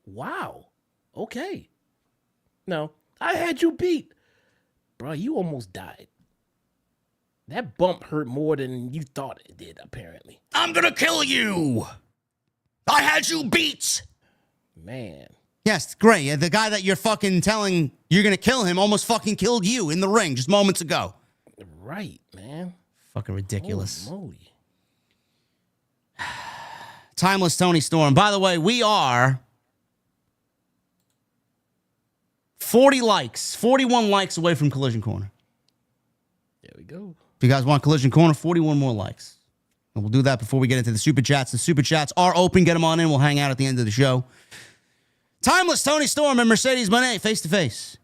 Wow. Okay. No, I had you beat. Bro, you almost died. That bump hurt more than you thought it did, apparently. I'm going to kill you. I had you beat. Man. Yes, great. The guy that you're fucking telling you're going to kill him almost fucking killed you in the ring just moments ago. Right, man. Fucking ridiculous. Holy moly. Timeless Tony Storm. By the way, we are 41 likes away from Collision Corner. There we go. If you guys want Collision Corner, 41 more likes. And we'll do that before we get into the Super Chats. The Super Chats are open. Get them on in. We'll hang out at the end of the show. Timeless Tony Storm and Mercedes Moné face-to-face.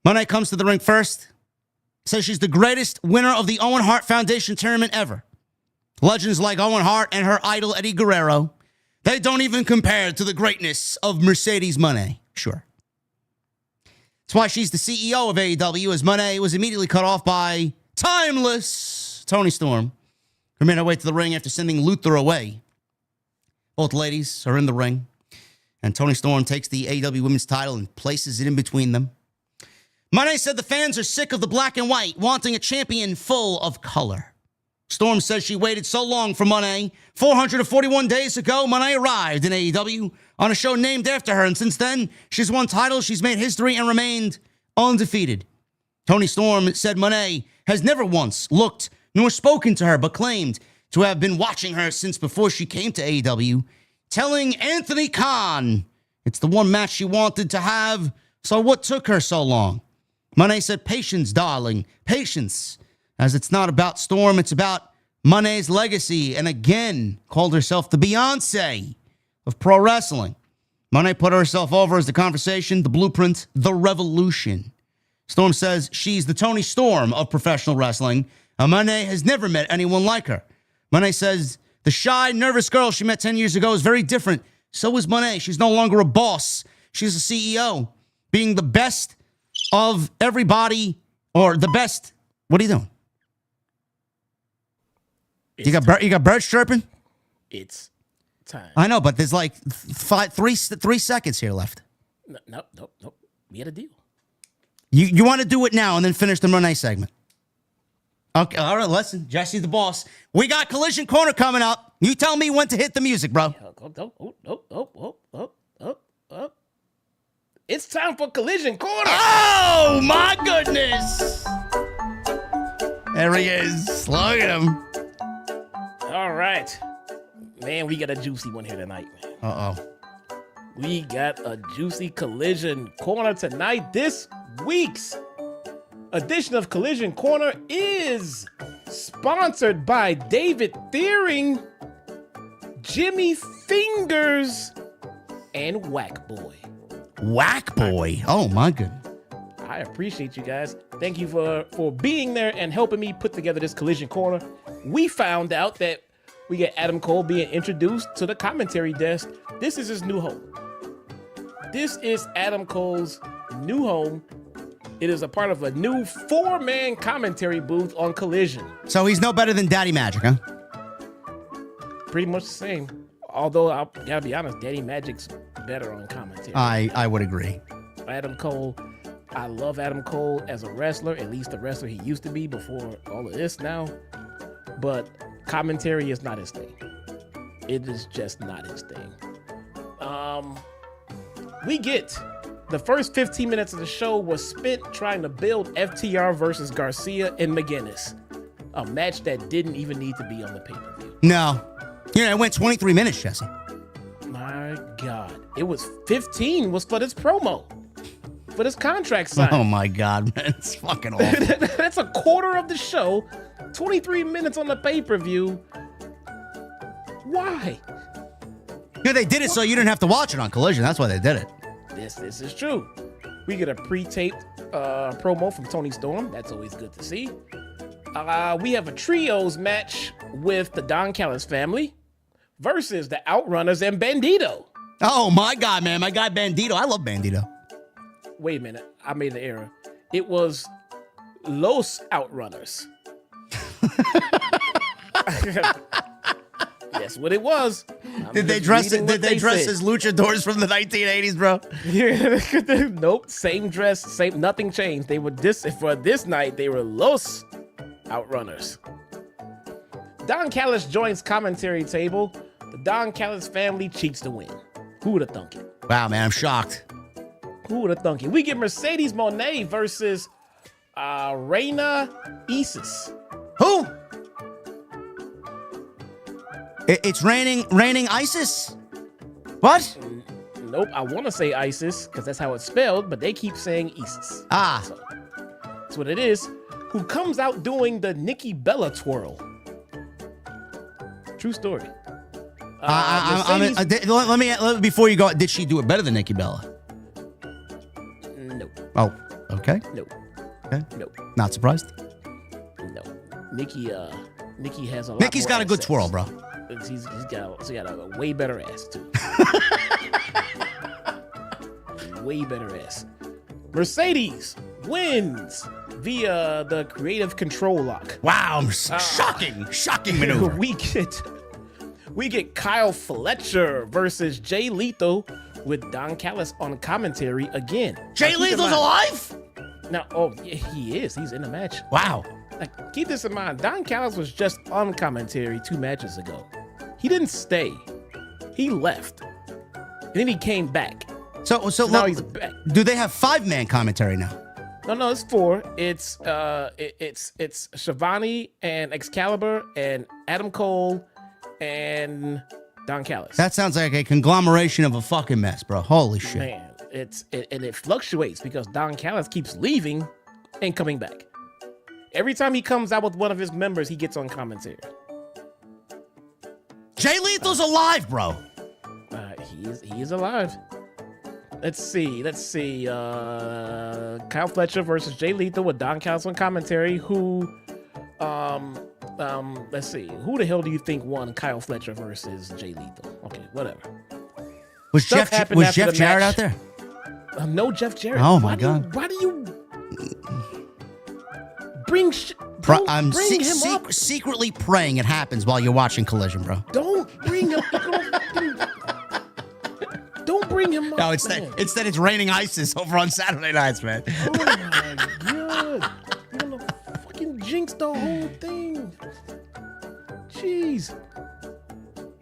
Moné comes to the ring first. Says she's the greatest winner of the Owen Hart Foundation tournament ever. Legends like Owen Hart and her idol Eddie Guerrero, they don't even compare to the greatness of Mercedes Moné. Sure. That's why she's the CEO of AEW, as Moné was immediately cut off by Timeless Tony Storm, who made her way to the ring after sending Luther away. Both ladies are in the ring. And Toni Storm takes the AEW Women's title and places it in between them. Moné said the fans are sick of the black and white, wanting a champion full of color. Storm says she waited so long for Moné. 441 days ago, Moné arrived in AEW on a show named after her, and since then, she's won titles, she's made history, and remained undefeated. Toni Storm said Moné has never once looked nor spoken to her, but claimed to have been watching her since before she came to AEW, telling Anthony Khan it's the one match she wanted to have, so what took her so long? Moné said, patience, darling, patience, as it's not about Storm, it's about Moné's legacy, and again called herself the Beyonce of pro wrestling. Moné put herself over as the conversation, the blueprint, the revolution. Storm says she's the Toni Storm of professional wrestling, and Moné has never met anyone like her. Moné says the shy, nervous girl she met 10 years ago is very different. So is Moné. She's no longer a boss. She's a CEO, being the best of everybody, or the best. What are you doing? You got birds chirping? It's time. I know, but there's like 3 seconds here left. Nope. We had a deal. You want to do it now and then finish the Moné segment. Okay, all right, listen. Jesse's the boss. We got Collision Corner coming up. You tell me when to hit the music, bro. It's time for Collision Corner. Oh, my goodness. There he is. Look at him. All right. Man, we got a juicy one here tonight. Uh-oh. We got a juicy Collision Corner tonight. This week's edition of Collision Corner is sponsored by David Fearing, Jimmy Fingers, and Whack Boy. Whack Boy. Oh, my goodness. I appreciate you guys. Thank you for being there and helping me put together this Collision Corner. We found out that we get Adam Cole being introduced to the commentary desk. This is his new home. This is Adam Cole's new home. It is a part of a new 4-man commentary booth on Collision. So he's no better than Daddy Magic, huh? Pretty much the same. Although, I gotta be honest, Daddy Magic's better on commentary. I would agree. Adam Cole, I love Adam Cole as a wrestler, at least the wrestler he used to be before all of this now. But commentary is not his thing. It is just not his thing. We get the first 15 minutes of the show was spent trying to build FTR versus Garcia and McGuinness, a match that didn't even need to be on the pay-per-view. No. It went 23 minutes, Jesse. My God. It was 15 was for this promo, for this contract sign. Oh, my God, man. It's fucking awful. That's a quarter of the show, 23 minutes on the pay-per-view. Why? Yeah, they did it so you didn't have to watch it on Collision. That's why they did it. This is true. We get a pre-taped promo from Toni Storm. That's always good to see. We have a trios match with the Don Callis family versus the Outrunners and Bandito. Oh, my God, man. My guy Bandito. I love Bandito. Wait a minute. I made an error. It was Los Outrunners. That's what it was. Did they dress as luchadors from the 1980s, bro? Yeah. Nope. Same dress. Nothing changed. They were for this night. They were Los Outrunners. Don Callis joins commentary table. The Don Callis family cheats to win. Who would have thunk it? Wow, man, I'm shocked. Who would have thunk it? We get Mercedes Moné versus Reina Isis. Who? It's raining ISIS. What? Nope, I want to say ISIS because that's how it's spelled, but they keep saying Isis. So, that's what it is. Who comes out doing the Nikki Bella twirl? True story. Let me before you go. Did she do it better than Nikki Bella? No. Oh, okay. No. Okay. No. Not surprised. No. Nikki has a lot Nikki's more got a good assets. twirl, bro. She's got a way better ass too. Way better ass. Mercedes wins via the creative control lock. Wow, shocking maneuver. We get Kyle Fletcher versus Jay Lethal with Don Callis on commentary again. Jay Lethal's alive? Now, oh, yeah, he is. He's in the match. Wow. Like, keep this in mind. Don Callis was just on commentary 2 matches ago. He didn't stay. He left. And then he came back. So Now look, he's back. do they have 5-man commentary now? No, it's 4. It's Shivani and Excalibur and Adam Cole and Don Callis. That sounds like a conglomeration of a fucking mess, bro. Holy shit. Man, it fluctuates because Don Callis keeps leaving and coming back. Every time he comes out with one of his members, he gets on commentary. Jay Lethal's alive, bro. He is alive. Let's see. Kyle Fletcher versus Jay Lethal with Don Callis on commentary. Let's see. Who the hell do you think won Kyle Fletcher versus Jay Lethal? Okay, whatever. Was Stuff Jeff happened after the Jarrett match. out there? No Jeff Jarrett. Oh my God. Why do you bring I'm bring him up? secretly praying it happens while you're watching Collision, bro. Don't bring him. Don't bring him up. No, it's raining ISIS over on Saturday nights, man. Oh my God. You're gonna fucking jinx the whole thing. Jeez.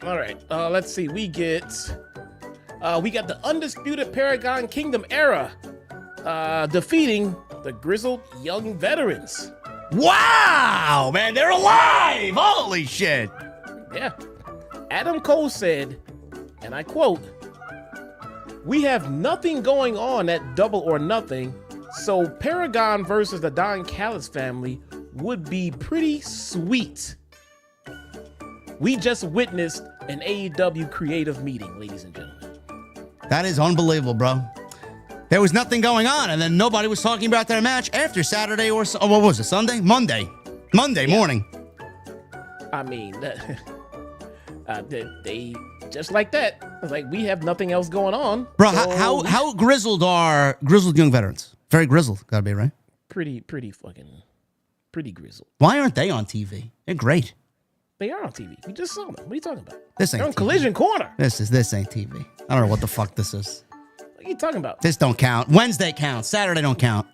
All right. Let's see. We got the Undisputed Paragon Kingdom era defeating the Grizzled Young Veterans. Wow, man, they're alive! Holy shit! Yeah. Adam Cole said, and I quote, "We have nothing going on at Double or Nothing, so Paragon versus the Don Callis family would be pretty sweet. We just witnessed an AEW creative meeting, ladies and gentlemen." That is unbelievable, bro. There was nothing going on, and then nobody was talking about their match after Saturday or what was it, Sunday? Monday morning. I mean, they just like that. It's like, we have nothing else going on. Bro, so how grizzled are grizzled young veterans? Very grizzled, gotta be, right? pretty grizzled. Why aren't they on TV? They're great. They are on TV. We just saw them. What are you talking about? This ain't They're on TV. Collision Corner. This ain't TV. I don't know what the fuck this is. What are you talking about? This don't count. Wednesday counts. Saturday don't count.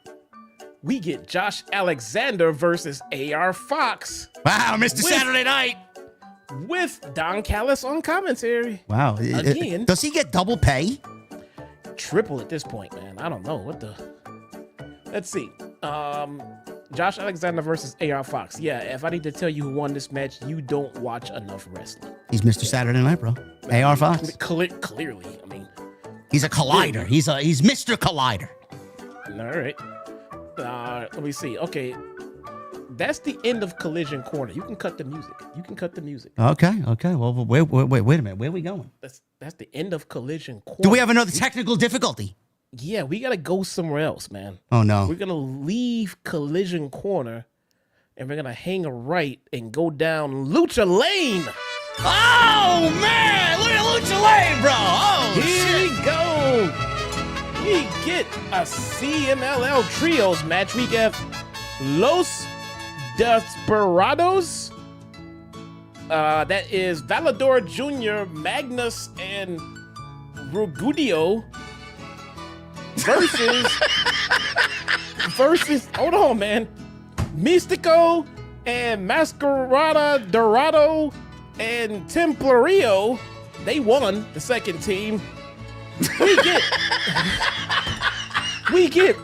We get Josh Alexander versus AR Fox Wow, Mr. Saturday Night. with Don Callis on commentary. Wow. Again. Does he get double pay? Triple at this point, man. I don't know. Let's see. Josh Alexander versus AR Fox. Yeah, if I need to tell you who won this match, you don't watch enough wrestling. He's Mr. Saturday Night, bro. AR Fox. Clearly, I mean. He's a collider. He's Mr. Collider. All right. Let me see. Okay. That's the end of Collision Corner. You can cut the music. Okay. Well, wait a minute. Where are we going? That's the end of Collision Corner. Do we have another technical difficulty? Yeah, we gotta go somewhere else, man. Oh no. We're gonna leave Collision Corner and we're gonna hang a right and go down Lucha Lane. Oh man, look at Lucha Lane, bro. Oh Here we go. We get a CMLL Trios match. We get Los Desperados. That is Valador Jr., Magnus, and Rugudio versus hold on, man. Mystico and Masquerada Dorado and Templario. They won the second team. We get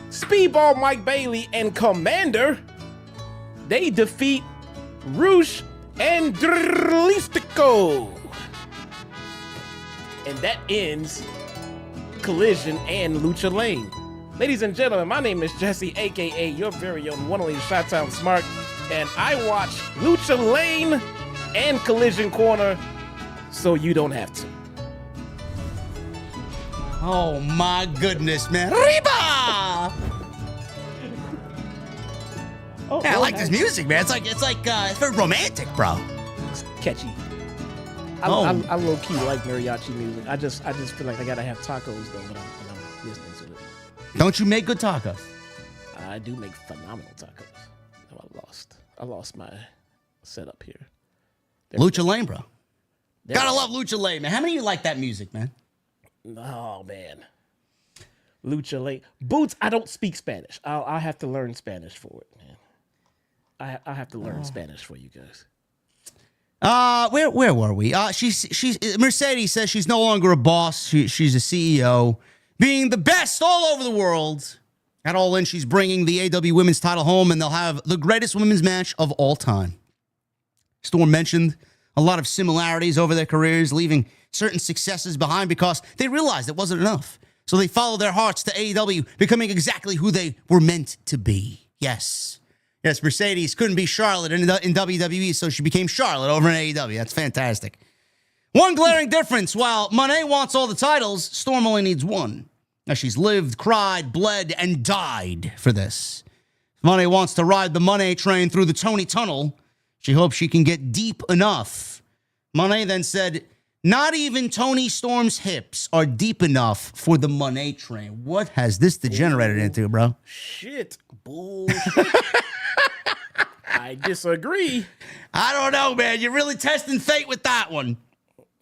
Speedball Mike Bailey and Commander. They defeat Rouge and Drlistico. And that ends Collision and Lucha Lane. Ladies and gentlemen, my name is Jesse, aka your very own one only Shot-Town Smart, and I watch Lucha Lane and Collision Corner so you don't have to. Oh my goodness, man. Reba! Oh, Yeah, I like this music, man. It's very romantic, bro. It's catchy. I low key like mariachi music. I just feel like I gotta have tacos though when I'm listening to it. Don't you make good tacos? I do make phenomenal tacos. Oh, I lost my setup here. There we Lucha Lane, bro. There Gotta we love Lucha Lane, man. How many of you like that music, man? Oh, man. Lucha late. Boots, I don't speak Spanish. I'll have to learn Spanish for it, man. I have to learn Spanish for you guys. Where were we? She's Mercedes says she's no longer a boss. She's a CEO, being the best all over the world. At All In, she's bringing the AEW Women's title home, and they'll have the greatest women's match of all time. Storm mentioned a lot of similarities over their careers, leaving certain successes behind because they realized it wasn't enough. So they followed their hearts to AEW, becoming exactly who they were meant to be. Yes, Mercedes couldn't be Charlotte in WWE, so she became Charlotte over in AEW. That's fantastic. One glaring difference, while Moné wants all the titles, Storm only needs one. Now, she's lived, cried, bled, and died for this. Moné wants to ride the Moné train through the Toni tunnel. She hopes she can get deep enough. Moné then said, not even Toni Storm's hips are deep enough for the Moné train. What has this degenerated into, bro? Shit. Bullshit. I disagree. I don't know, man. You're really testing fate with that one.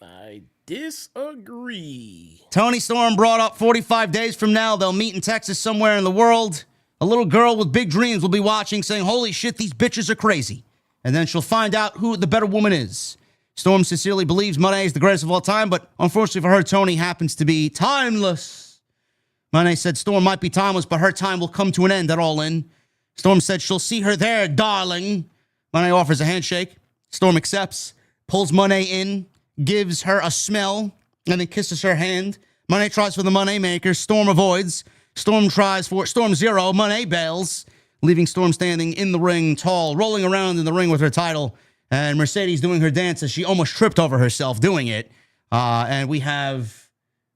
I disagree. Toni Storm brought up 45 days from now, they'll meet in Texas somewhere in the world. A little girl with big dreams will be watching, saying, holy shit, these bitches are crazy. And then she'll find out who the better woman is. Storm sincerely believes Moné is the greatest of all time, but unfortunately for her, Toni happens to be timeless. Moné said Storm might be timeless, but her time will come to an end at All In. Storm said she'll see her there, darling. Moné offers a handshake. Storm accepts, pulls Moné in, gives her a smell, and then kisses her hand. Moné tries for the Moné maker. Storm avoids. Storm tries for Storm Zero. Moné bails, leaving Storm standing in the ring, tall, rolling around in the ring with her title. And Mercedes doing her dance as she almost tripped over herself doing it. And we have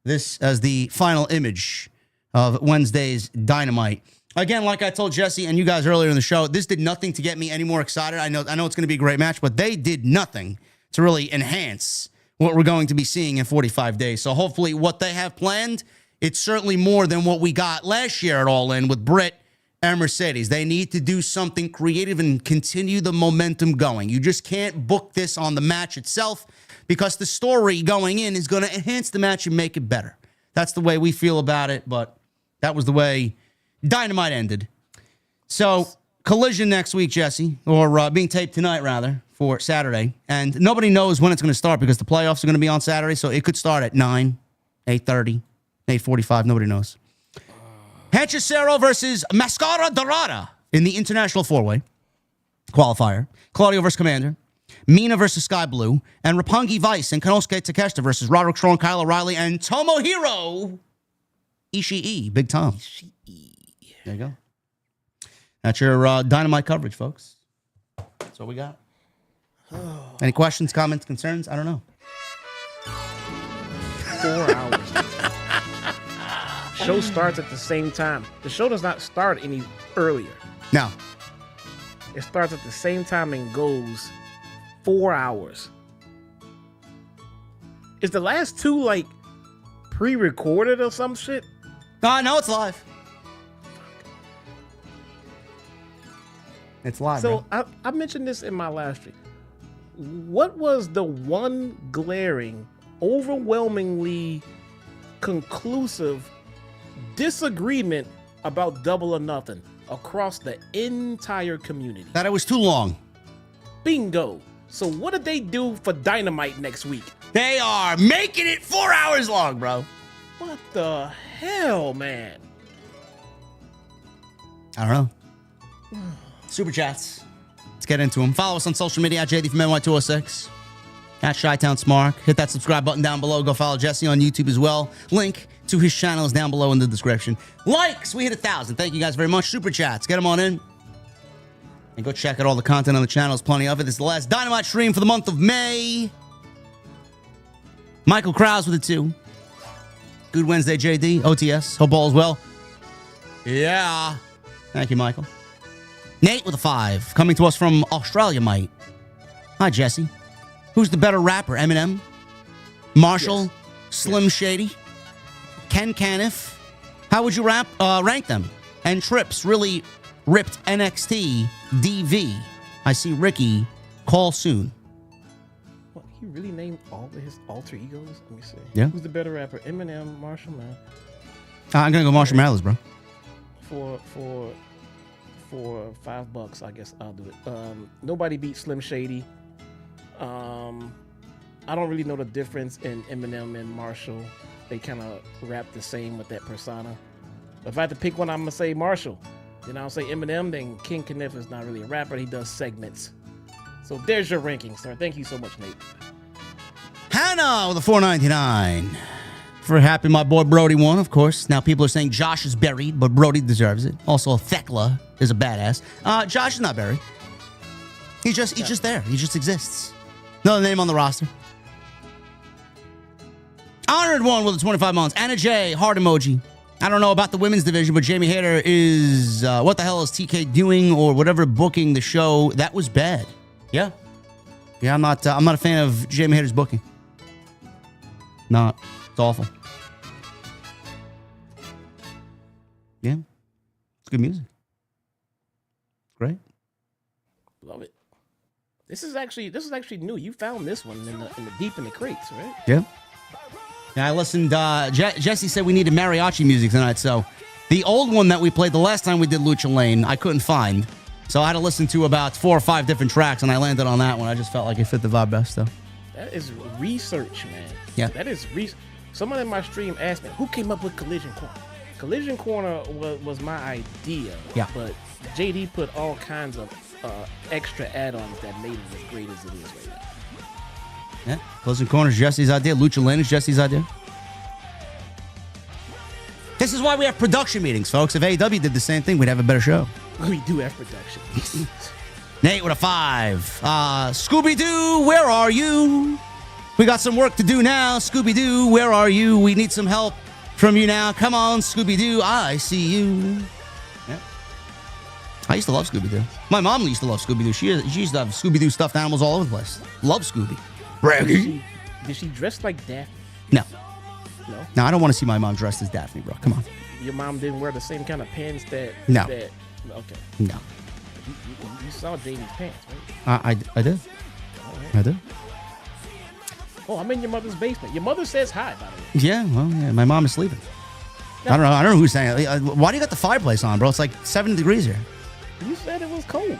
this as the final image of Wednesday's Dynamite. Again, like I told Jesse and you guys earlier in the show, this did nothing to get me any more excited. I know it's going to be a great match, but they did nothing to really enhance what we're going to be seeing in 45 days. So hopefully what they have planned, it's certainly more than what we got last year at All In with Britt and Mercedes. They need to do something creative and continue the momentum going. You just can't book this on the match itself because the story going in is going to enhance the match and make it better. That's the way we feel about it, but that was the way Dynamite ended. So, Collision next week, Jesse, or being taped tonight, rather, for Saturday. And nobody knows when it's going to start because the playoffs are going to be on Saturday, so it could start at 9, 8:30, 8:45. Nobody knows. Hechicero versus Mascara Dorada in the International Four-Way Qualifier. Claudio versus Commander. Mina versus Sky Blue. And Roppongi Vice and Konosuke Takeshita versus Roderick Strong, Kyle O'Reilly, and Tomohiro Ishii. Big Tom. There you go. That's your Dynamite coverage, folks. That's what we got. Any questions, comments, concerns? I don't know. 4 hours. Show starts at the same time. The show does not start any earlier. No. It starts at the same time and goes 4 hours. Is the last two like pre-recorded or some shit? No, it's live. It's live. So bro. I mentioned this in my last stream. What was the one glaring, overwhelmingly conclusive disagreement about Double or Nothing across the entire community? That it was too long. Bingo. So what did they do for Dynamite next week? They are making it 4 hours long, bro. What the hell, man? I don't know. Super chats. Let's get into them. Follow us on social media at JDfromNY206. At Chi-Town Smark. Hit that subscribe button down below. Go follow Jesse on YouTube as well. Link to his channel is down below in the description. Likes, we hit 1,000. Thank you guys very much. Super chats, get them on in. And go check out all the content on the channel. There's plenty of it. This is the last Dynamite stream for the month of May. Michael Krause with a 2. Good Wednesday, JD. OTS. Hope all is well. Yeah. Thank you, Michael. Nate with a 5. Coming to us from Australia, mate. Hi, Jesse. Who's the better rapper, Eminem? Marshall? Yes. Slim Shady? Ken Caniff? How would you rank them? And Trips really ripped NXT DV. I see Ricky. Call soon. What, he really name all of his alter egos? Let me see. Yeah. Who's the better rapper? Eminem, Marshall Man. I'm gonna go Marshall Mathers, bro. For $5, I guess I'll do it. Nobody beats Slim Shady. I don't really know the difference in Eminem and Marshall. They kind of rap the same with that persona. If I had to pick one, I'm gonna say Marshall. Then I'll say Eminem. Then King Kniff is not really a rapper. He does segments. So there's your ranking, sir. Thank you so much, Nate. Hannah with a $4.99. For happy my boy Brody won, of course. Now people are saying Josh is buried, but Brody deserves it. Also, Theckla is a badass. Josh is not buried. He's just there. He just exists. Another name on the roster. Honored one with the 25 months. Anna J, heart emoji. I don't know about the women's division, but Jamie Hayter is, what the hell is TK doing or whatever booking the show? That was bad. Yeah. Yeah, I'm not a fan of Jamie Hayter's booking. Not. It's awful. Yeah. It's good music. Great. Love it. This is actually new. You found this one in the deep in the crates, right? Yeah. Yeah, I listened. Jesse said we needed mariachi music tonight, so the old one that we played the last time we did Lucha Lane, I couldn't find. So I had to listen to about 4 or 5 different tracks, and I landed on that one. I just felt like it fit the vibe best, though. That is research, man. Yeah. That is someone in my stream asked me, who came up with Collision Corner? Collision Corner was my idea. Yeah. But JD put all kinds of extra add-ons that made it as great as it is right now. Yeah. Closing Corner is Jesse's idea. Lucha Lane is Jesse's idea. This is why we have production meetings, folks. If AEW did the same thing, we'd have a better show. We do have production. Nate with a 5. Scooby-Doo, where are you? We got some work to do now. Scooby-Doo, where are you? We need some help from you now. Come on, Scooby-Doo, I see you. Yeah. I used to love Scooby-Doo. My mom used to love Scooby-Doo. She used to have Scooby-Doo stuffed animals all over the place. Love Scooby. Braggy. Did she dress like Daphne? No. No? No, I don't want to see my mom dressed as Daphne, bro. Come on. Your mom didn't wear the same kind of pants that... No. Okay. No. You saw Jamie's pants, right? I did. Right. I did. Oh, I'm in your mother's basement. Your mother says hi, by the way. Yeah, well, yeah, my mom is sleeping. I don't know who's saying it. Why do you got the fireplace on, bro? It's like 70 degrees here. You said it was cold.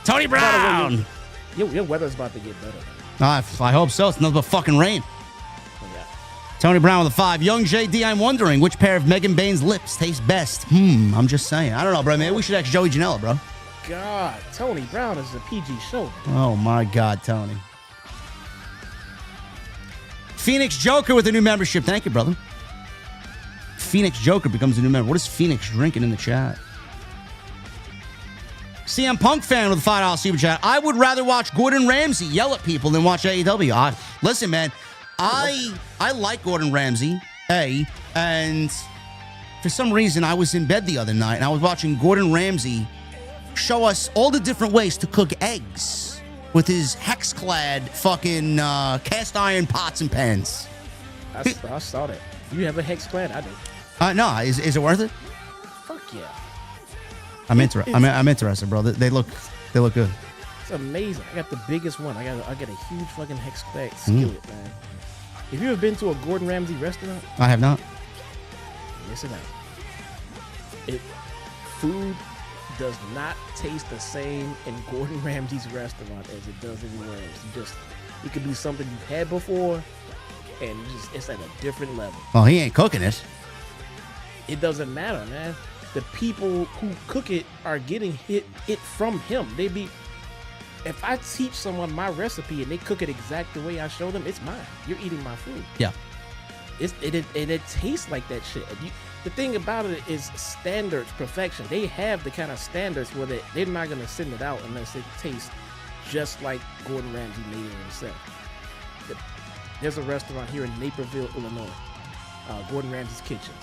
Tony Brown! Your weather's about to get better. I hope so. It's nothing but fucking rain. Yeah. Tony Brown with a 5. Young JD, I'm wondering which pair of Megan Bayne's lips taste best. I'm just saying. I don't know, bro. Maybe we should ask Joey Janela, bro. God, Tony Brown is a PG show. Oh, my God, Tony. Phoenix Joker with a new membership. Thank you, brother. Phoenix Joker becomes a new member. What is Phoenix drinking in the chat? CM Punk fan with a $5 super chat. I would rather watch Gordon Ramsay yell at people than watch AEW. Listen, man, I like Gordon Ramsay, and for some reason I was in bed the other night and I was watching Gordon Ramsay show us all the different ways to cook eggs with his hex-clad fucking cast iron pots and pans. I saw that. You have a hex clad? I do. No, is it worth it? Fuck yeah. I'm interested, bro. They look good. It's amazing. I got the biggest one. I got a huge fucking hex clad skillet, man. Have you ever been to a Gordon Ramsay restaurant? I have not. Listen out. Food does not taste the same in Gordon Ramsay's restaurant as it does anywhere else. It could be something you've had before, and it's at a different level. Well, he ain't cooking it. It doesn't matter, man. The people who cook it are getting it from him. If I teach someone my recipe and they cook it exact the way I show them, it's mine. You're eating my food. Yeah. It tastes like that shit. The thing about it is standards, perfection. They have the kind of standards where they're not going to send it out unless it tastes just like Gordon Ramsay made it himself. There's a restaurant here in Naperville, Illinois, Gordon Ramsay's Kitchen.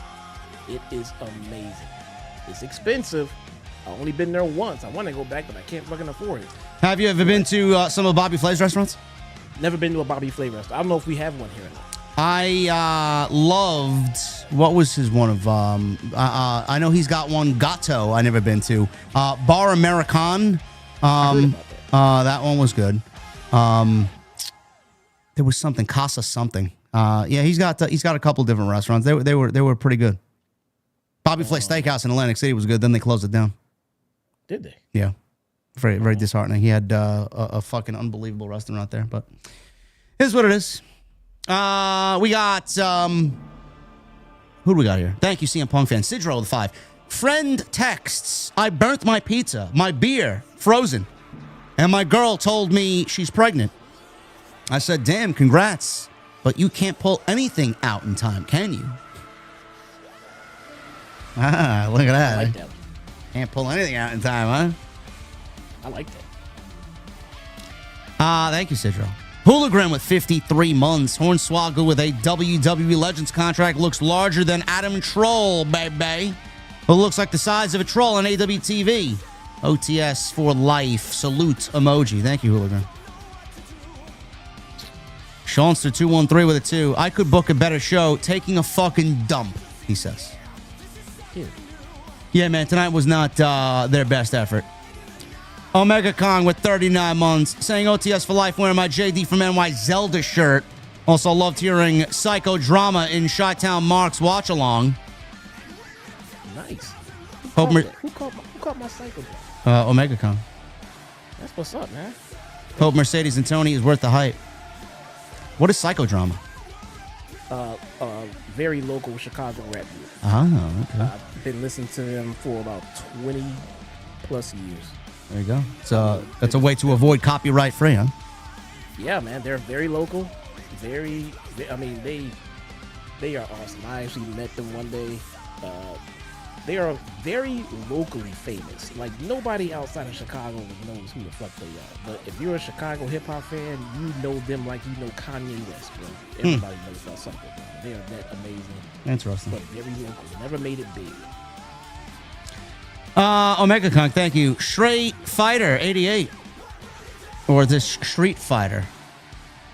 It is amazing. It's expensive. I've only been there once. I want to go back, but I can't fucking afford it. Have you ever been to some of Bobby Flay's restaurants? Never been to a Bobby Flay restaurant. I don't know if we have one here or not. I loved, what was his one of, I know he's got one, Gato, I never been to. Bar American, I heard about that. that one was good. There was something, Casa something. Yeah, he's got a couple different restaurants. They were pretty good. Bobby Flay Steakhouse in Atlantic City was good. Then they closed it down. Did they? Yeah, very disheartening. He had a fucking unbelievable restaurant there, but here's what it is. We got who do we got here? Thank you, CM Punk fan. Sidro with 5. Friend texts, I burnt my pizza, my beer, frozen, and my girl told me she's pregnant. I said, damn, congrats, but you can't pull anything out in time, can you? Ah, look at that. I like that. Can't pull anything out in time, huh? I like that. Thank you, Sidro. Hooligan with 53 months. Hornswoggle with a WWE Legends contract looks larger than Adam Troll, baby. It looks like the size of a troll on AWTV. OTS for life. Salute emoji. Thank you, Hooligan. Shawnster 213 with a 2. I could book a better show. Taking a fucking dump, he says. Dude. Yeah, man, tonight was not their best effort. Omega Kong with 39 months, saying OTS for life, wearing my JD from NY Zelda shirt. Also loved hearing Psychodrama in Chi-Town Mark's watch along. Nice. Who caught my cycle? Omega Kong. That's what's up, man. Hope Mercedes and Toni is worth the hype. What is Psychodrama? Very local Chicago rap group. Oh, okay. I've been listening to them for about 20 plus years. There you go. So that's a way to avoid copyright free, huh? Yeah, man, they're very local. I mean, they are awesome. I actually met them one day. They are very locally famous. Like, nobody outside of Chicago knows who the fuck they are. But if you're a Chicago hip-hop fan, you know them like you know Kanye West, bro. Everybody knows about something. They are that amazing. Interesting. But very local. Never made it big. Omega Kong, thank you. Straight Fighter 88. Or this Street Fighter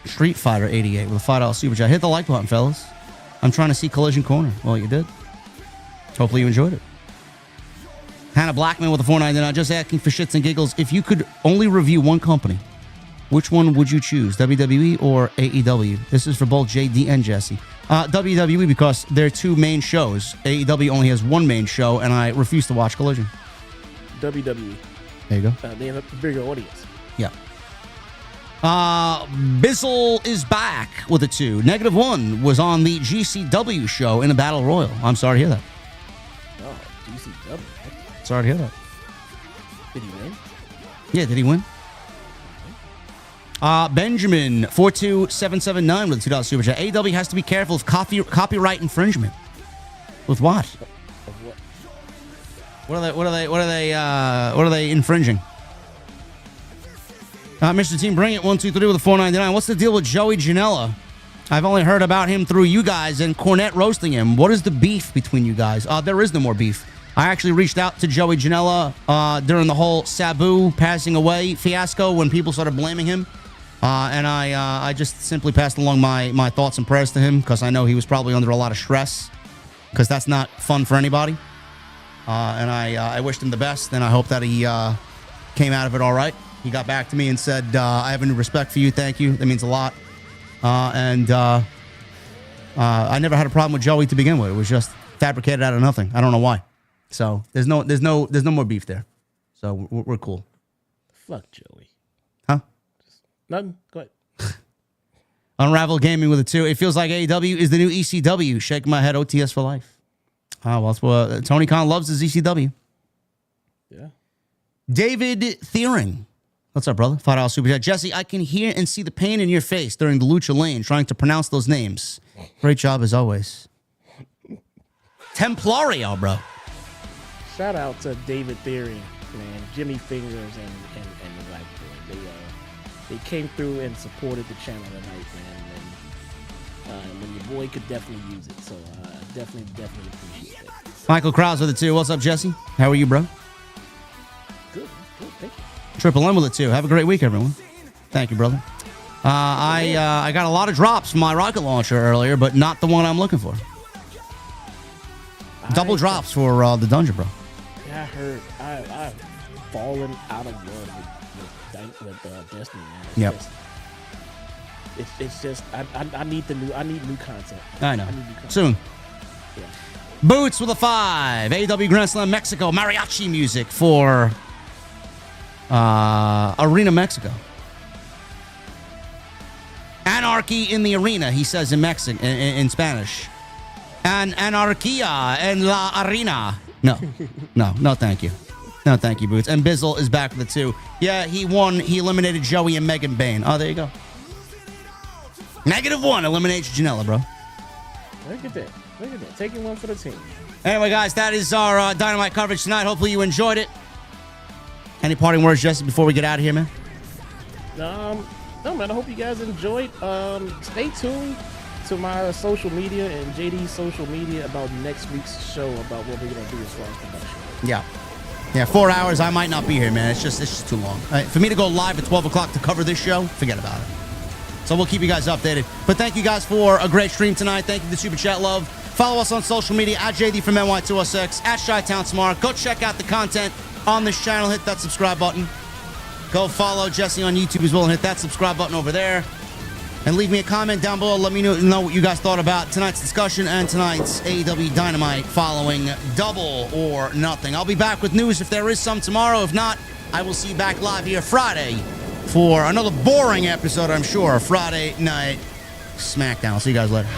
88 with a $5 super chat. Hit the like button, fellas. I'm trying to see Collision Corner. Well, you did. Hopefully you enjoyed it. Hannah Blackman with a $4.99. Just asking for shits and giggles. If you could only review one company, which one would you choose? WWE or AEW? This is for both JD and Jesse. WWE, because they're two main shows. AEW only has one main show, and I refuse to watch Collision. WWE. There you go. They have a bigger audience. Yeah. Bizzle is back with a 2. -1 was on the GCW show in a battle royal. I'm sorry to hear that. Oh, GCW. Sorry to hear that. Did he win? Yeah, did he win? Benjamin 42779 with a $2 super chat. AEW has to be careful of copyright infringement. With what? Of what? What are they infringing? Mr. Team Bring It 123 with a $4.99. What's the deal with Joey Janela? I've only heard about him through you guys and Cornette roasting him. What is the beef between you guys? There is no more beef. I actually reached out to Joey Janela during the whole Sabu passing away fiasco when people started blaming him. And I just simply passed along my thoughts and prayers to him because I know he was probably under a lot of stress because that's not fun for anybody. And I wished him the best, and I hope that he came out of it all right. He got back to me and said, I have a new respect for you. Thank you. That means a lot. And I never had a problem with Joey to begin with. It was just fabricated out of nothing. I don't know why. So there's no more beef there. So we're cool. Fuck Joey. Huh? Nothing. Go ahead. Unravel Gaming with a 2. It feels like AEW is the new ECW. Shaking my head. OTS for life. Well, that's what Tony Khan loves his ECW. Yeah. David Thiering. What's up, brother? $5 super chat. Jesse, I can hear and see the pain in your face during the Lucha Lane trying to pronounce those names. Great job as always. Templario, bro. Shout out to David Theory, man, Jimmy Fingers, and the Black Boy. They came through and supported the channel tonight, man. And when your boy could definitely use it, so definitely appreciate it. Michael Krause with a 2. What's up, Jesse? How are you, bro? Good, thank you. Triple M with a 2. Have a great week, everyone. Thank you, brother. I got a lot of drops from my rocket launcher earlier, but not the one I'm looking for. Double drops for the dungeon, bro. Yeah, I heard. I've fallen out of love with Destiny, man. Yep. it's just I need new content. I know. I need new content. Soon. Yeah. Boots with a 5. AEW Grand Slam Mexico. Mariachi music for Arena Mexico. Anarchy in the arena, he says in in Spanish. Anarquía en la arena. No, thank you. No, thank you, Boots. And Bizzle is back with the 2. Yeah, he won. He eliminated Joey and Megan Bayne. Oh, there you go. -1 eliminates Janela, bro. Look at that. Taking one for the team. Anyway, guys, that is our Dynamite coverage tonight. Hopefully you enjoyed it. Any parting words, Jesse, before we get out of here, man? No, man. I hope you guys enjoyed. Stay tuned to my social media and JD's social media about next week's show, about what we're gonna do as far as production. Yeah, 4 hours. I might not be here, man. It's just too long. For me to go live at 12 o'clock to cover this show, forget about it. So we'll keep you guys updated. But thank you guys for a great stream tonight. Thank you for the Super Chat love. Follow us on social media at JDfromNY206, at Chi-Town Smart. Go check out the content on this channel. Hit that subscribe button. Go follow Jesse on YouTube as well and hit that subscribe button over there. And leave me a comment down below. Let me know what you guys thought about tonight's discussion and tonight's AEW Dynamite following Double or Nothing. I'll be back with news if there is some tomorrow. If not, I will see you back live here Friday for another boring episode, I'm sure. Friday Night SmackDown. I'll see you guys later.